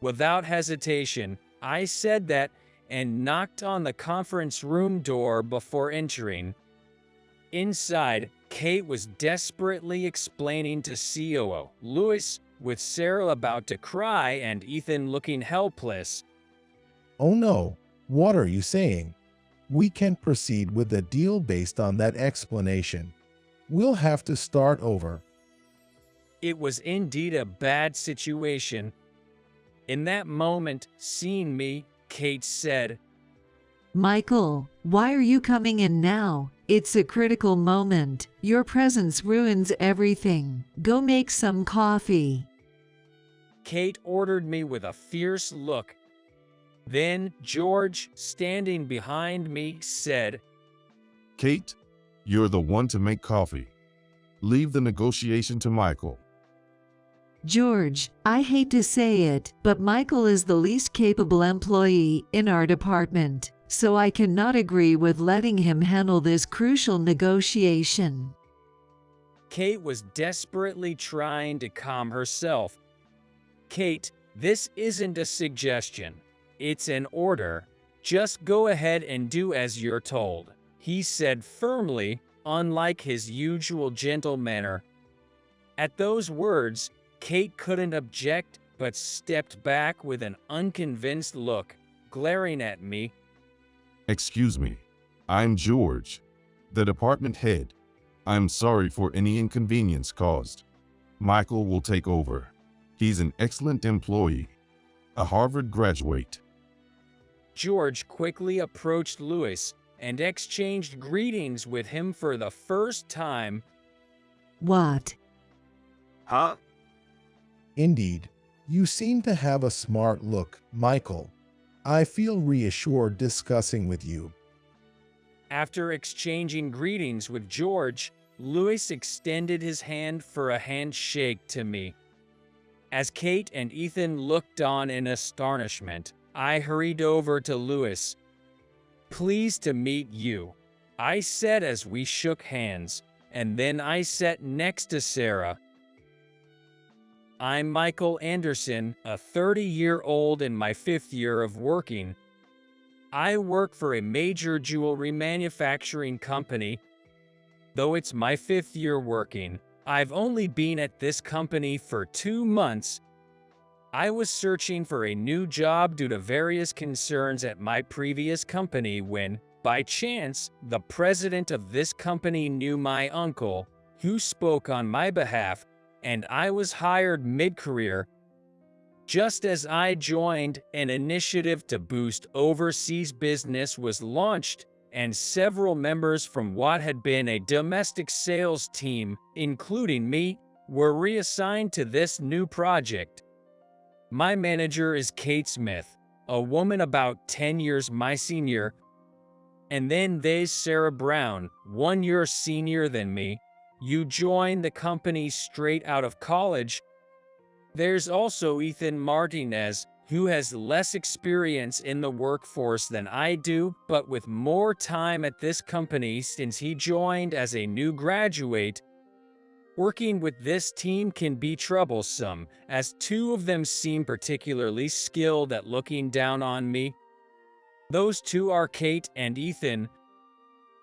Without hesitation, I said that and knocked on the conference room door before entering. Inside, Kate was desperately explaining to COO Louis, with Sarah about to cry and Ethan looking helpless. "Oh no, what are you saying? We can't proceed with the deal based on that explanation. We'll have to start over." It was indeed a bad situation. In that moment, seeing me, Kate said, Michael, why are you coming in now? It's a critical moment. Your presence ruins everything. Go make some coffee. Kate ordered me with a fierce look. Then George, standing behind me, said, Kate, you're the one to make coffee. Leave the negotiation to Michael. George, I hate to say it, but Michael is the least capable employee in our department, so I cannot agree with letting him handle this crucial negotiation. Kate was desperately trying to calm herself. Kate, this isn't a suggestion. It's an order. Just go ahead and do as you're told, he said firmly, unlike his usual gentle manner. At those words, Kate couldn't object, but stepped back with an unconvinced look, glaring at me. Excuse me, I'm George, the department head. I'm sorry for any inconvenience caused. Michael will take over. He's an excellent employee, a Harvard graduate. George quickly approached Louis and exchanged greetings with him for the first time. What? Huh? Indeed, you seem to have a smart look, Michael. I feel reassured discussing with you. After exchanging greetings with George, Louis extended his hand for a handshake to me. As Kate and Ethan looked on in astonishment, I hurried over to Louis. Pleased to meet you, I said as we shook hands, and then I sat next to Sarah. I'm Michael Anderson, a 30-year-old in my 5th year of working. I work for a major jewelry manufacturing company. Though it's my 5th year working, I've only been at this company for 2 months. I was searching for a new job due to various concerns at my previous company when, by chance, the president of this company knew my uncle, who spoke on my behalf, and I was hired mid-career. Just as I joined, an initiative to boost overseas business was launched, and several members from what had been a domestic sales team, including me, were reassigned to this new project. My manager is Kate Smith, a woman about 10 years my senior, and then there's Sarah Brown, 1 year senior than me. You joined the company straight out of college. There's also Ethan Martinez, who has less experience in the workforce than I do, but with more time at this company since he joined as a new graduate. Working with this team can be troublesome, as 2 of them seem particularly skilled at looking down on me. Those 2 are Kate and Ethan.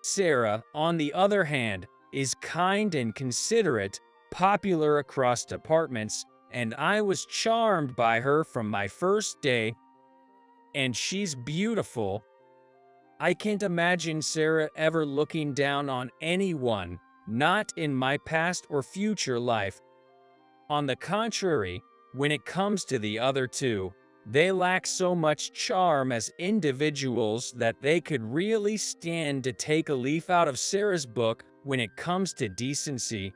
Sarah, on the other hand, is kind and considerate, popular across departments, and I was charmed by her from my first day. And she's beautiful. I can't imagine Sarah ever looking down on anyone, not in my past or future life. On the contrary, when it comes to the other 2, they lack so much charm as individuals that they could really stand to take a leaf out of Sarah's book when it comes to decency.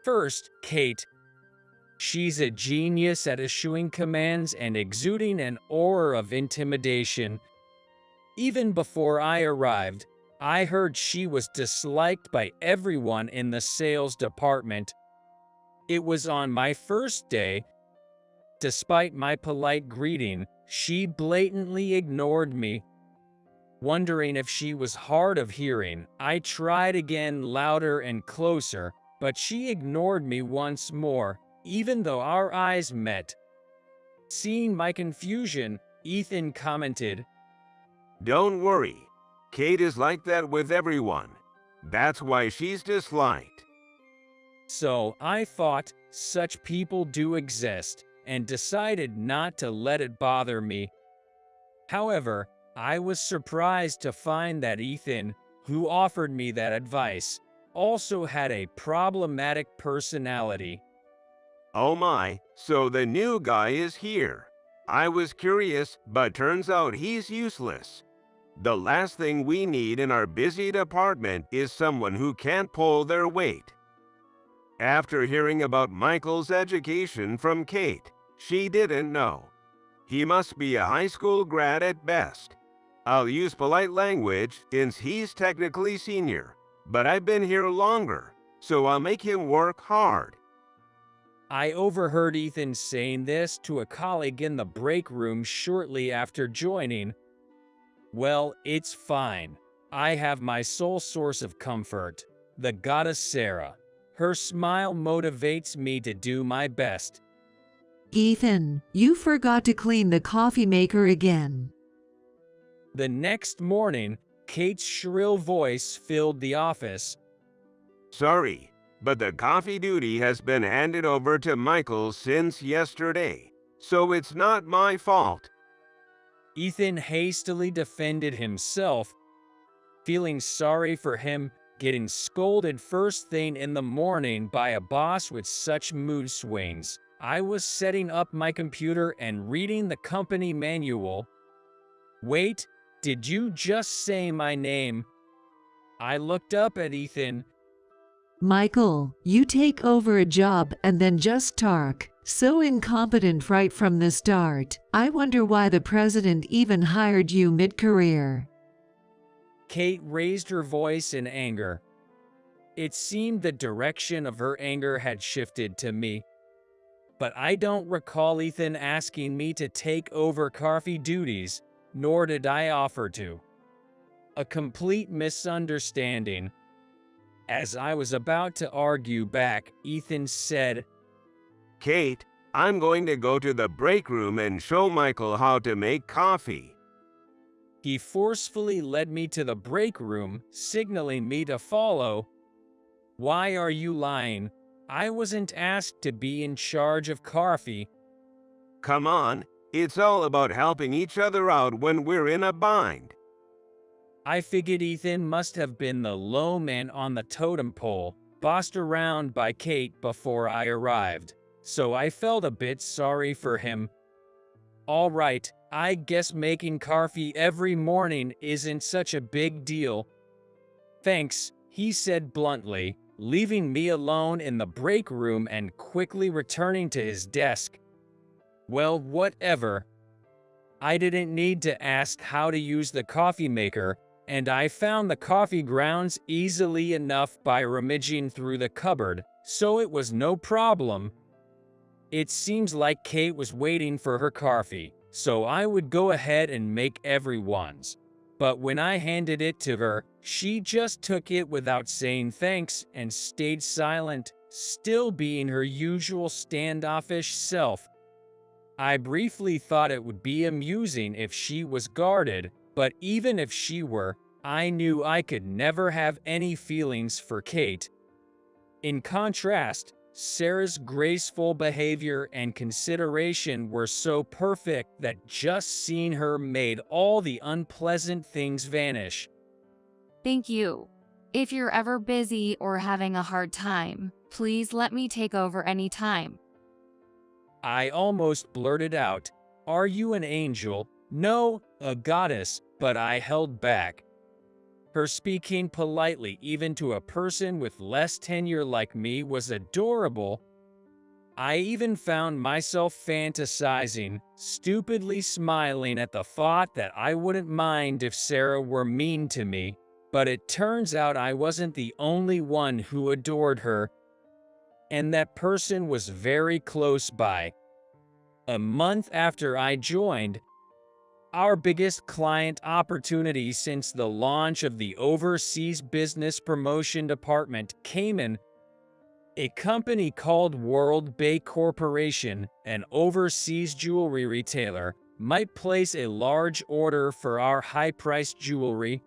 First, Kate. She's a genius at issuing commands and exuding an aura of intimidation. Even before I arrived, I heard she was disliked by everyone in the sales department. It was on my first day. Despite my polite greeting, she blatantly ignored me. Wondering if she was hard of hearing, I tried again louder and closer, but she ignored me once more, even though our eyes met. Seeing my confusion, Ethan commented, Don't worry. Kate is like that with everyone. That's why she's disliked. So I thought such people do exist and decided not to let it bother me. However, I was surprised to find that Ethan, who offered me that advice, also had a problematic personality. Oh my, so the new guy is here. I was curious, but turns out he's useless. The last thing we need in our busy department is someone who can't pull their weight. After hearing about Michael's education from Kate, she didn't know. He must be a high school grad at best. I'll use polite language since he's technically senior, but I've been here longer, so I'll make him work hard. I overheard Ethan saying this to a colleague in the break room shortly after joining. Well, it's fine. I have my sole source of comfort, the goddess Sarah. Her smile motivates me to do my best. Ethan, you forgot to clean the coffee maker again. The next morning, Kate's shrill voice filled the office. Sorry, but the coffee duty has been handed over to Michael since yesterday, so it's not my fault. Ethan hastily defended himself, feeling sorry for him getting scolded first thing in the morning by a boss with such mood swings. I was setting up my computer and reading the company manual. Wait, did you just say my name? I looked up at Ethan. Michael, you take over a job and then just talk. So incompetent right from the start. I wonder why the president even hired you mid-career. Kate raised her voice in anger. It seemed the direction of her anger had shifted to me. But I don't recall Ethan asking me to take over coffee duties, nor did I offer to. A complete misunderstanding. As I was about to argue back, Ethan said, Kate, I'm going to go to the break room and show Michael how to make coffee. He forcefully led me to the break room, signaling me to follow. Why are you lying? I wasn't asked to be in charge of coffee. Come on, it's all about helping each other out when we're in a bind. I figured Ethan must have been the low man on the totem pole, bossed around by Kate before I arrived, so I felt a bit sorry for him. All right, I guess making coffee every morning isn't such a big deal. Thanks, he said bluntly, leaving me alone in the break room and quickly returning to his desk. Well, whatever. I didn't need to ask how to use the coffee maker, and I found the coffee grounds easily enough by rummaging through the cupboard, so it was no problem. It seems like Kate was waiting for her coffee, so I would go ahead and make everyone's. But when I handed it to her, she just took it without saying thanks and stayed silent, still being her usual standoffish self. I briefly thought it would be amusing if she was guarded, but even if she were, I knew I could never have any feelings for Kate. In contrast, Sarah's graceful behavior and consideration were so perfect that just seeing her made all the unpleasant things vanish. Thank you. If you're ever busy or having a hard time, please let me take over anytime. I almost blurted out, "Are you an angel?" "No, a goddess," but I held back. Her speaking politely even to a person with less tenure like me was adorable. I even found myself fantasizing, stupidly smiling at the thought that I wouldn't mind if Sarah were mean to me, but it turns out I wasn't the only one who adored her. And that person was very close by. A month after I joined, our biggest client opportunity since the launch of the Overseas Business Promotion Department came in. A company called World Bay Corporation, an overseas jewelry retailer, might place a large order for our high-priced jewelry.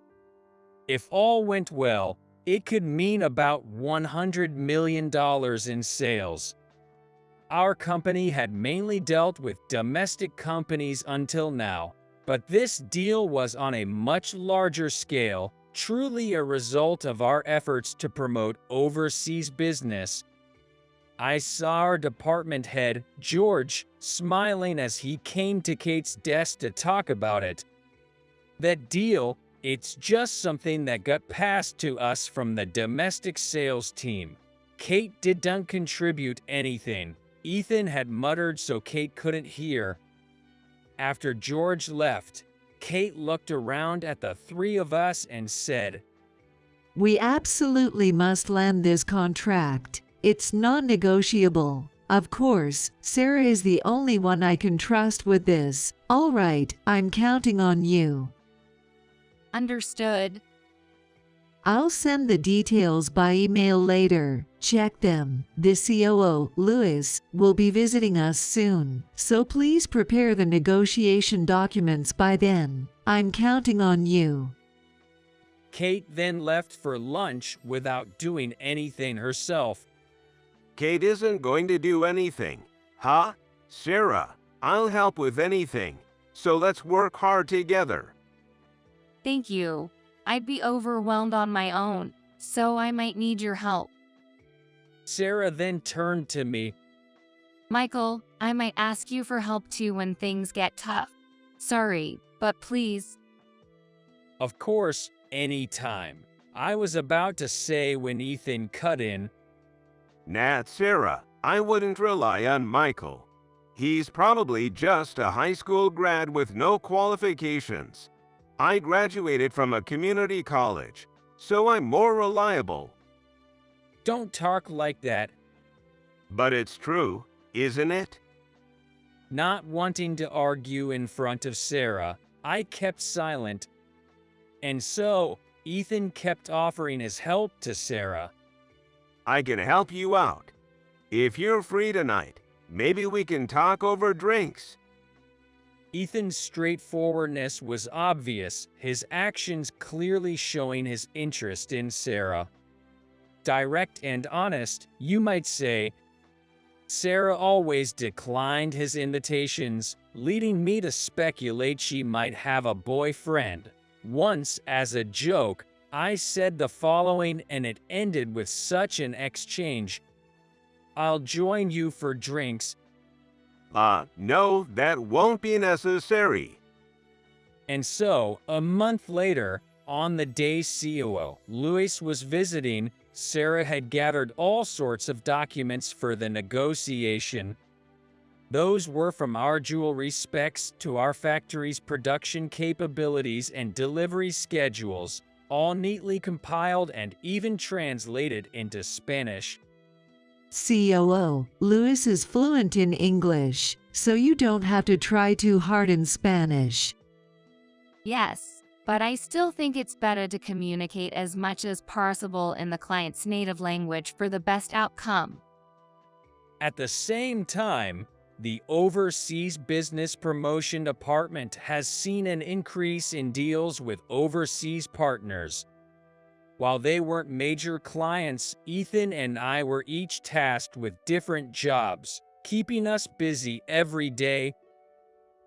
If all went well, it could mean about $100 million in sales. Our company had mainly dealt with domestic companies until now, but this deal was on a much larger scale, truly a result of our efforts to promote overseas business. I saw our department head, George, smiling as he came to Kate's desk to talk about it. That deal, it's just something that got passed to us from the domestic sales team. Kate didn't contribute anything. Ethan had muttered so Kate couldn't hear. After George left, Kate looked around at the three of us and said, "We absolutely must land this contract. It's non-negotiable. Of course, Sarah is the only one I can trust with this. All right, I'm counting on you." Understood. I'll send the details by email later. Check them. The COO, Louis, will be visiting us soon, so please prepare the negotiation documents by then. I'm counting on you. Kate then left for lunch without doing anything herself. Kate isn't going to do anything. Huh? Sarah, I'll help with anything. So let's work hard together. Thank you. I'd be overwhelmed on my own, so I might need your help. Sarah then turned to me. Michael, I might ask you for help too when things get tough. Sorry, but please. Of course, anytime. I was about to say when Ethan cut in. Nat, Sarah, I wouldn't rely on Michael. He's probably just a high school grad with no qualifications. I graduated from a community college, so I'm more reliable. Don't talk like that. But it's true, isn't it? Not wanting to argue in front of Sarah, I kept silent. And so, Ethan kept offering his help to Sarah. I can help you out. If you're free tonight, maybe we can talk over drinks. Ethan's straightforwardness was obvious, his actions clearly showing his interest in Sarah. Direct and honest, you might say. Sarah always declined his invitations, leading me to speculate she might have a boyfriend. Once, as a joke, I said the following and it ended with such an exchange. "I'll join you for drinks." No, that won't be necessary. And so, a month later, on the day COO Louis was visiting, Sarah had gathered all sorts of documents for the negotiation. Those were from our jewelry specs to our factory's production capabilities and delivery schedules, all neatly compiled and even translated into Spanish. COO, Louis is fluent in English, so you don't have to try too hard in Spanish. Yes, but I still think it's better to communicate as much as possible in the client's native language for the best outcome. At the same time, the Overseas Business Promotion Department has seen an increase in deals with overseas partners. While they weren't major clients, Ethan and I were each tasked with different jobs, keeping us busy every day.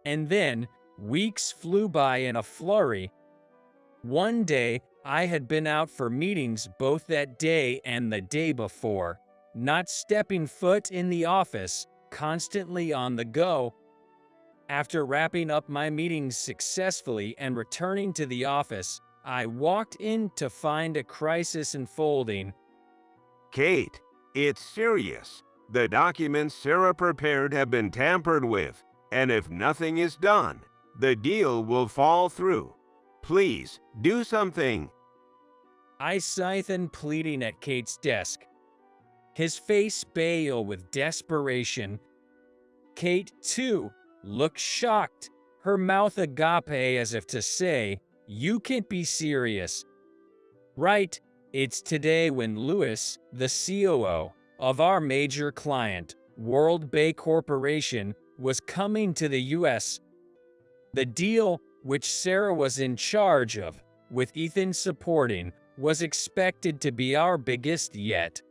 And then, weeks flew by in a flurry. One day, I had been out for meetings both that day and the day before, not stepping foot in the office, constantly on the go. After wrapping up my meetings successfully and returning to the office, I walked in to find a crisis unfolding. Kate, it's serious. The documents Sarah prepared have been tampered with, and if nothing is done, the deal will fall through. Please, do something. I sighed, pleading at Kate's desk, his face pale with desperation. Kate, too, looked shocked, her mouth agape as if to say, "You can't be serious." Right, it's today when Louis, the COO of our major client, World Bay Corporation, was coming to the US. The deal, which Sarah was in charge of, with Ethan supporting, was expected to be our biggest yet.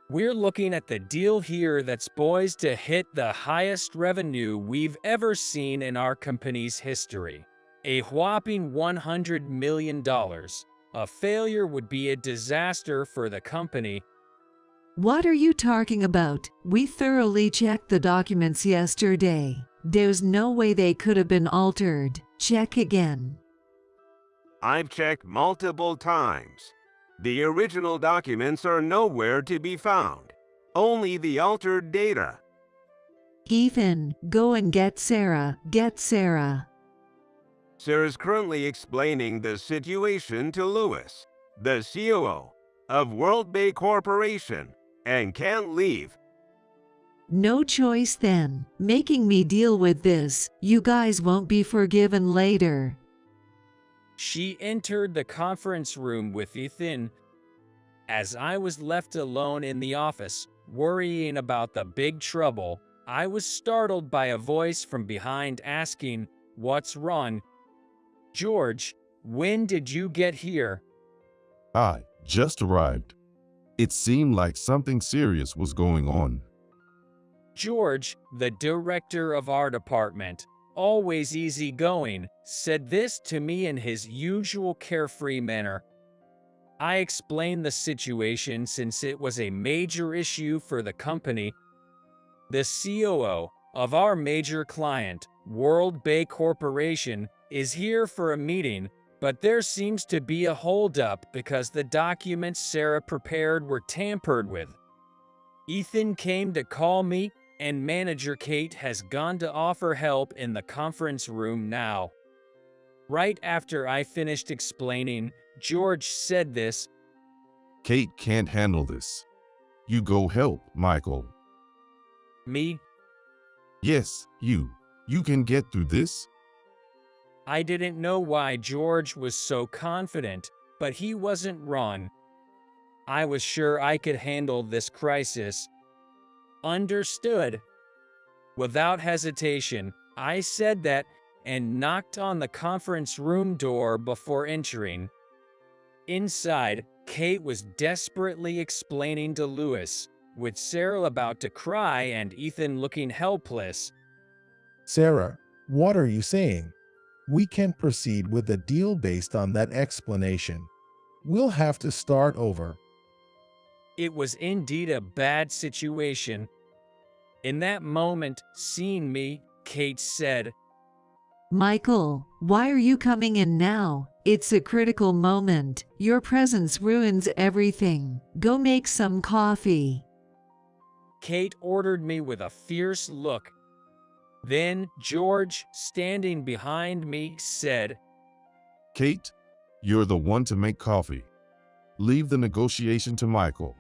We're looking at the deal here that's poised to hit the highest revenue we've ever seen in our company's history. A whopping $100 million. A failure would be a disaster for the company. What are you talking about? We thoroughly checked the documents yesterday. There's no way they could have been altered. Check again. I've checked multiple times. The original documents are nowhere to be found. Only the altered data. Ethan, go and get Sarah. Get Sarah. Sarah's currently explaining the situation to Lewis, the COO of World Bay Corporation, and can't leave. No choice then. Making me deal with this. You guys won't be forgiven later. She entered the conference room with Ethan. As I was left alone in the office, worrying about the big trouble, I was startled by a voice from behind asking, "What's wrong?" "George, when did you get here?" I just arrived. It seemed like something serious was going on. George, the director of our department, always easygoing, said this to me in his usual carefree manner. I explained the situation since it was a major issue for the company. The COO of our major client, World Bay Corporation, is here for a meeting, but there seems to be a holdup because the documents Sarah prepared were tampered with. Ethan came to call me, and manager Kate has gone to offer help in the conference room now. Right after I finished explaining, George said this. Kate can't handle this. You go help, Michael. Me? Yes, you. You can get through this. I didn't know why George was so confident, but he wasn't wrong. I was sure I could handle this crisis. Understood. Without hesitation, I said that and knocked on the conference room door before entering. Inside, Kate was desperately explaining to Lewis, with Sarah about to cry and Ethan looking helpless. Sarah, what are you saying? We can't proceed with the deal based on that explanation. We'll have to start over. It was indeed a bad situation. In that moment, seeing me, Kate said, Michael, why are you coming in now? It's a critical moment. Your presence ruins everything. Go make some coffee. Kate ordered me with a fierce look. Then George, standing behind me, said, Kate, you're the one to make coffee. Leave the negotiation to Michael.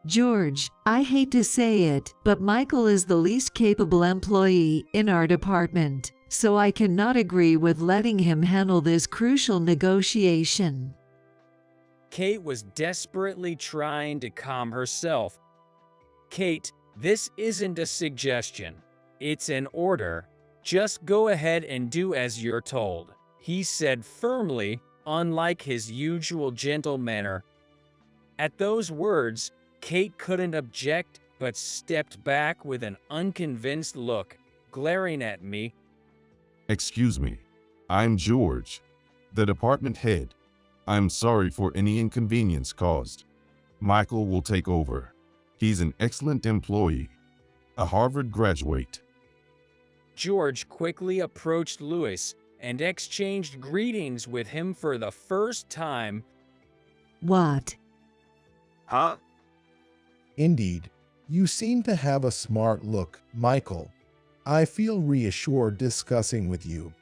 George, I hate to say it, but Michael is the least capable employee in our department, so I cannot agree with letting him handle this crucial negotiation. Kate was desperately trying to calm herself. Kate, this isn't a suggestion. It's an order. Just go ahead and do as you're told, he said firmly, unlike his usual gentle manner. At those words, Kate couldn't object but stepped back with an unconvinced look, glaring at me. Excuse me. I'm George, the department head. I'm sorry for any inconvenience caused. Michael will take over. He's an excellent employee, a Harvard graduate. George quickly approached Lewis and exchanged greetings with him for the first time. What? Huh? Indeed, you seem to have a smart look, Michael. I feel reassured discussing with you.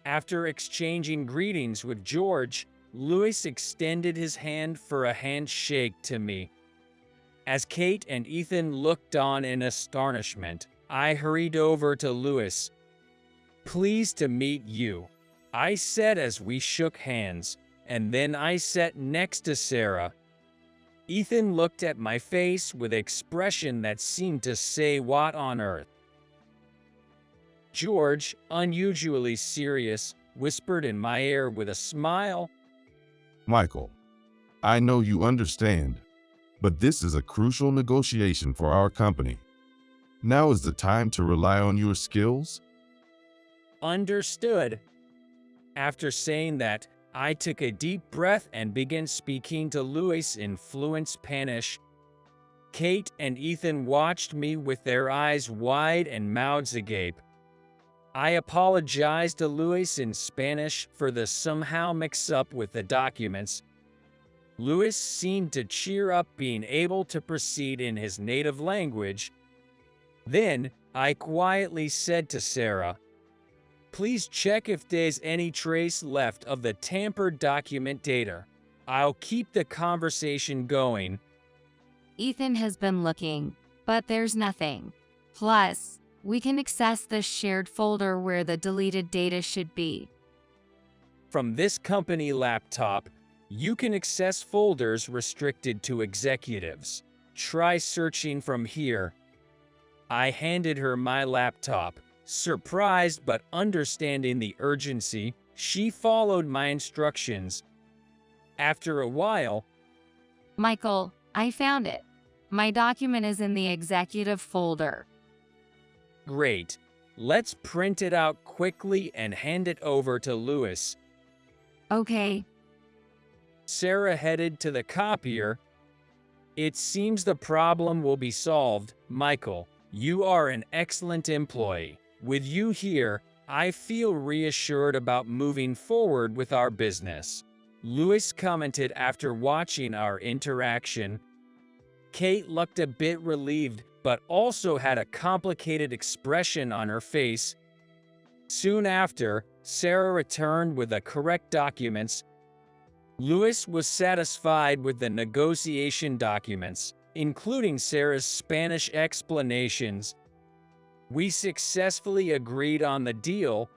After exchanging greetings with George, Lewis extended his hand for a handshake to me. As Kate and Ethan looked on in astonishment, I hurried over to Lewis. Pleased to meet you, I said as we shook hands, and then I sat next to Sarah. Ethan looked at my face with expression that seemed to say, what on earth? George, unusually serious, whispered in my ear with a smile. Michael, I know you understand, but this is a crucial negotiation for our company. Now is the time to rely on your skills. Understood. After saying that, I took a deep breath and began speaking to Lewis in fluent Spanish. Kate and Ethan watched me with their eyes wide and mouths agape. I apologized to Luis in Spanish for the somehow mix-up with the documents. Luis seemed to cheer up, being able to proceed in his native language. Then, I quietly said to Sarah, "Please check if there's any trace left of the tampered document data. I'll keep the conversation going." Ethan has been looking, but there's nothing. Plus, we can access the shared folder where the deleted data should be. From this company laptop, you can access folders restricted to executives. Try searching from here. I handed her my laptop. Surprised but understanding the urgency, she followed my instructions. After a while, Michael, I found it. My document is in the executive folder. Great. Let's print it out quickly and hand it over to Luis. Okay. Sarah headed to the copier. It seems the problem will be solved. Michael, you are an excellent employee. With you here, I feel reassured about moving forward with our business. Luis commented after watching our interaction. Kate looked a bit relieved, but also had a complicated expression on her face. Soon after, Sarah returned with the correct documents. Luis was satisfied with the negotiation documents, including Sarah's Spanish explanations. We successfully agreed on the deal.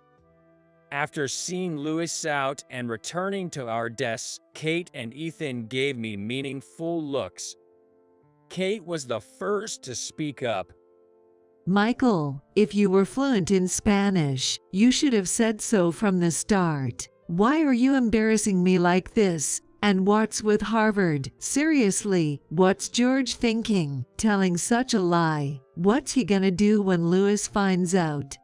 After seeing Luis out and returning to our desks, Kate and Ethan gave me meaningful looks. Kate was the first to speak up. Michael, if you were fluent in Spanish, you should have said so from the start. Why are you embarrassing me like this? And what's with Harvard? Seriously, what's George thinking? Telling such a lie. What's he gonna do when Luis finds out?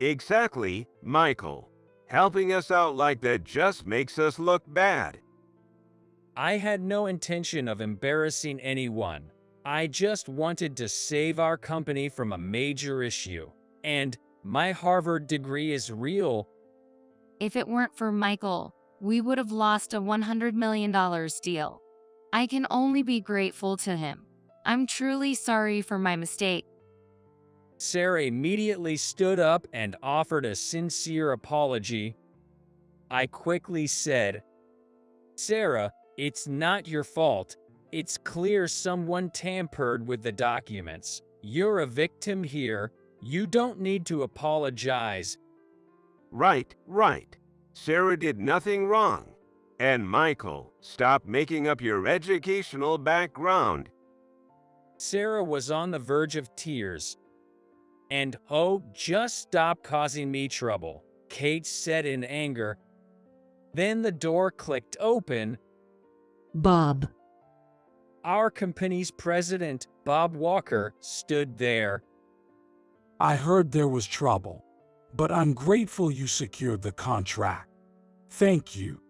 Exactly, Michael. Helping us out like that just makes us look bad. I had no intention of embarrassing anyone. I just wanted to save our company from a major issue. And my Harvard degree is real. If it weren't for Michael, we would have lost a $100 million deal. I can only be grateful to him. I'm truly sorry for my mistake. Sarah immediately stood up and offered a sincere apology. I quickly said, "Sarah, it's not your fault. It's clear someone tampered with the documents. You're a victim here. You don't need to apologize." Right. Sarah did nothing wrong. And Michael, stop making up your educational background. Sarah was on the verge of tears. And, "Oh, just stop causing me trouble," Kate said in anger. Then the door clicked open. Bob. Our company's president, Bob Walker, stood there. I heard there was trouble, but I'm grateful you secured the contract. Thank you.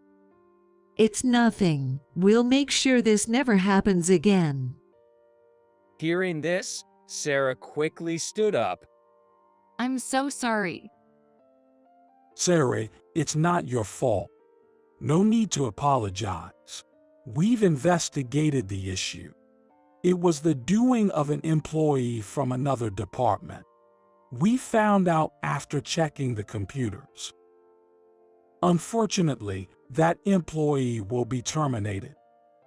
It's nothing. We'll make sure this never happens again. Hearing this, Sarah quickly stood up. I'm so sorry. Sarah, it's not your fault. No need to apologize. We've investigated the issue. It was the doing of an employee from another department. We found out after checking the computers. Unfortunately, that employee will be terminated.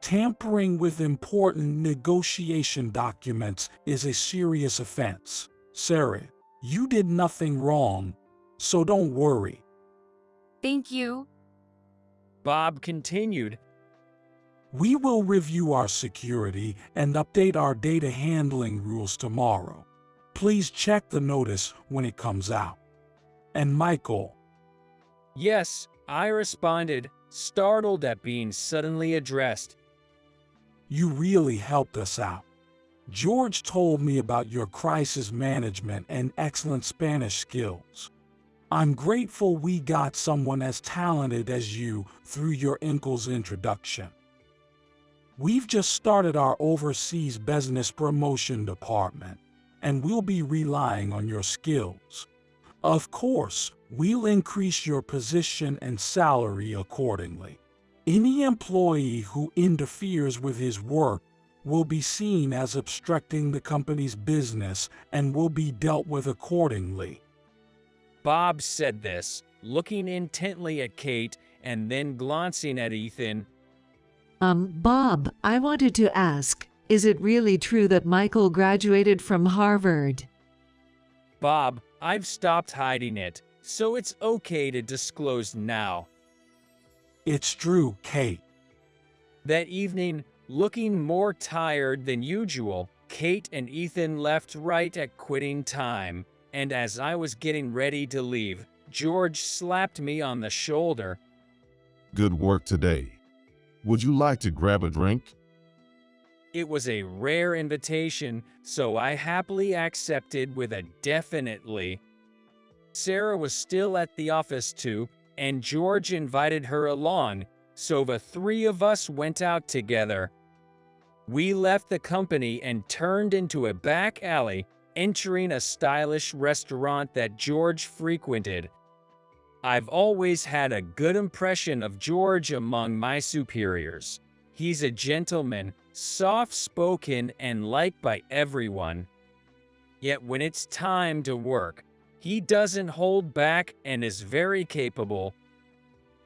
Tampering with important negotiation documents is a serious offense. Sarah, you did nothing wrong, so don't worry. Thank you. Bob continued. We will review our security and update our data handling rules tomorrow. Please check the notice when it comes out. And Michael. Yes, I responded, startled at being suddenly addressed. You really helped us out. George told me about your crisis management and excellent Spanish skills. I'm grateful we got someone as talented as you through your uncle's introduction. We've just started our overseas business promotion department, and we'll be relying on your skills. Of course, we'll increase your position and salary accordingly. Any employee who interferes with his work will be seen as obstructing the company's business and will be dealt with accordingly. Bob said this, looking intently at Kate and then glancing at Ethan. Bob, I wanted to ask, is it really true that Michael graduated from Harvard? Bob, I've stopped hiding it, so it's okay to disclose now. It's true, Kate. That evening, looking more tired than usual, Kate and Ethan left right at quitting time, and as I was getting ready to leave, George slapped me on the shoulder. Good work today. Would you like to grab a drink? It was a rare invitation, so I happily accepted with a definitely. Sarah was still at the office too, and George invited her along, so the three of us went out together. We left the company and turned into a back alley, entering a stylish restaurant that George frequented. I've always had a good impression of George among my superiors. He's a gentleman, soft-spoken, and liked by everyone. Yet when it's time to work, he doesn't hold back and is very capable.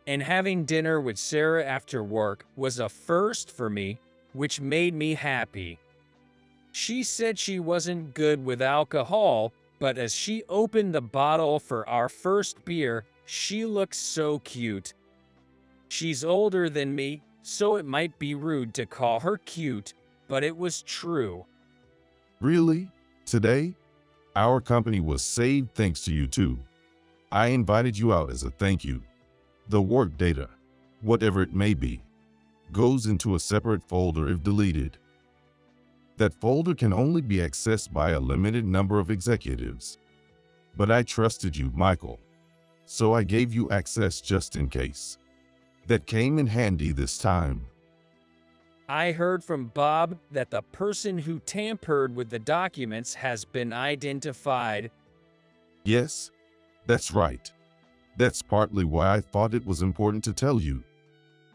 And having dinner with Sarah after work was a first for me, which made me happy. She said she wasn't good with alcohol, but as she opened the bottle for our first beer, she looked so cute. She's older than me, so it might be rude to call her cute, but it was true. Really? Today? Our company was saved thanks to you too. I invited you out as a thank you. The work data, whatever it may be, goes into a separate folder if deleted. That folder can only be accessed by a limited number of executives. But I trusted you, Michael, so I gave you access just in case. That came in handy this time. I heard from Bob that the person who tampered with the documents has been identified. Yes, that's right. That's partly why I thought it was important to tell you.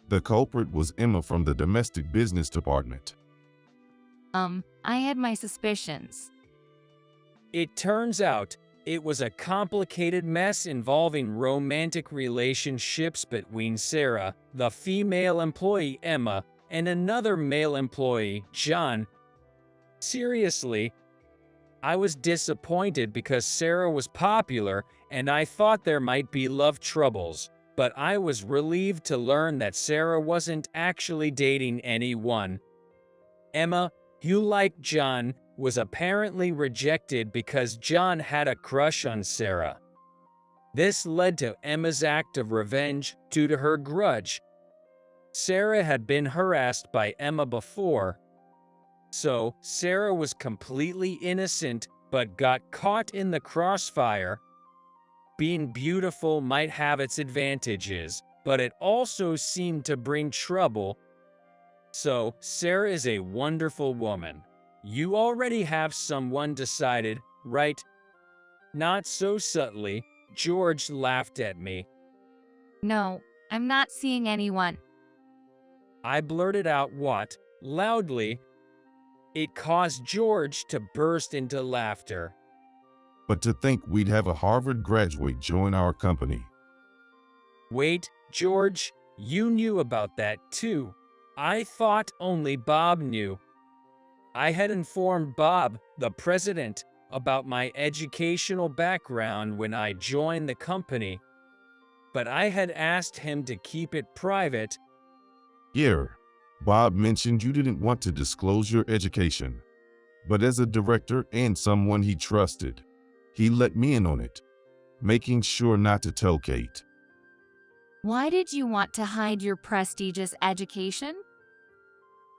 The culprit was Emma from the domestic business department. I had my suspicions. It turns out it was a complicated mess involving romantic relationships between Sarah, the female employee Emma, and another male employee, John. Seriously, I was disappointed because Sarah was popular and I thought there might be love troubles, but I was relieved to learn that Sarah wasn't actually dating anyone. Emma, who liked John, was apparently rejected because John had a crush on Sarah. This led to Emma's act of revenge due to her grudge. Sarah had been harassed by Emma before, so Sarah was completely innocent but got caught in the crossfire. Being beautiful might have its advantages, but it also seemed to bring trouble. So, Sarah is a wonderful woman. You already have someone decided, right? Not so subtly, George laughed at me. No, I'm not seeing anyone. I blurted out what, loudly. It caused George to burst into laughter. But to think we'd have a Harvard graduate join our company. Wait, George, you knew about that too. I thought only Bob knew. I had informed Bob, the president, about my educational background when I joined the company, but I had asked him to keep it private. Yeah, Bob mentioned you didn't want to disclose your education, but as a director and someone he trusted, he let me in on it, making sure not to tell Kate. Why did you want to hide your prestigious education?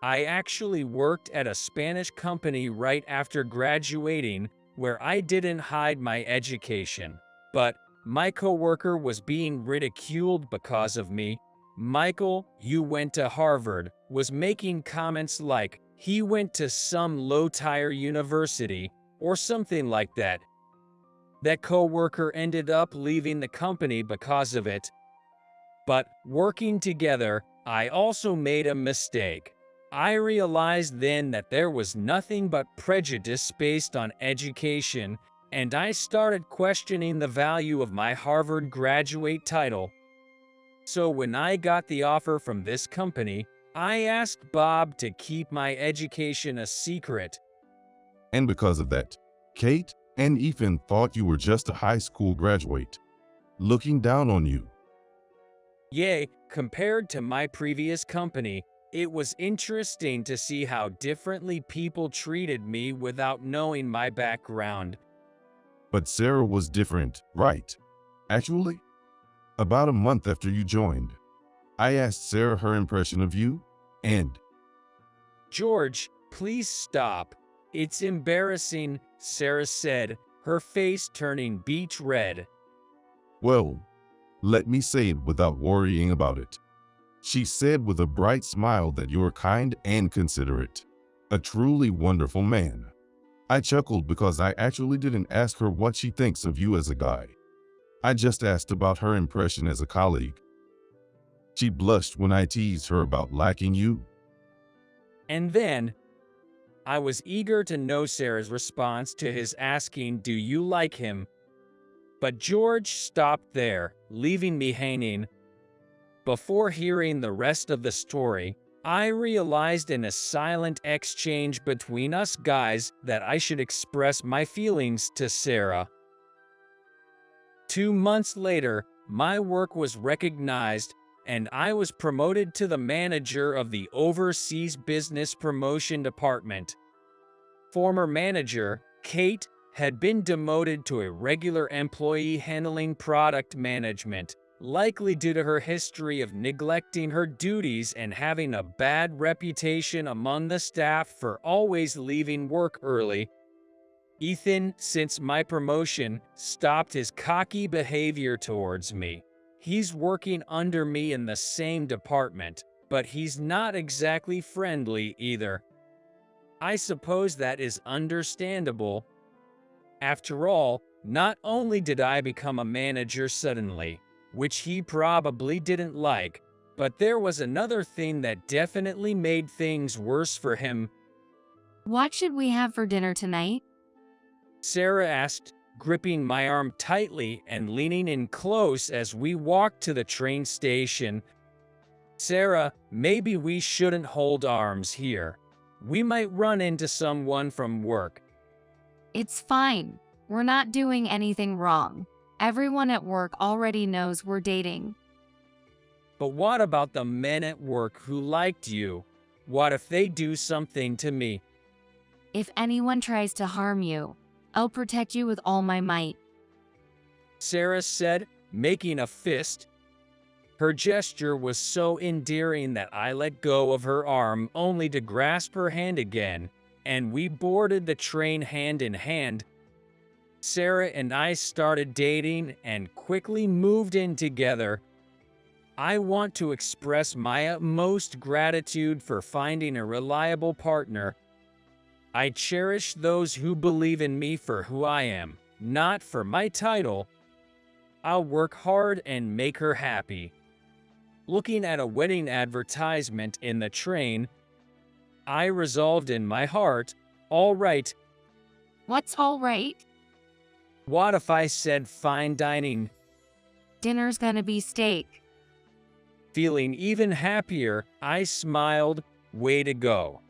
I actually worked at a Spanish company right after graduating where I didn't hide my education, but my coworker was being ridiculed because of me. Michael, you went to Harvard, was making comments like he went to some low-tier university or something like that. That coworker ended up leaving the company because of it. But working together, I also made a mistake. I realized then that there was nothing but prejudice based on education, and I started questioning the value of my Harvard graduate title. So when I got the offer from this company, I asked Bob to keep my education a secret. And because of that, Kate and Ethan thought you were just a high school graduate, looking down on you. Yay, compared to my previous company, it was interesting to see how differently people treated me without knowing my background. But Sarah was different, right? Actually, about a month after you joined, I asked Sarah her impression of you, and George, please stop. It's embarrassing, Sarah said, her face turning beet red. well, let me say it without worrying about it. She said with a bright smile that you're kind and considerate. A truly wonderful man. I chuckled because I actually didn't ask her what she thinks of you as a guy. I just asked about her impression as a colleague. She blushed when I teased her about liking you. And then, I was eager to know Sarah's response to his asking, "Do you like him?" But George stopped there, leaving me hanging. Before hearing the rest of the story, I realized in a silent exchange between us guys that I should express my feelings to Sarah. 2 months later, my work was recognized, and I was promoted to the manager of the Overseas Business Promotion Department. Former manager, Kate, had been demoted to a regular employee handling product management, likely due to her history of neglecting her duties and having a bad reputation among the staff for always leaving work early. Ethan, since my promotion, stopped his cocky behavior towards me. He's working under me in the same department, but he's not exactly friendly either. I suppose that is understandable. After all, not only did I become a manager suddenly, which he probably didn't like, but there was another thing that definitely made things worse for him. What should we have for dinner tonight? Sarah asked, gripping my arm tightly and leaning in close as we walked to the train station. Sarah, maybe we shouldn't hold arms here. We might run into someone from work. It's fine. We're not doing anything wrong. Everyone at work already knows we're dating. But what about the men at work who liked you? What if they do something to me? If anyone tries to harm you, I'll protect you with all my might. Sarah said, making a fist. Her gesture was so endearing that I let go of her arm only to grasp her hand again, and we boarded the train hand in hand. Sarah and I started dating and quickly moved in together. I want to express my utmost gratitude for finding a reliable partner. I cherish those who believe in me for who I am, not for my title. I'll work hard and make her happy. Looking at a wedding advertisement in the train, I resolved in my heart, all right. What's all right? What if I said fine dining? Dinner's gonna be steak. Feeling even happier, I smiled, way to go.